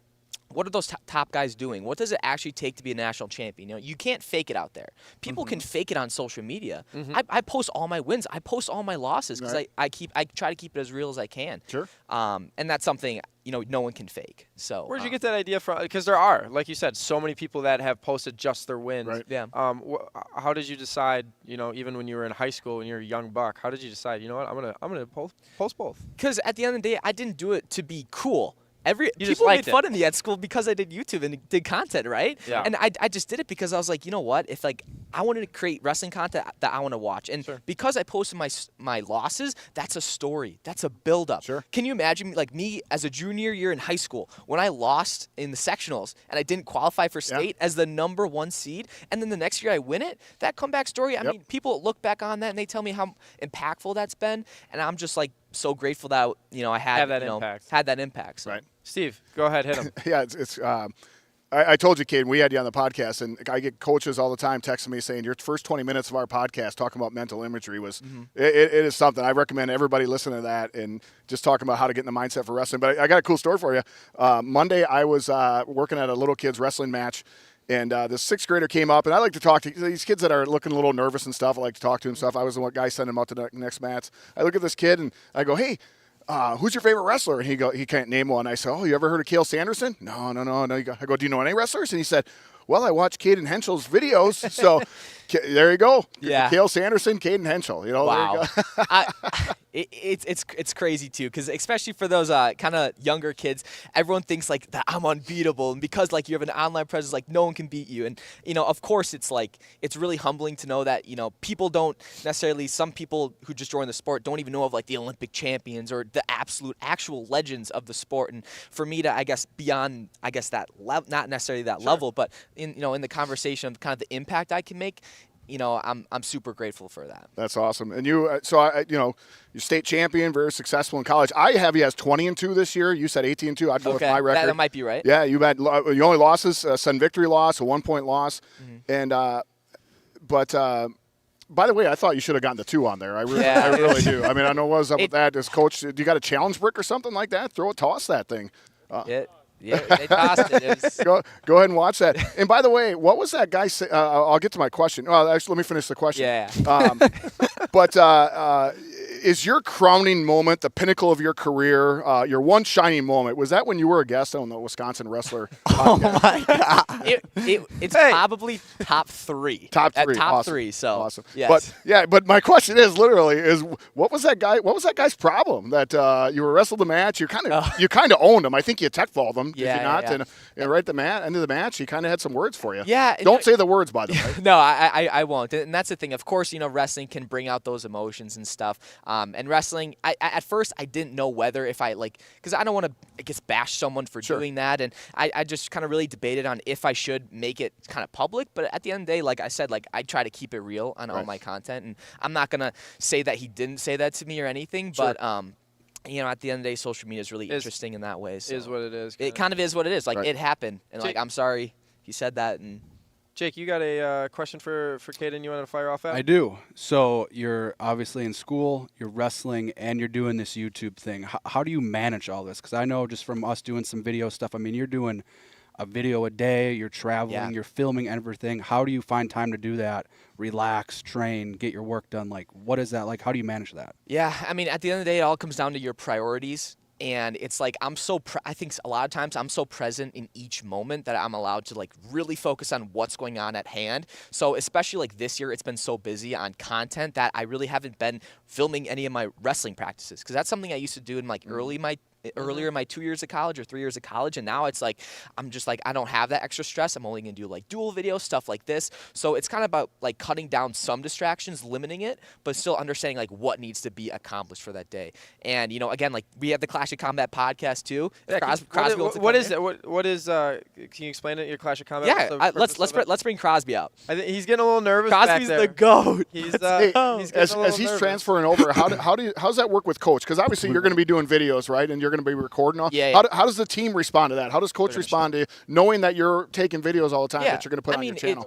what are those top guys doing? What does it actually take to be a national champion? You can't fake it out there. People can fake it on social media. I post all my wins. I post all my losses because I try to keep it as real as I can. Sure. And that's something no one can fake. So where'd you get that idea from? Because there are, like you said, so many people that have posted just their wins. Right. Yeah. How did you decide? Even when you were in high school and you're a young buck, how did you decide? You know what? I'm gonna post both. Because at the end of the day, I didn't do it to be cool. You People made fun of me at school because I did YouTube and did content, right? Yeah. And I just did it because I was like, you know what? If I wanted to create wrestling content that I want to watch, and because I posted my losses, that's a story, that's a build-up. Sure. Can you imagine me as a junior year in high school when I lost in the sectionals and I didn't qualify for state as the #1 seed, and then the next year I win it? That comeback story. I mean, people look back on that and they tell me how impactful that's been, and I'm just like so grateful that I had that impact. So. Right. Steve, go ahead, hit him. Yeah, I told you, Caden, we had you on the podcast, and I get coaches all the time texting me saying your first 20 minutes of our podcast talking about mental imagery was it is something. I recommend everybody listen to that and just talking about how to get in the mindset for wrestling. But I got a cool story for you. Monday, I was working at a little kids wrestling match, and this sixth grader came up, and I like to talk to these kids that are looking a little nervous and stuff. I like to talk to him and stuff. I was the one guy sending them out to the next match. I look at this kid, and I go, hey, who's your favorite wrestler? And he can't name one. I said, oh, you ever heard of Cale Sanderson? No. I go, do you know any wrestlers? And he said, well, I watch Caden Henschel's videos. So there you go. Yeah. Cale Sanderson, Caden Henschel. Wow. There you go. It's crazy too, because especially for those kind of younger kids, everyone thinks like that I'm unbeatable, and because like you have an online presence, like no one can beat you. And of course, it's really humbling to know that people don't necessarily. Some people who just join the sport don't even know of like the Olympic champions or the actual legends of the sport. And for me to beyond that level, not necessarily that level, but in the conversation of kind of the impact I can make. I'm super grateful for that. That's awesome. And you, you're state champion, very successful in college. I have you as 20-2 this year. You said 18-2. I'd go with my record. That might be right. Yeah, you had your only losses, sudden victory loss, a 1-point loss, and but. By the way, I thought you should have gotten the 2 on there. I really do. I mean, I know what's up with that. As coach, do you got a challenge brick or something like that? Toss that thing. Yeah, they tossed it. Go ahead and watch that. And by the way, what was that guy say? I'll get to my question. Well, actually, let me finish the question. Yeah. But is your crowning moment, the pinnacle of your career, your one shining moment, was that when you were a guest on the Wisconsin Wrestler Oh, my God. It's probably top 3. Top 3. Top Awesome. 3. So awesome. Yes. But my question is what was that guy's problem that you were wrestled the match? You kind of owned him. I think you tech-balled him. Did you not? Yeah. And right at the end of the match, he kind of had some words for you. Yeah. Don't say the words, by the way. No, I won't. And that's the thing. Of course, wrestling can bring out those emotions and stuff. And wrestling, at first, I didn't know whether if because I don't want to bash someone for doing that. And I just kind of really debated on if I should make it kind of public. But at the end of the day, like I said, I try to keep it real on all my content. And I'm not going to say that he didn't say that to me or anything. Sure. But, at the end of the day, social media is really interesting in that way. So is what it is. It kind of is what it is. It happened. And, I'm sorry he said that. And Jake, you got a question for Caden you want to fire off at? I do. So you're obviously in school, you're wrestling, and you're doing this YouTube thing. How do you manage all this? Because I know just from us doing some video stuff, I mean, you're doing a video a day, you're traveling, you're filming everything. How do you find time to do that? Relax, train, get your work done? What is that like? How do you manage that? Yeah, I mean, at the end of the day, it all comes down to your priorities. And it's I think a lot of times I'm so present in each moment that I'm allowed to really focus on what's going on at hand. So especially this year, it's been so busy on content that I really haven't been filming any of my wrestling practices, because that's something I used to do in early earlier in my 2 years of college or 3 years of college, and now it's like I'm just like I don't have that extra stress. I'm only gonna do like dual video stuff like this. So it's kind of about like cutting down some distractions, limiting it, but still understanding like what needs to be accomplished for that day. And again, like we have the Clash of Combat podcast too. Yeah, what is it? What is? Can you explain it? Your Clash of Combat? Yeah, let's bring Crosby out. I think he's getting a little nervous. Crosby's back there. the GOAT. He's Hey, as he's nervous. transferring over, how does that work with coach? Because obviously you're going to be doing videos, right? And you're going to be recording all. Yeah. How does the team respond to that? How does coach respond to knowing that you're taking videos all the time that you're going to put on your channel?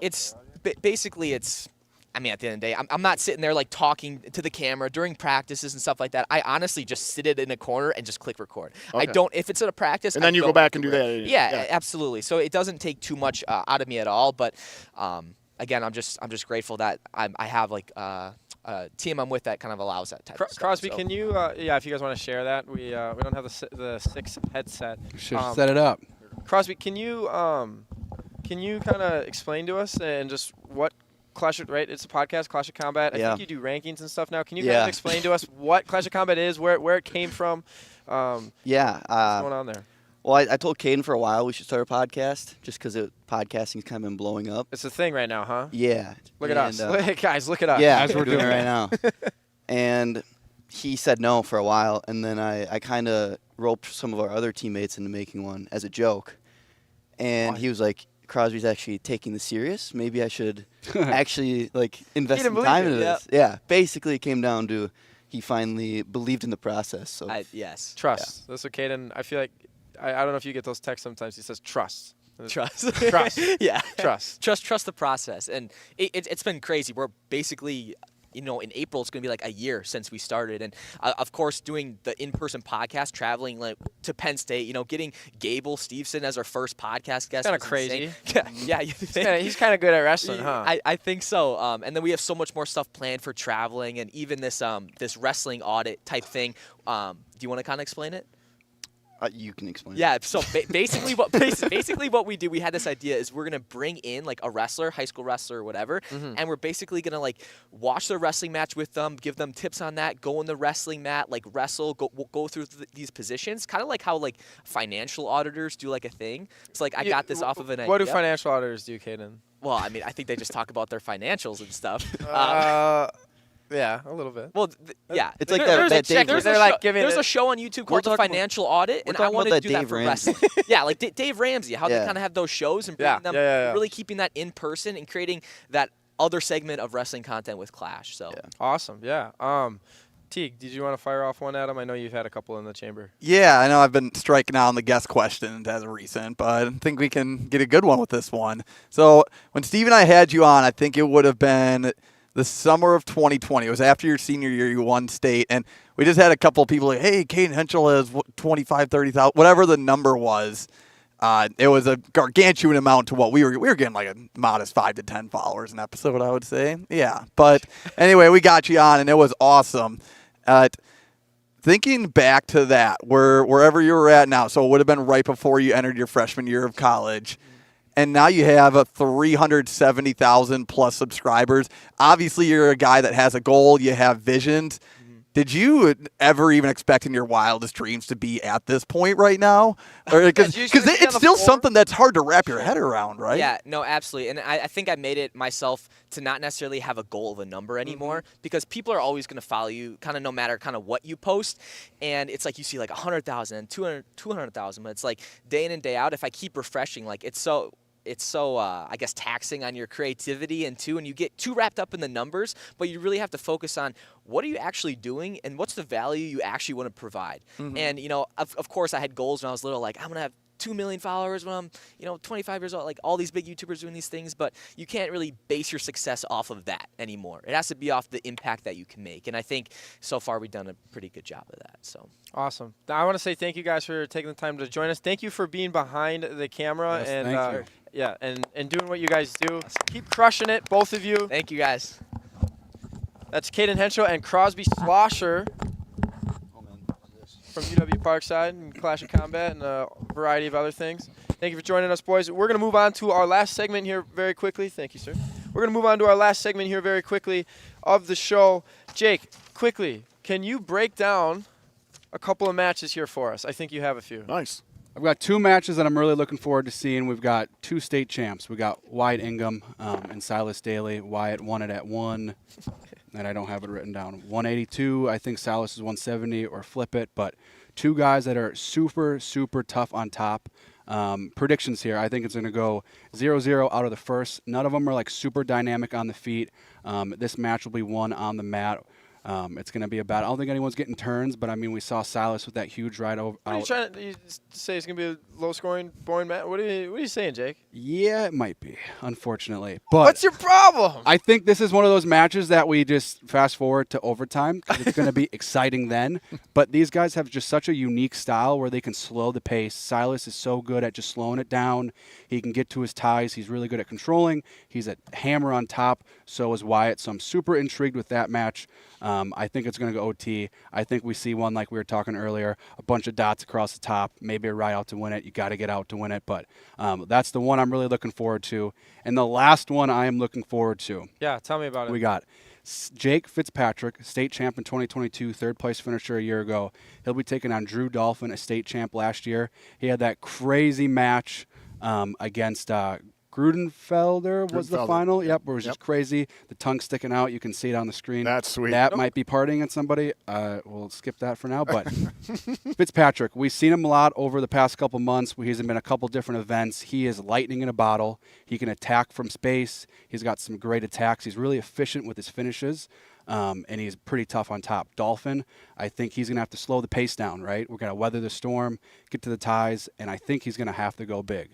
Basically it's. I mean, at the end of the day, I'm not sitting there like talking to the camera during practices and stuff like that. I honestly just sit it in a corner and just click record. Okay. I don't, if it's at a practice, and then you go back and do that. Yeah, absolutely. So it doesn't take too much out of me at all. But again, I'm just grateful that I have like a team I'm with that kind of allows that type of stuff. Crosby, so. can you? If you guys want to share that, we don't have the 6 headset. Should set it up. Crosby, can you kind of explain to us and just what Clash of, right? It's a podcast, Clash of Combat. I think you do rankings and stuff now. Can you kind of explain to us what Clash of Combat is, where it came from? What's going on there? Well, I told Caden for a while we should start a podcast just because podcasting's kind of been blowing up. It's a thing right now, huh? Yeah. Look at us. Guys, look at us. Yeah, as we're doing it right now. And he said no for a while, and then I kind of roped some of our other teammates into making one as a joke. And he was like, Crosby's actually taking this serious. Maybe I should actually invest some time into this. Yeah. Basically, it came down to he finally believed in the process. So yes, trust. That's what Caden. I feel like I don't know if you get those texts sometimes. He says trust. Trust. Yeah. Trust the process, and it's been crazy. We're basically. In April, it's going to be like a year since we started. And, of course, doing the in-person podcast, traveling to Penn State, getting Gable Steveson as our first podcast guest. Kind of crazy. Yeah. He's kind of good at wrestling, huh? I think so. And then we have so much more stuff planned for traveling and even this wrestling audit type thing. Do you want to kind of explain it? You can explain. Yeah, so basically what we do, we had this idea is we're gonna bring in like a wrestler, high school wrestler or whatever, and we're basically gonna watch their wrestling match with them, give them tips on that, go on the wrestling mat, wrestle, go through these positions, kind of like how financial auditors do a thing. It's I got this off of an idea. What do financial auditors do, Caden? Well, I mean, I think they just talk about their financials and stuff. Yeah, a little bit. Well, yeah. It's like that Dave. There's a show on YouTube called The Financial Audit, and I wanted to do that for wrestling. Yeah, like Dave Ramsey, how they kind of have those shows and bringing them, really keeping that in person and creating that other segment of wrestling content with Clash. So awesome. Yeah. Teague, did you want to fire off one at him? I know you've had a couple in the chamber. Yeah, I know I've been striking out on the guest questions as of recent, but I think we can get a good one with this one. So when Steve and I had you on, I think it would have been the summer of 2020. It was after your senior year. You won state, and we just had a couple of people like, hey, Caden Henschel has 25, 30,000, whatever the number was. It was a gargantuan amount to what we were getting a modest 5 to 10 followers an episode, I would say. Yeah, but anyway, we got you on, and it was awesome. Thinking back to that, wherever you were at now, so it would have been right before you entered your freshman year of college. And now you have a 370,000 plus subscribers. Obviously, you're a guy that has a goal. You have visions. Did you ever even expect in your wildest dreams to be at this point right now? Because it's still something that's hard to wrap your head around, right? Yeah, no, absolutely. And I think I made it myself to not necessarily have a goal of a number anymore because people are always going to follow you kind of no matter kind of what you post. And it's like you see 100,000 and 200,000, but it's day in and day out. If I keep refreshing, it's so I guess taxing on your creativity and you get too wrapped up in the numbers, but you really have to focus on what are you actually doing and what's the value you actually want to provide. And of course I had goals when I was little, I'm gonna have 2 million followers when I'm 25 years old, all these big YouTubers doing these things, but you can't really base your success off of that anymore. It has to be off the impact that you can make, and I think so far we've done a pretty good job of that. So awesome. I want to say thank you guys for taking the time to join us. Thank you for being behind the camera and doing what you guys do. Keep crushing it, both of you. Thank you guys. That's Caden Henschel and Crosby Slosher from UW Parkside and Clash of Combat and a variety of other things. Thank you for joining us, boys. We're going to move on to our last segment here very quickly. Thank you, sir. We're going to move on to our last segment here very quickly of the show. Jake, quickly, can you break down a couple of matches here for us. I think you have a few. Nice. I've got 2 matches that I'm really looking forward to seeing. We've got 2 state champs. We got Wyatt Ingham and Silas Daly. Wyatt won it at 1, and I don't have it written down. 182. I think Silas is 170 or flip it. But 2 guys that are super, super tough on top. Predictions here. I think it's going to go 0-0 out of the first. None of them are like super dynamic on the feet. This match will be won on the mat. It's going to be a battle. I don't think anyone's getting turns, but I mean, we saw Silas with that huge ride over. What are you trying to say? It's going to be a low-scoring, boring match? What are you saying, Jake? Yeah, it might be, unfortunately. But what's your problem? I think this is one of those matches that we just fast forward to overtime because it's going to be exciting then. But these guys have just such a unique style where they can slow the pace. Silas is so good at just slowing it down. He can get to his ties. He's really good at controlling. He's a hammer on top. So is Wyatt. So I'm super intrigued with that match. I think it's going to go OT. I think we see one like we were talking earlier, a bunch of dots across the top, maybe a ride out to win it. You got to get out to win it. But that's the one I'm really looking forward to. And the last one I am looking forward to. Yeah, tell me about it. We got Jake Fitzpatrick, state champ in 2022, third place finisher a year ago. He'll be taking on Drew Dolphin, a state champ last year. He had that crazy match against Grudenfelder was the final. Yep, where it was just crazy. The tongue sticking out. You can see it on the screen. That's sweet. That might be partying at somebody. We'll skip that for now. But Fitzpatrick, we've seen him a lot over the past couple months. He's been a couple different events. He is lightning in a bottle. He can attack from space. He's got some great attacks. He's really efficient with his finishes. And he's pretty tough on top. Dolphin, I think he's going to have to slow the pace down, right? We're going to weather the storm, get to the ties, and I think he's going to have to go big.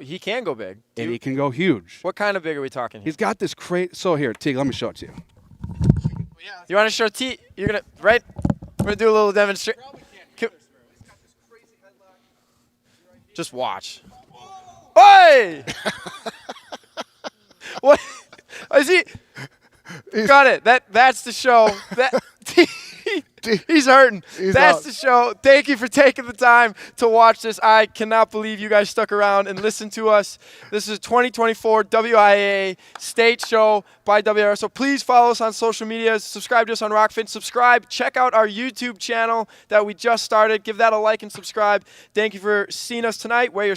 He can go big. And he can go huge. What kind of big are we talking here? He's got this crazy. So here, Teague, let me show it to you. You want to show T? You're going to, right? We're going to do a little demonstration. Just watch. Hey! What? Is he? Got it. That's the show. He's hurting. That's the show. Thank you for taking the time to watch this. I cannot believe you guys stuck around and listened to us. This is a 2024 WIAA state show by WIAA. So please follow us on social media. Subscribe to us on Rockfin. Subscribe. Check out our YouTube channel that we just started. Give that a like and subscribe. Thank you for seeing us tonight. Wear your